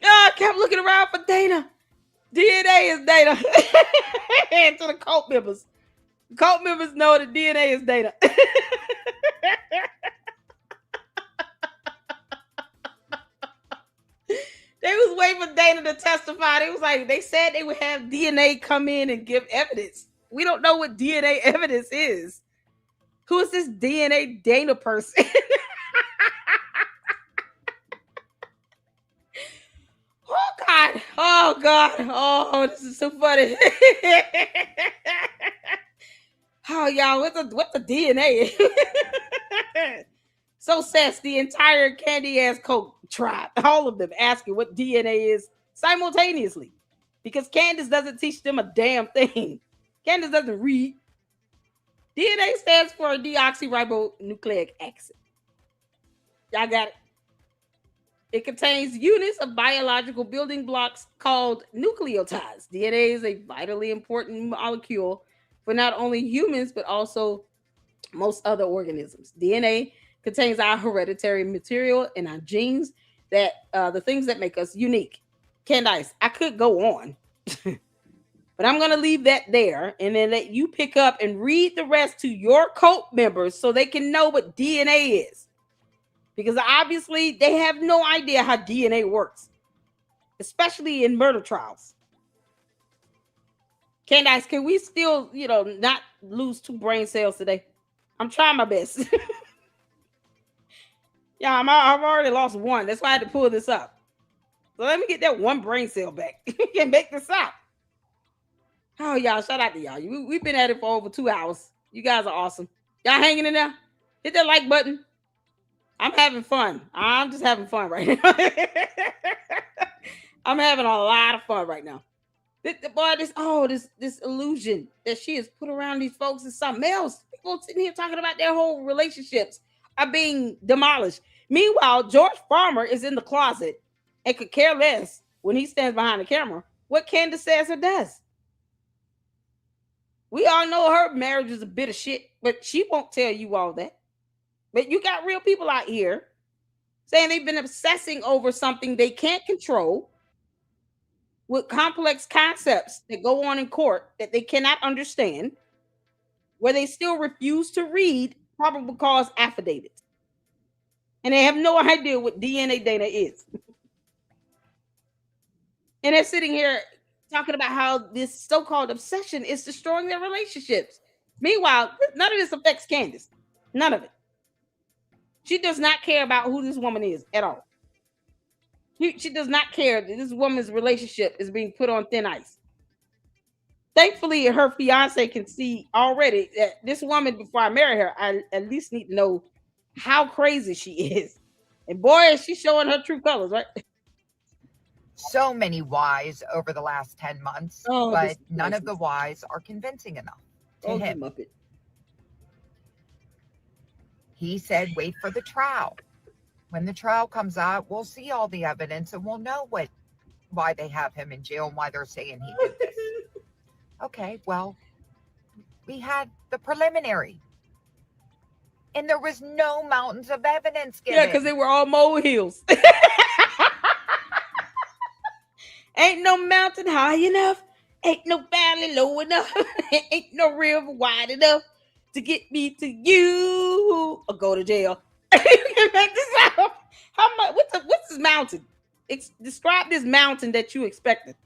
I kept looking around for Dana. DNA is Dana. And to the cult members. Cult members know that DNA is Dana. They was waiting for Dana to testify. They said they would have DNA come in and give evidence. We don't know what DNA evidence is. Who is this DNA Dana person? Oh God. Oh, this is so funny. Oh, y'all, what's the DNA? So says the entire candy ass cult tribe, all of them asking what DNA is simultaneously, because Candace doesn't teach them a damn thing. Candace doesn't read. DNA stands for deoxyribonucleic acid. Y'all got it. It contains units of biological building blocks called nucleotides. DNA is a vitally important molecule for not only humans, but also most other organisms. DNA contains our hereditary material and our genes, that the things that make us unique. Candace, I could go on, but I'm going to leave that there and then let you pick up and read the rest to your cult members so they can know what DNA is. Because obviously they have no idea how DNA works, especially in murder trials. Candace, can we still, not lose 2 brain cells today? I'm trying my best. Yeah, I've already lost 1. That's why I had to pull this up. So let me get that 1 brain cell back. We can make this up. Oh, y'all, shout out to y'all. We've been at it for over 2 hours. You guys are awesome. Y'all hanging in there? Hit that like button. I'm having fun. I'm just having fun right now. I'm having a lot of fun right now. This illusion that she has put around these folks is something else. People sitting here talking about their whole relationships are being demolished. Meanwhile, George Farmer is in the closet and could care less when he stands behind the camera what Candace says or does. We all know her marriage is a bit of shit, but she won't tell you all that. But you got real people out here saying they've been obsessing over something they can't control with complex concepts that go on in court that they cannot understand, where they still refuse to read probable cause affidavits. And they have no idea what DNA data is. And they're sitting here talking about how this so-called obsession is destroying their relationships. Meanwhile, none of this affects Candace. None of it. She does not care about who this woman is at all. She does not care that this woman's relationship is being put on thin ice. Thankfully, her fiance can see already that this woman, before I marry her, I at least need to know how crazy she is. And boy, is she showing her true colors, right? So many whys over the last 10 months, but none of the whys are convincing enough to him. Muppet. He said, wait for the trial. When the trial comes out, we'll see all the evidence and we'll know why they have him in jail and why they're saying he did this. Okay, well, we had the preliminary. And there was no mountains of evidence given. Yeah, because they were all molehills. Ain't no mountain high enough. Ain't no valley low enough. Ain't no river wide enough to get me to you or go to jail. How much? What's this mountain? Describe this mountain that you expected.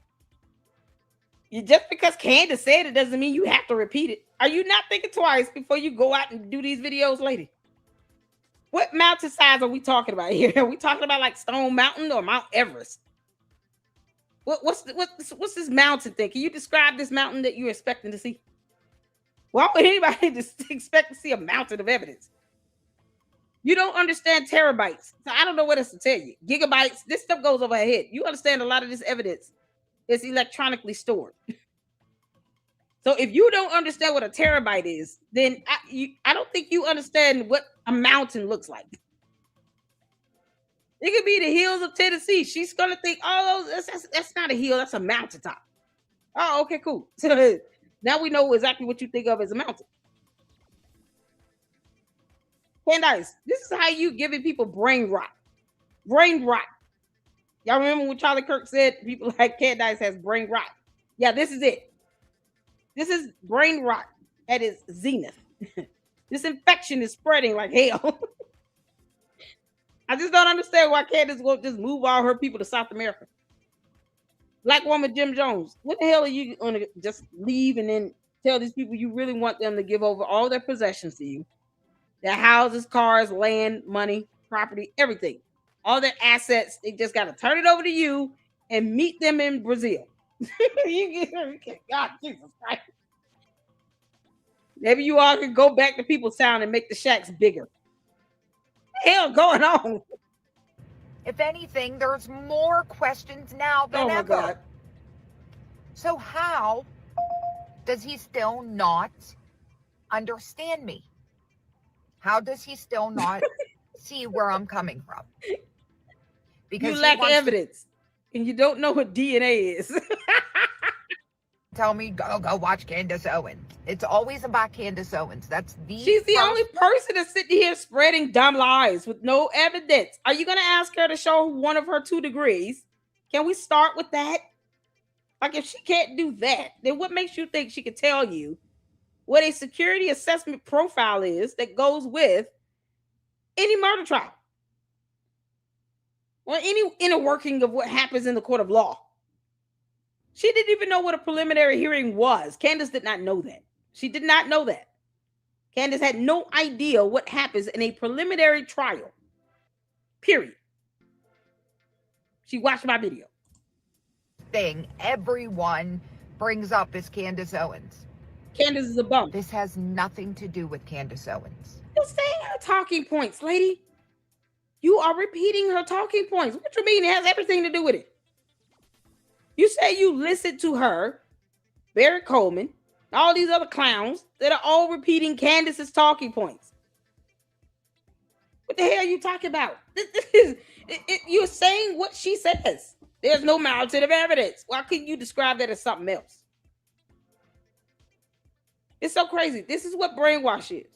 Just because Candace said it doesn't mean you have to repeat it. Are you not thinking twice before you go out and do these videos, lady? What mountain size are we talking about here? Are we talking about like Stone Mountain or Mount Everest? What's this mountain thing? Can you describe this mountain that you're expecting to see? Why would anybody just expect to see a mountain of evidence? You don't understand terabytes. So I don't know what else to tell you. Gigabytes, this stuff goes over her head. You understand a lot of this evidence is electronically stored. So if you don't understand what a terabyte is, then I don't think you understand what a mountain looks like. It could be the hills of Tennessee. She's gonna think, oh, that's not a hill, that's a mountaintop. Oh, okay, cool. So now we know exactly what you think of as a mountain. Candace, this is how you giving people brain rot. Brain rot. Y'all remember when Charlie Kirk said people like Candace has brain rot? Yeah, this is it. This is brain rot at its zenith. This infection is spreading like hell. I just don't understand why Candace won't just move all her people to South America. Black woman Jim Jones, what the hell are you going to just leave and then tell these people you really want them to give over all their possessions to you? Their houses, cars, land, money, property, everything. All their assets, they just got to turn it over to you and meet them in Brazil. God, Jesus Christ. Maybe you all can go back to People's Town and make the shacks bigger. What the hell going on? If anything, there's more questions now than ever. God. So how does he still not understand me? How does he still not see where I'm coming from? Because you lack evidence and you don't know what DNA is. Tell me, go watch Candace Owens. It's always about Candace Owens. She's the only person that's sitting here spreading dumb lies with no evidence. Are you going to ask her to show one of her 2 degrees? Can we start with that? Like, if she can't do that, then what makes you think she could tell you what a security assessment profile is that goes with any murder trial or any inner working of what happens in the court of law? She didn't even know what a preliminary hearing was. Candace did not know that. She did not know that. Candace had no idea what happens in a preliminary trial. Period. She watched my video. Thing everyone brings up is Candace Owens. Candace is a bum. This has nothing to do with Candace Owens. You're saying her talking points, lady. You are repeating her talking points. What you mean it has everything to do with it? You say you listened to her, Barry Coleman, all these other clowns that are all repeating Candace's talking points. What the hell are you talking about? You're saying what she says. There's no mountain of evidence. Why couldn't you describe that as something else? It's so crazy. This is what brainwash is.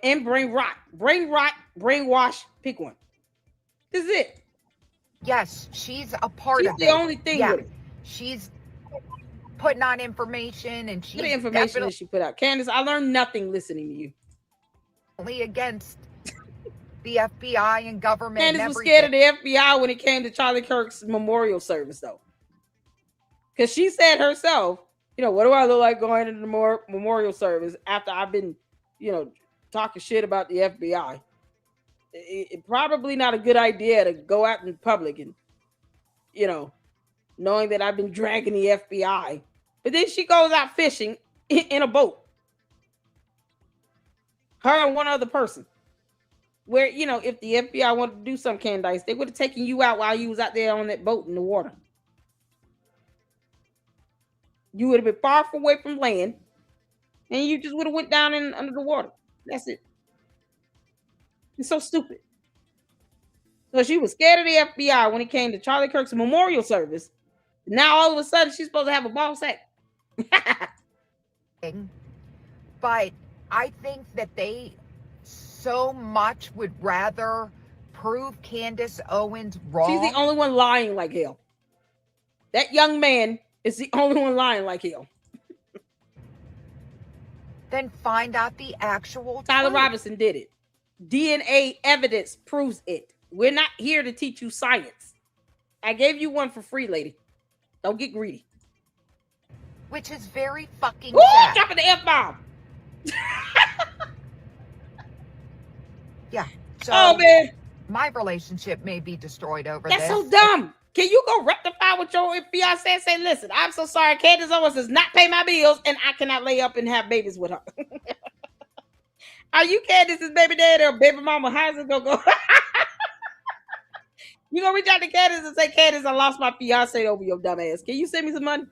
And brain rot. Brain rot, brainwash, pick one. This is it. Yes, she's a part She's of the it. only thing with it. She's putting on information, and she's What information did she put out? Candace, I learned nothing listening to you. definitely against the FBI and government. Candace and was scared of the FBI when it came to Charlie Kirk's memorial service, though. Because she said herself, you know, what do I look like going into the memorial service after I've been, you know, talking shit about the FBI? It probably not a good idea to go out in public and, you know, knowing that I've been dragging the FBI. But then she goes out fishing in a boat. Her and one other person. Where, you know, if the FBI wanted to do some, Candace, they would have taken you out while you was out there on that boat in the water. You would have been far away from land, and you just would have went down in under the water. That's it. It's so stupid. So she was scared of the FBI when it came to Charlie Kirk's memorial service. Now all of a sudden she's supposed to have a ball sack. But I think that they so much would rather prove Candace Owens wrong. She's the only one lying like hell. That young man is the only one lying like hell. Then find out the actual Tyler truth. Robinson did it. DNA evidence proves it. We're not here to teach you science. I gave you one for free, lady. Don't get greedy. Which is very fucking Woo! sad. Dropping the F-bomb. Yeah. So Oh, man. my relationship may be destroyed over That's this. so dumb. Can you go rectify with your fiance and say, listen, I'm so sorry. Candace Owens does not pay my bills and I cannot lay up and have babies with her. Are you Candace's baby daddy or baby mama? How's it going to go? You going to reach out to Candace and say, Candace, I lost my fiance over your dumb ass. Can you send me some money?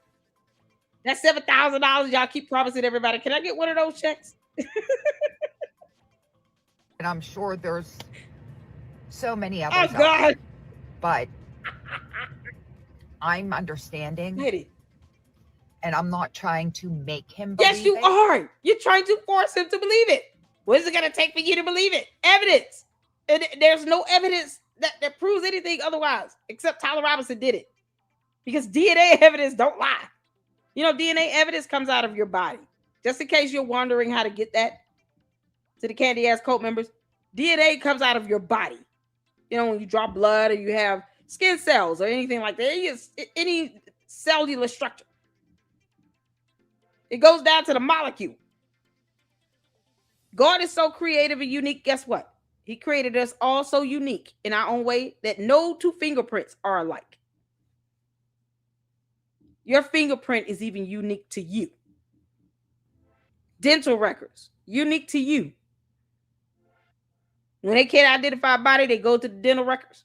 That's $7,000 y'all keep promising everybody. Can I get one of those checks? And I'm sure there's so many others. Oh, God. But I'm understanding. Lady. And I'm not trying to make him believe Yes, you it. are. You're trying to force him to believe it. What is it going to take for you to believe it? Evidence. And there's no evidence that proves anything otherwise, except Tyler Robinson did it. Because DNA evidence don't lie. You know, DNA evidence comes out of your body. Just in case you're wondering how to get that to the Candy Ass Cult members, DNA comes out of your body. You know, when you draw blood or you have skin cells or anything like that, any cellular structure. It goes down to the molecule. God is so creative and unique. Guess what? He created us all so unique in our own way that no two fingerprints are alike. Your fingerprint is even unique to you. Dental records, unique to you. When they can't identify a body, they go to the dental records.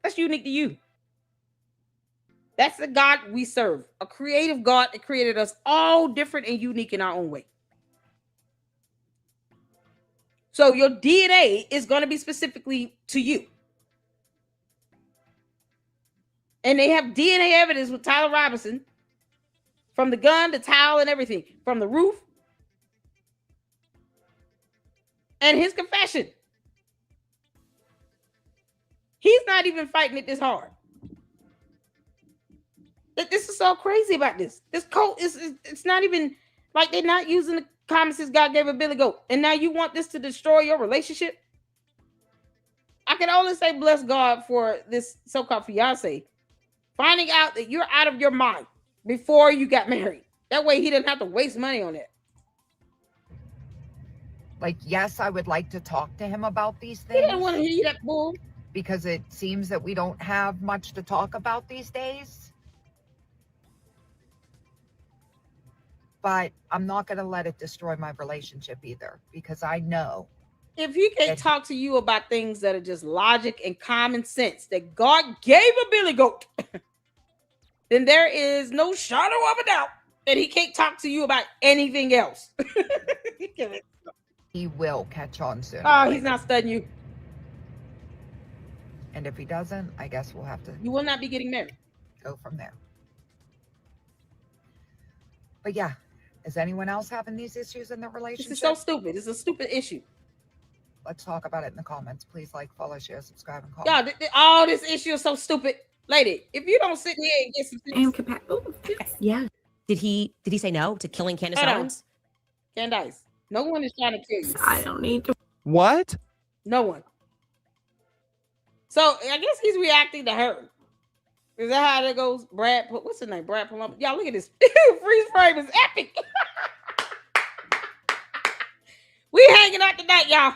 That's unique to you. That's the God we serve, a creative God that created us all different and unique in our own way. So your DNA is going to be specifically to you. And they have DNA evidence with Tyler Robinson from the gun, the towel, and everything, from the roof, and his confession. He's not even fighting it this hard. This is so crazy about this. This cult it's not even like they're not using the common sense God gave a Billy Goat. And now you want this to destroy your relationship? I can only say bless God for this so-called fiance finding out that you're out of your mind before you got married. That way he didn't have to waste money on it. Like, yes, I would like to talk to him about these He things. didn't want to hear that bull. Because it seems that we don't have much to talk about these days. But I'm not going to let it destroy my relationship either, because I know. If he can't talk to you about things that are just logic and common sense that God gave a Billy Goat, then there is no shadow of a doubt that he can't talk to you about anything else. He will catch on soon. Oh, he's not studying you. And if he doesn't, I guess we'll have to You will not be getting married. go from there. But yeah, Is anyone else having these issues in their relationship? This is so stupid. It's a stupid issue. Let's talk about it in the comments. Please like, follow, share, subscribe, and comment. Y'all, all this issue is so stupid. Lady, if you don't sit here and get some Yeah. Did he say no to killing Candace Owens? Candace, no one is trying to kill you. I don't need to. What? No one. So I guess he's reacting to her. Is that how that goes? Brad, what's his name? Brad Palumbo. Y'all look at this. Freeze frame is epic. We hanging out tonight, y'all.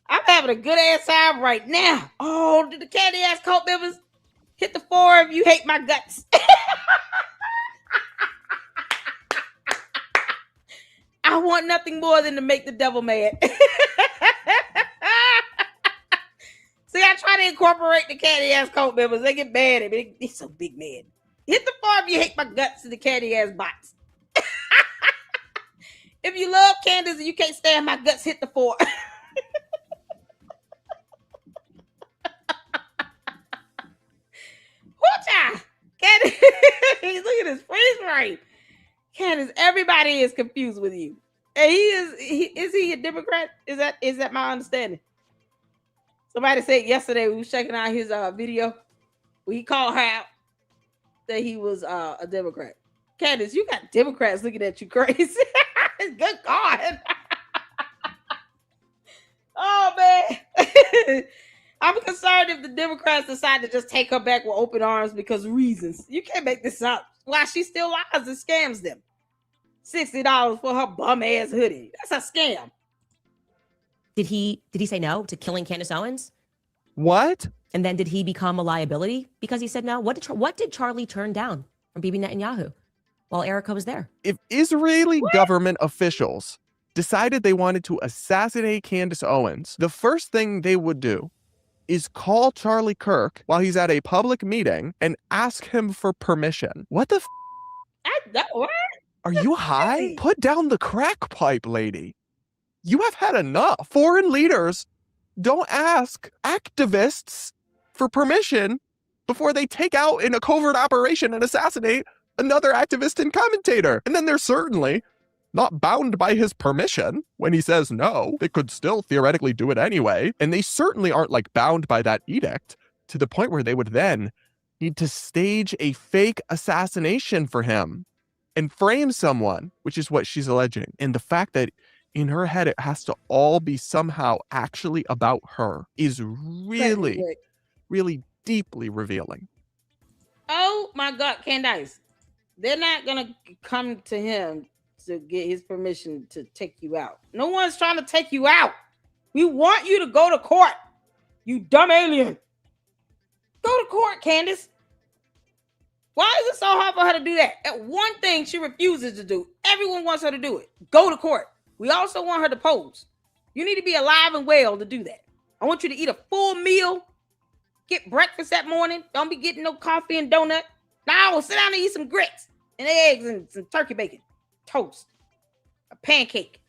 I'm having a good ass time right now. Oh, did the candy ass cult members hit the 4 of you hate my guts? I want nothing more than to make the devil mad. See, I try to incorporate the candy ass cult members. They get mad at me. They're so big mad. Hit the 4 of you hate my guts to the candy ass box. If you love Candace and you can't stand my guts, hit the 4. Whoo-cha! Candace, look at this freeze frame. Candace, everybody is confused with you. And is he a Democrat? Is that my understanding? Somebody said yesterday we was checking out his video where he called her out that he was a Democrat. Candace, you got Democrats looking at you crazy. Good God. Oh man. I'm concerned if the Democrats decide to just take her back with open arms because of reasons. You can't make this up. Why she still lies and scams them. $60 for her bum ass hoodie. That's a scam. Did he say no to killing Candace Owens? What? And then did he become a liability because he said no? What did Charlie turn down from Bibi Netanyahu while Erica was there? If Israeli government officials decided they wanted to assassinate Candace Owens, the first thing they would do is call Charlie Kirk while he's at a public meeting and ask him for permission. What the What? Are you high? Put down the crack pipe, lady. You have had enough. Foreign leaders don't ask activists for permission before they take out in a covert operation and assassinate another activist and commentator. And then they're certainly not bound by his permission when he says no. They could still theoretically do it anyway. And they certainly aren't like bound by that edict to the point where they would then need to stage a fake assassination for him and frame someone, which is what she's alleging. And the fact that in her head it has to all be somehow actually about her is really, really deeply revealing. Oh my God, Candace. They're not going to come to him to get his permission to take you out. No one's trying to take you out. We want you to go to court. You dumb alien. Go to court, Candace. Why is it so hard for her to do that? That one thing she refuses to do. Everyone wants her to do it. Go to court. We also want her to pose. You need to be alive and well to do that. I want you to eat a full meal. Get breakfast that morning. Don't be getting no coffee and donut. Now sit down and eat some grits and eggs and some turkey bacon. Toast. A pancake.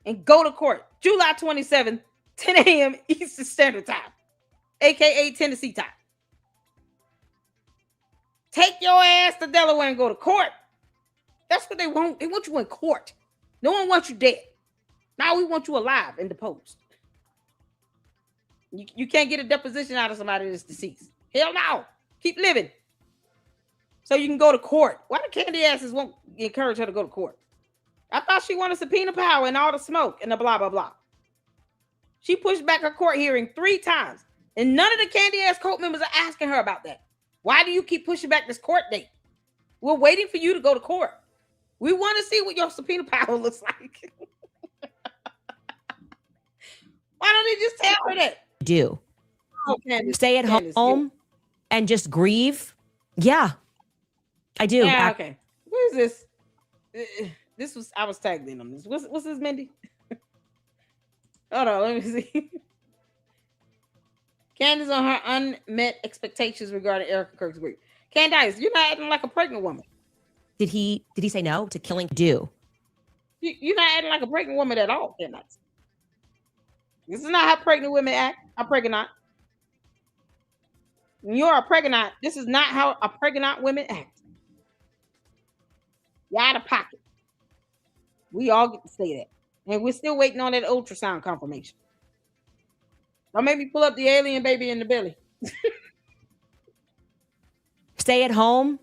And go to court. July 27th, 10 a.m. Eastern Standard Time. AKA Tennessee time. Take your ass to Delaware and go to court. That's what they want. They want you in court. No one wants you dead. Now we want you alive and deposed. You can't get a deposition out of somebody that's deceased. Hell no. Keep living. So you can go to court. Why the candy asses won't encourage her to go to court? I thought she wanted subpoena power and all the smoke and the blah, blah, blah. She pushed back her court hearing 3 times. And none of the candy ass cult members are asking her about that. Why do you keep pushing back this court date? We're waiting for you to go to court. We want to see what your subpoena power looks like. Why don't they just tell her that? Do. Oh, Candace, stay at home and just grieve. Yeah, I do. Yeah, okay. What is this? I was tagged in on this. What's this, Mindy? Hold on, let me see. Candace on her unmet expectations regarding Erica Kirk's grief. Candace, you're not acting like a pregnant woman. Did he say no to killing? Do. You're not acting like a pregnant woman at all, Candace. This is not how pregnant women act. I'm pregnant. When you're a pregnant, this is not how a pregnant women act. You're out of pocket. We all get to say that. And we're still waiting on that ultrasound confirmation. Don't make me pull up the alien baby in the belly. Stay at home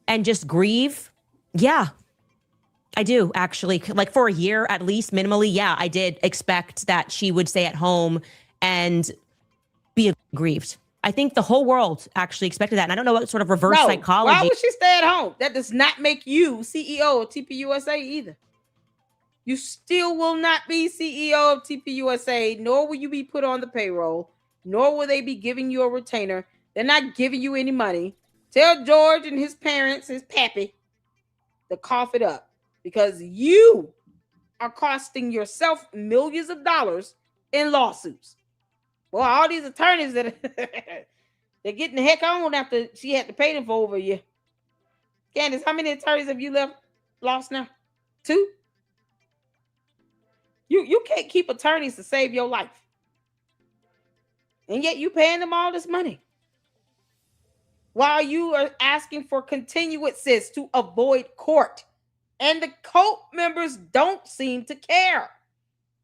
and just grieve? Yeah, I do actually. Like for a year at least, minimally, yeah, I did expect that she would stay at home and be aggrieved. I think the whole world actually expected that. And I don't know what sort of reverse psychology. Why would she stay at home? That does not make you CEO of TPUSA either. You still will not be CEO of TPUSA, nor will you be put on the payroll, nor will they be giving you a retainer. They're not giving you any money. Tell George and his parents, his pappy, to cough it up because you are costing yourself millions of dollars in lawsuits. Well, all these attorneys that they're getting the heck on after she had to pay them for over a year. Candace, how many attorneys have you lost now? 2? You can't keep attorneys to save your life. And yet you paying them all this money. While you are asking for continuances to avoid court. And the cult members don't seem to care.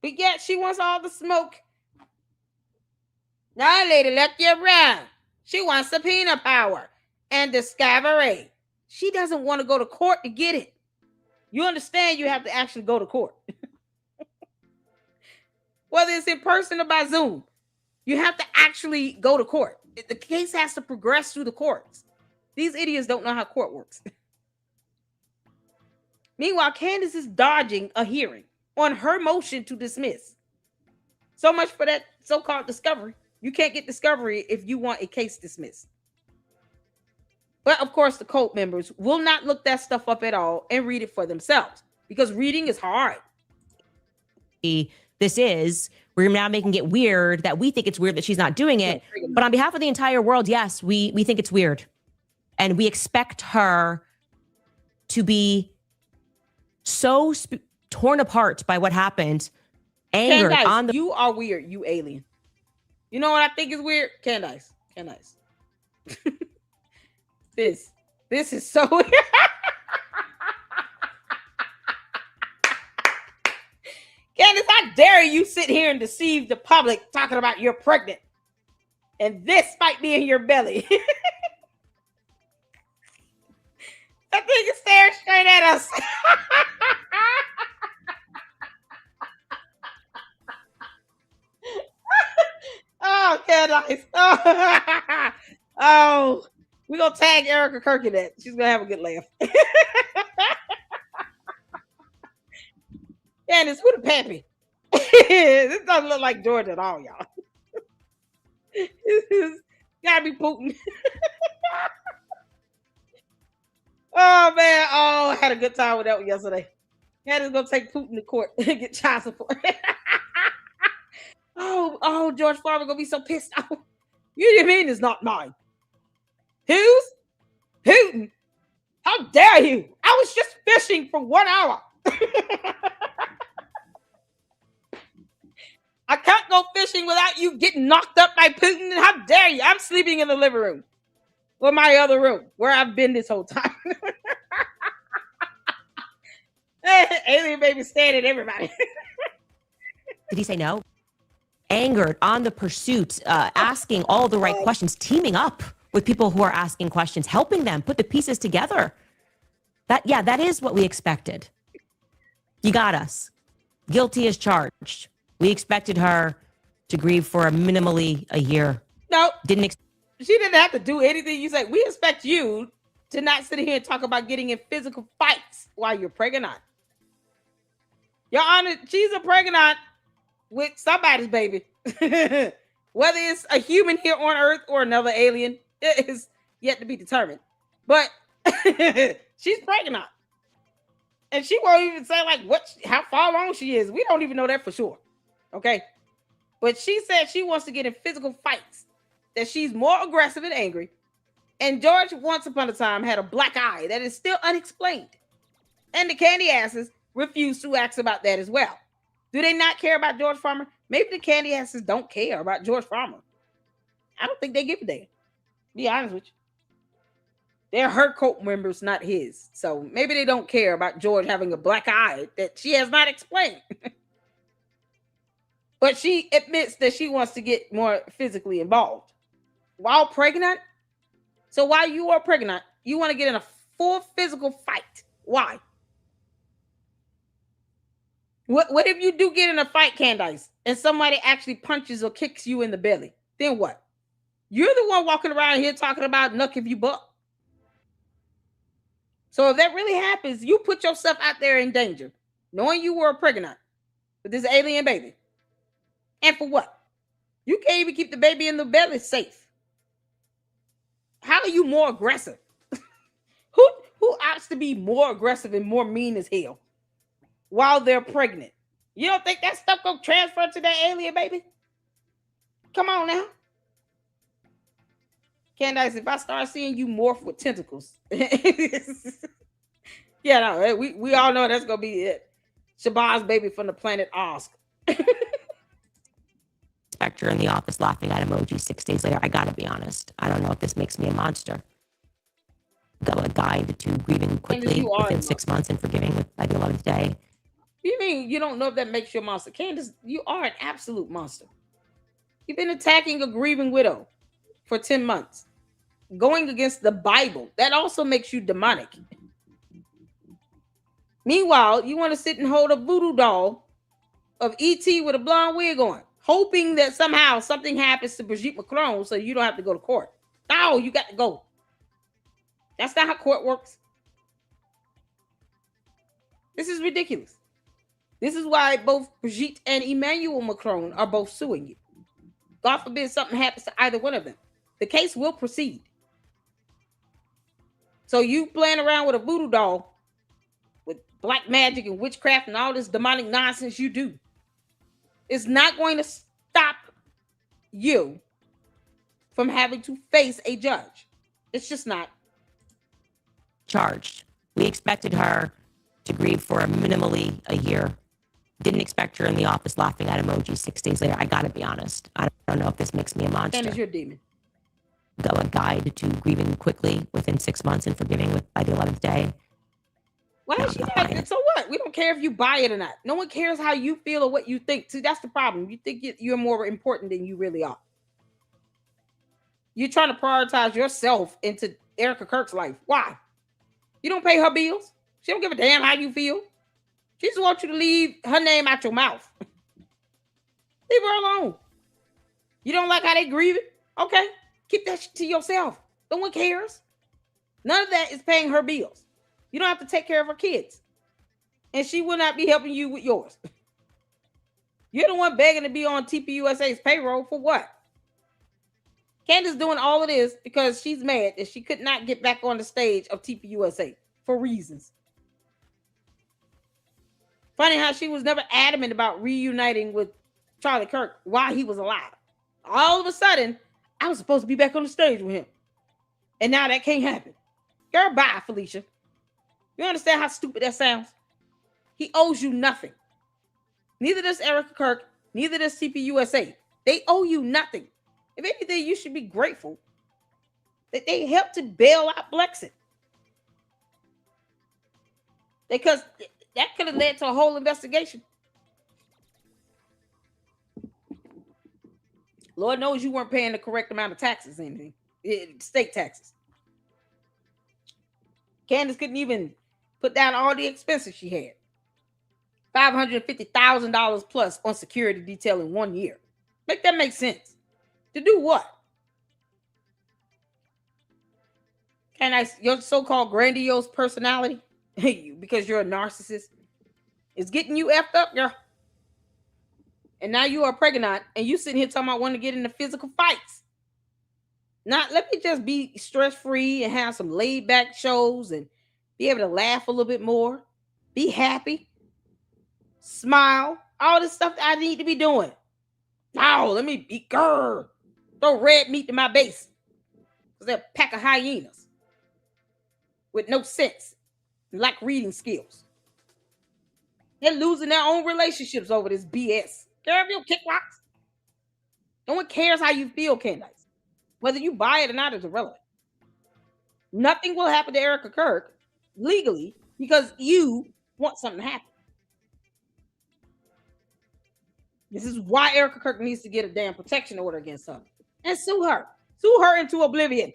But yet she wants all the smoke. Now, lady, let you around. She wants subpoena power and discovery. She doesn't want to go to court to get it. You understand you have to actually go to court. Whether it's in person or by Zoom, you have to actually go to court. The case has to progress through the courts. These idiots don't know how court works. Meanwhile, Candace is dodging a hearing on her motion to dismiss. So much for that so-called discovery. You can't get discovery if you want a case dismissed. But of course, the cult members will not look that stuff up at all and read it for themselves because reading is hard. We're now making it weird that we think it's weird that she's not doing it. But on behalf of the entire world, yes, we think it's weird. And we expect her to be so torn apart by what happened, angered Candace, on the... You are weird, you alien. You know what I think is weird? Candace. This is so weird. Candace, how dare you sit here and deceive the public talking about you're pregnant and this might be in your belly. That thing is staring straight at us. Oh, Candace. Oh, we're going to tag Erica Kirk in that. She's going to have a good laugh. Candace, who the pappy? This doesn't look like George at all, y'all. This gotta be Putin. Oh, man. Oh, I had a good time with that one yesterday. Candace going to take Putin to court and get child support. Oh, George Farmer going to be so pissed off. You mean it's not mine? Whose? Putin. How dare you? I was just fishing for 1 hour. I can't go fishing without you getting knocked up by Putin. How dare you? I'm sleeping in the living room or my other room where I've been this whole time. Alien baby staring at everybody. Did he say no? Angered on the pursuit, asking all the right questions, teaming up with people who are asking questions, helping them put the pieces together. That is what we expected. You got us. Guilty as charged. We expected her to grieve for minimally a year. No. She didn't have to do anything. You said, we expect you to not sit here and talk about getting in physical fights while you're pregnant. Your Honor, she's a pregnant with somebody's baby. Whether it's a human here on Earth or another alien, it is yet to be determined. But she's pregnant. And she won't even say how far along she is. We don't even know that for sure. Okay. But she said she wants to get in physical fights, that she's more aggressive and angry. And George, once upon a time, had a black eye that is still unexplained. And the candy asses refuse to ask about that as well. Do they not care about George Farmer? Maybe the candy asses don't care about George Farmer. I don't think they give a damn. Be honest with you. They're her cult members, not his. So maybe they don't care about George having a black eye that she has not explained. But she admits that she wants to get more physically involved while pregnant. So while you are pregnant, you want to get in a full physical fight. Why? What if you do get in a fight, Candace, and somebody actually punches or kicks you in the belly? Then what? You're the one walking around here talking about nuck if you buck. So if that really happens, you put yourself out there in danger, knowing you were pregnant with this alien baby. And for what? You can't even keep the baby in the belly safe. How are you more aggressive? Who opts to be more aggressive and more mean as hell while they're pregnant? You don't think that stuff gonna transfer to that alien baby? Come on now. Candace, if I start seeing you morph with tentacles, yeah, no, we all know that's gonna be it. Shabazz baby from the planet Osk. Spectre in the office laughing at emoji 6 days later. I gotta be honest. I don't know if this makes me a monster. Got a guide to grieving quickly within 6 months and forgiving by the 11th day. You mean you don't know if that makes you a monster? Candace, you are an absolute monster. You've been attacking a grieving widow for 10 months, going against the Bible. That also makes you demonic. Meanwhile, you want to sit and hold a voodoo doll of E.T. with a blonde wig on, hoping that somehow something happens to Brigitte Macron so you don't have to go to court. No, you got to go. That's not how court works. This is ridiculous. This is why both Brigitte and Emmanuel Macron are both suing you. God forbid something happens to either one of them. The case will proceed. So you playing around with a voodoo doll with black magic and witchcraft and all this demonic nonsense you do, it's not going to stop you from having to face a judge. It's just not. Charged. We expected her to grieve for minimally a year. Didn't expect her in the office laughing at emoji 6 days later. I gotta be honest. I don't know if this makes me a monster. Candace, you're a demon. Got a guide to grieving quickly within 6 months and forgiving by the 11th day. Why is she not? So what? We don't care if you buy it or not. No one cares how you feel or what you think. See, that's the problem. You think you're more important than you really are. You're trying to prioritize yourself into Erica Kirk's life. Why? You don't pay her bills. She don't give a damn how you feel. She just wants you to leave her name out your mouth. Leave her alone. You don't like how they grieve it? Okay. Keep that to yourself. No one cares. None of that is paying her bills. You don't have to take care of her kids. And she will not be helping you with yours. You're the one begging to be on TPUSA's payroll for what? Candace doing all of this because she's mad that she could not get back on the stage of TPUSA for reasons. Funny how she was never adamant about reuniting with Charlie Kirk while he was alive. All of a sudden, I was supposed to be back on the stage with him. And now that can't happen. Girl, bye, Felicia. You understand how stupid that sounds? He owes you nothing. Neither does Erica Kirk, neither does TPUSA. They owe you nothing. If anything, you should be grateful that they helped to bail out Blexit. Because that could have led to a whole investigation. Lord knows you weren't paying the correct amount of taxes, anything. State taxes. Candace couldn't even put down all the expenses she had. $550,000 plus on security detail in 1 year. Make that make sense. To do what? Candace, your so-called grandiose personality, because you're a narcissist, is getting you effed up, girl. And now you are pregnant and you sitting here talking about wanting to get into physical fights. Not let me just be stress-free and have some laid-back shows and be able to laugh a little bit more. Be happy. Smile. All this stuff that I need to be doing. No, let me be girl. Throw red meat to my base. Because they're a pack of hyenas. With no sense. Lack reading skills. They're losing their own relationships over this BS. Girl, you kick rocks. No one cares how you feel, Candace. Whether you buy it or not is irrelevant. Nothing will happen to Erica Kirk legally because you want something to happen. This is why Erica Kirk needs to get a damn protection order against her and sue her. Sue her into oblivion.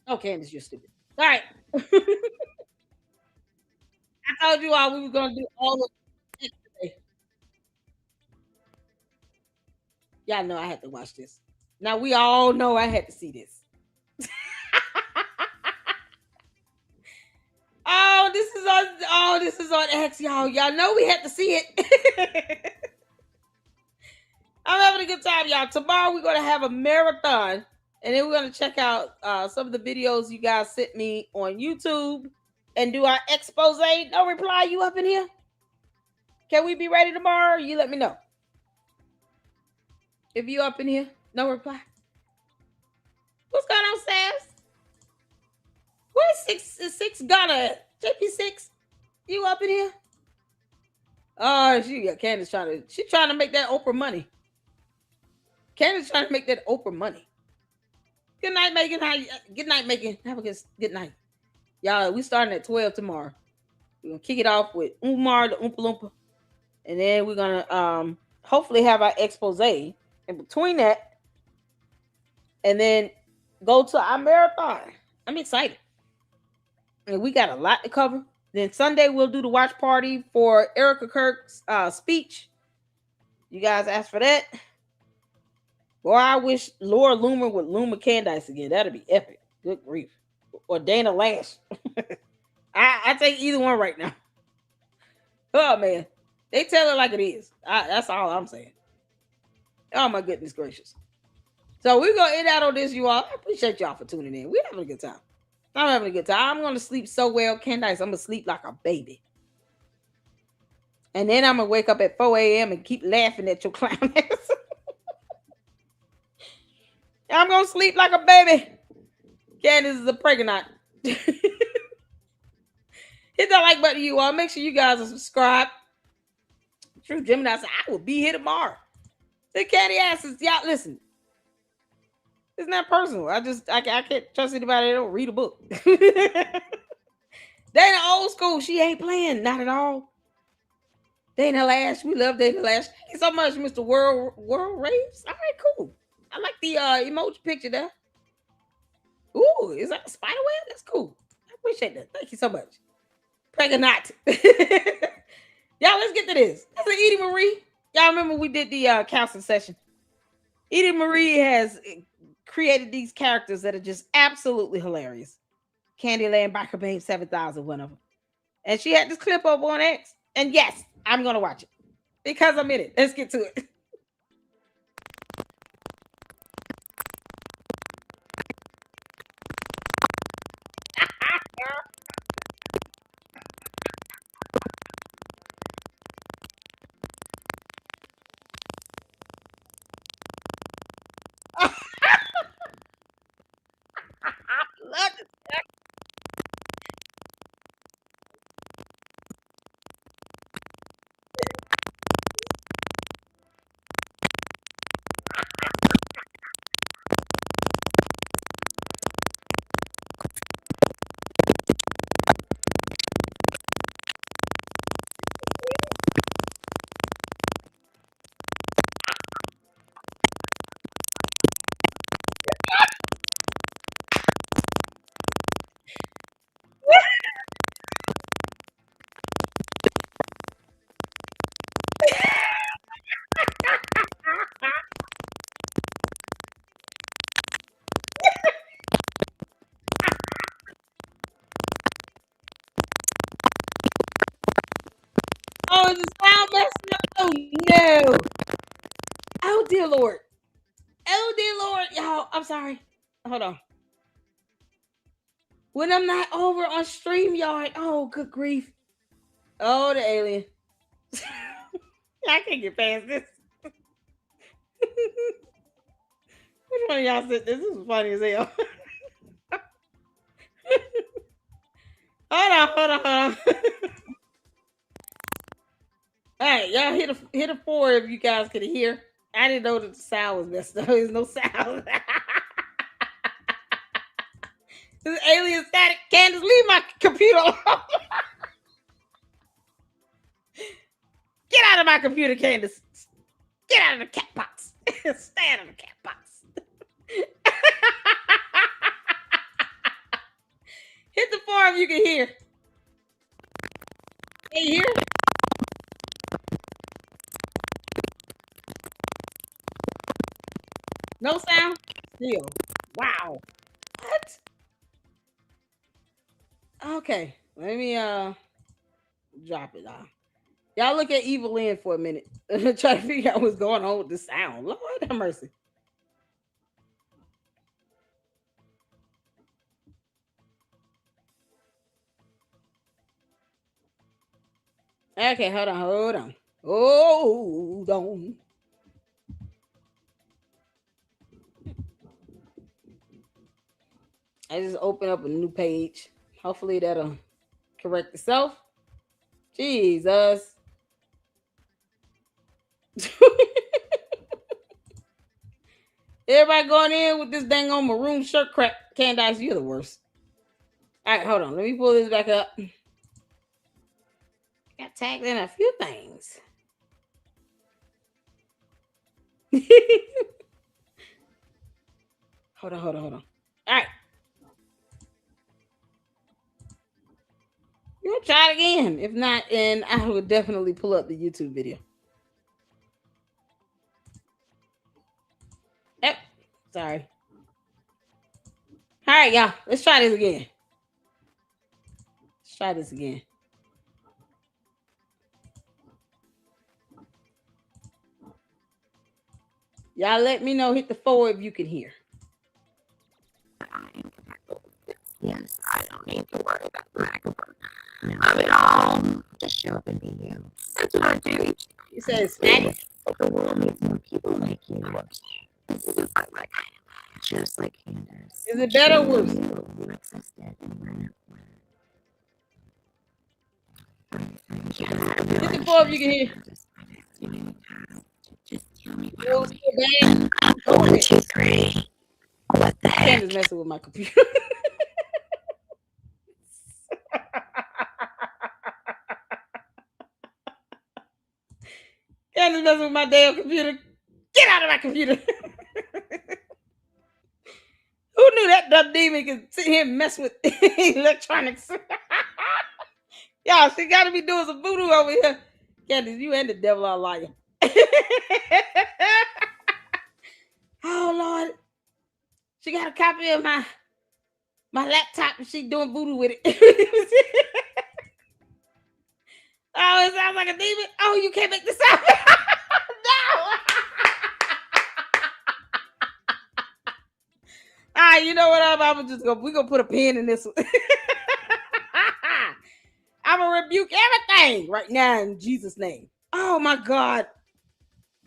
Oh, Candace, you're stupid. All right. I told you all we were going to do all of it today. Y'all know I had to watch this. Now, we all know I had to see this. This is on X, y'all. Y'all know we had to see it. I'm having a good time, y'all. Tomorrow we're gonna have a marathon, and then we're gonna check out some of the videos you guys sent me on YouTube and do our expose. No reply. You up in here? Can we be ready tomorrow? You let me know. If you up in here, no reply. What's going on, Sass? Where's six Ghana? JP6, you up in here? Oh, Candace she's trying to make that Oprah money. Candace trying to make that Oprah money. Good night, Megan. Good night, Megan. Have a good night. Y'all, we starting at 12 tomorrow. We're gonna kick it off with Umar the Oompa Loompa. And then we're gonna hopefully have our expose in between that. And then go to our marathon. I'm excited. And we got a lot to cover. Then Sunday we'll do the watch party for Erica Kirk's speech. You guys asked for that. Boy, I wish Laura Loomer would Loomer Candace again. That'd be epic. Good grief. Or Dana Lash. I take either one right now. Oh man, they tell it like it is. That's all I'm saying. Oh my goodness gracious. So we're gonna end out on this, you all. I appreciate y'all for tuning in. We're having a good time. I'm having a good time. I'm gonna sleep so well, Candace. I'm gonna sleep like a baby. And then I'm gonna wake up at 4 a.m. and keep laughing at your clown ass. I'm gonna sleep like a baby. Candace is a pregnant. Hit that like button, you all. Make sure you guys are subscribed. True Gemini said, I will be here tomorrow. The Candy asses, y'all listen. It's not personal. I can't trust anybody that don't read a book. They in the old school. She ain't playing. Not at all. Dana Lash. We love Dana Lash. Thank you so much, Mr. World Raves. All right, cool. I like the emoji picture there. Ooh, is that a spider web? That's cool. I appreciate that. Thank you so much. Pregnant. Y'all, let's get to this. That's an Edie Marie. Y'all remember we did the counseling session. Edie Marie has created these characters that are just absolutely hilarious. Candyland, Biker Babe 7000, one of them. And she had this clip up on X. And yes, I'm going to watch it because I'm in it. Let's get to it. Oh, is the sound messed up? Oh, no. Oh, dear Lord. Oh, dear Lord. Y'all, I'm sorry. Hold on. When I'm not over on StreamYard. Oh, good grief. Oh, the alien. I can't get past this. Which one of y'all said this? This is funny as hell. Hold on. All right, y'all hit a 4 if you guys could hear. I didn't know that the sound was messed up. There's no sound. This alien static. Candace, leave my computer alone. Get out of my computer, Candace. Get out of the cat box. Stay out of the cat box. Hit the four if you can hear. Can you hear? No sound? Still. Wow. What? Okay. Let me drop it off. Y'all look at Evelyn for a minute. Try to figure out what's going on with the sound. Lord have mercy. Okay, hold on. Hold on. I just opened up a new page. Hopefully that'll correct itself. Jesus. Everybody going in with this dang on maroon shirt crap. Candace, you're the worst. All right, hold on. Let me pull this back up. Got tagged in a few things. Hold on. All right. We'll try it again. If not, then I will definitely pull up the YouTube video. Yep. Sorry. All right, y'all. Let's try this again. Y'all let me know. Hit the 4 if you can hear. Yes, I don't need to worry about the microphone. Of it all, just show up and be you. That's what I do. You said it's static. If the world needs more people like you, this is what like just like Candace. Is it better or worse? You existed and ran Hit the 4 if you can hear. Just tell me what was so bad. 1, 2, 3. What the heck? Candace messing with my computer. Candace messing with my damn computer. Get out of my computer. Who knew that dumb demon could sit here and mess with electronics? Y'all, she got to be doing some voodoo over here. Candace, you and the devil are lying. Oh, Lord. She got a copy of my laptop and she doing voodoo with it. Oh, it sounds like a demon. Oh, you can't make this up. No. All right, you know what? I'm just we're gonna put a pin in this one. I'm gonna rebuke everything right now in Jesus' name. Oh my God.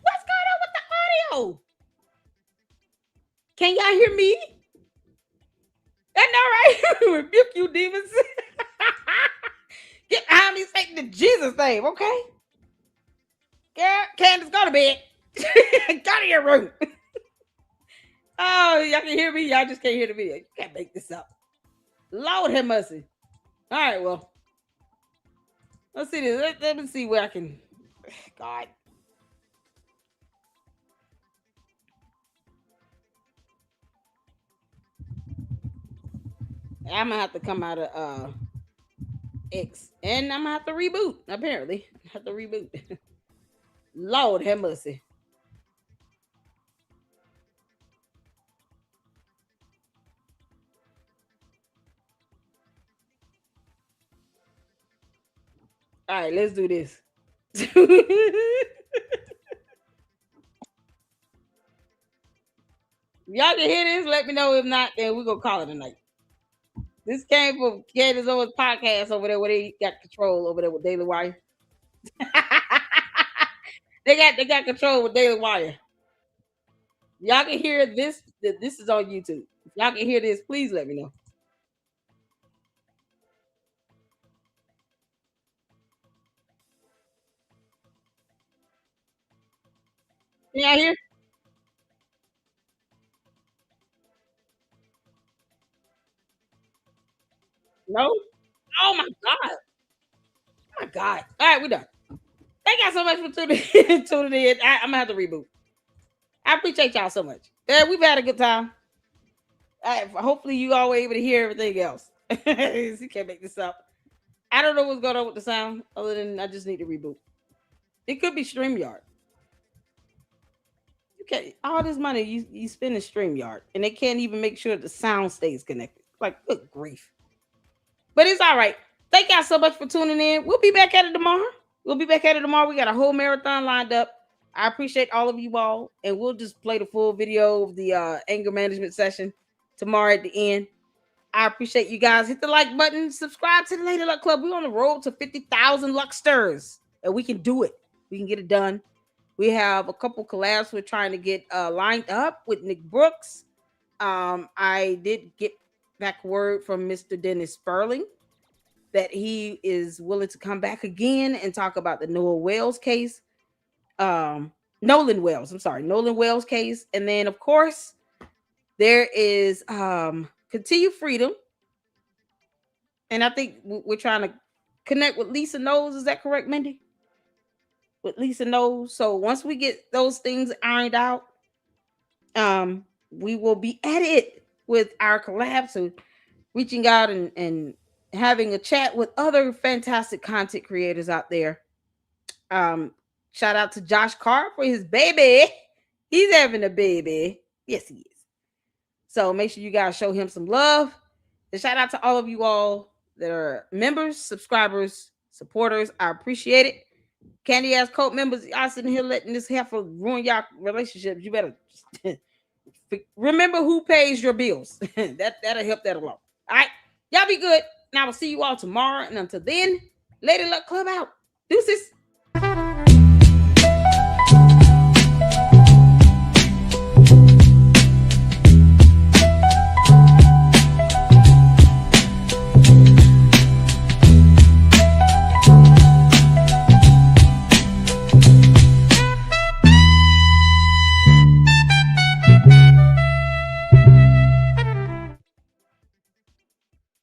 What's going on with the audio? Can y'all hear me? That's all right. Rebuke you, demons. Get behind me, Satan, in Jesus' name, okay? Candace, go to bed. Go to your room. Oh, y'all can hear me. Y'all just can't hear the video. You can't make this up. Lord have mercy. All right, well. Let's see this. Let me see where I can. God. I'm gonna have to come out of X, and I'm gonna have to reboot. Apparently, I have to reboot. Lord have mercy. All right, let's do this. Y'all can hear this? Let me know. If not, then we're gonna call it a night. This came from Candace Owens podcast over there where they got control over there with Daily Wire. they got control with Daily Wire. Y'all can hear this. This is on YouTube. If y'all can hear this, please let me know. Can y'all hear? God. All right, we're done. Thank y'all so much for tuning in. I'm gonna have to reboot. I appreciate y'all so much. We've had a good time. Hopefully you all were able to hear everything else. You can't make this up. I don't know what's going on with the sound, other than I just need to reboot. It could be StreamYard. Okay, all this money you spend in StreamYard, and they can't even make sure the sound stays connected. Like, good grief. But it's all right. Thank y'all so much for tuning in. We'll be back at it tomorrow. We got a whole marathon lined up. I appreciate all of you all, and we'll just play the full video of the anger management session tomorrow at the end. I appreciate you guys. Hit the like button. Subscribe to the Lady Luck Club. We're on the road to 50,000 Lucksters, and we can do it. We can get it done. We have a couple collabs we're trying to get lined up with Nick Brooks. I did get back word from Mr. Dennis Sperling that he is willing to come back again and talk about the Nolan Wells case. Nolan Wells case. And then, of course, there is Continue Freedom. And I think we're trying to connect with Lisa Knowles. Is that correct, Mindy? With Lisa Knowles. So once we get those things ironed out, we will be at it with our collabs and reaching out and having a chat with other fantastic content creators out there. Shout out to Josh Carr for his baby. He's having a baby. Yes, he is. So make sure you guys show him some love. And shout out to all of you all that are members, subscribers, supporters. I appreciate it. Candy ass cult members, y'all sitting here letting this heifer ruin y'all relationships. You better remember who pays your bills. That'll help that along. All right. Y'all be good. And I will see you all tomorrow. And until then, Lady Luck Club out. Deuces.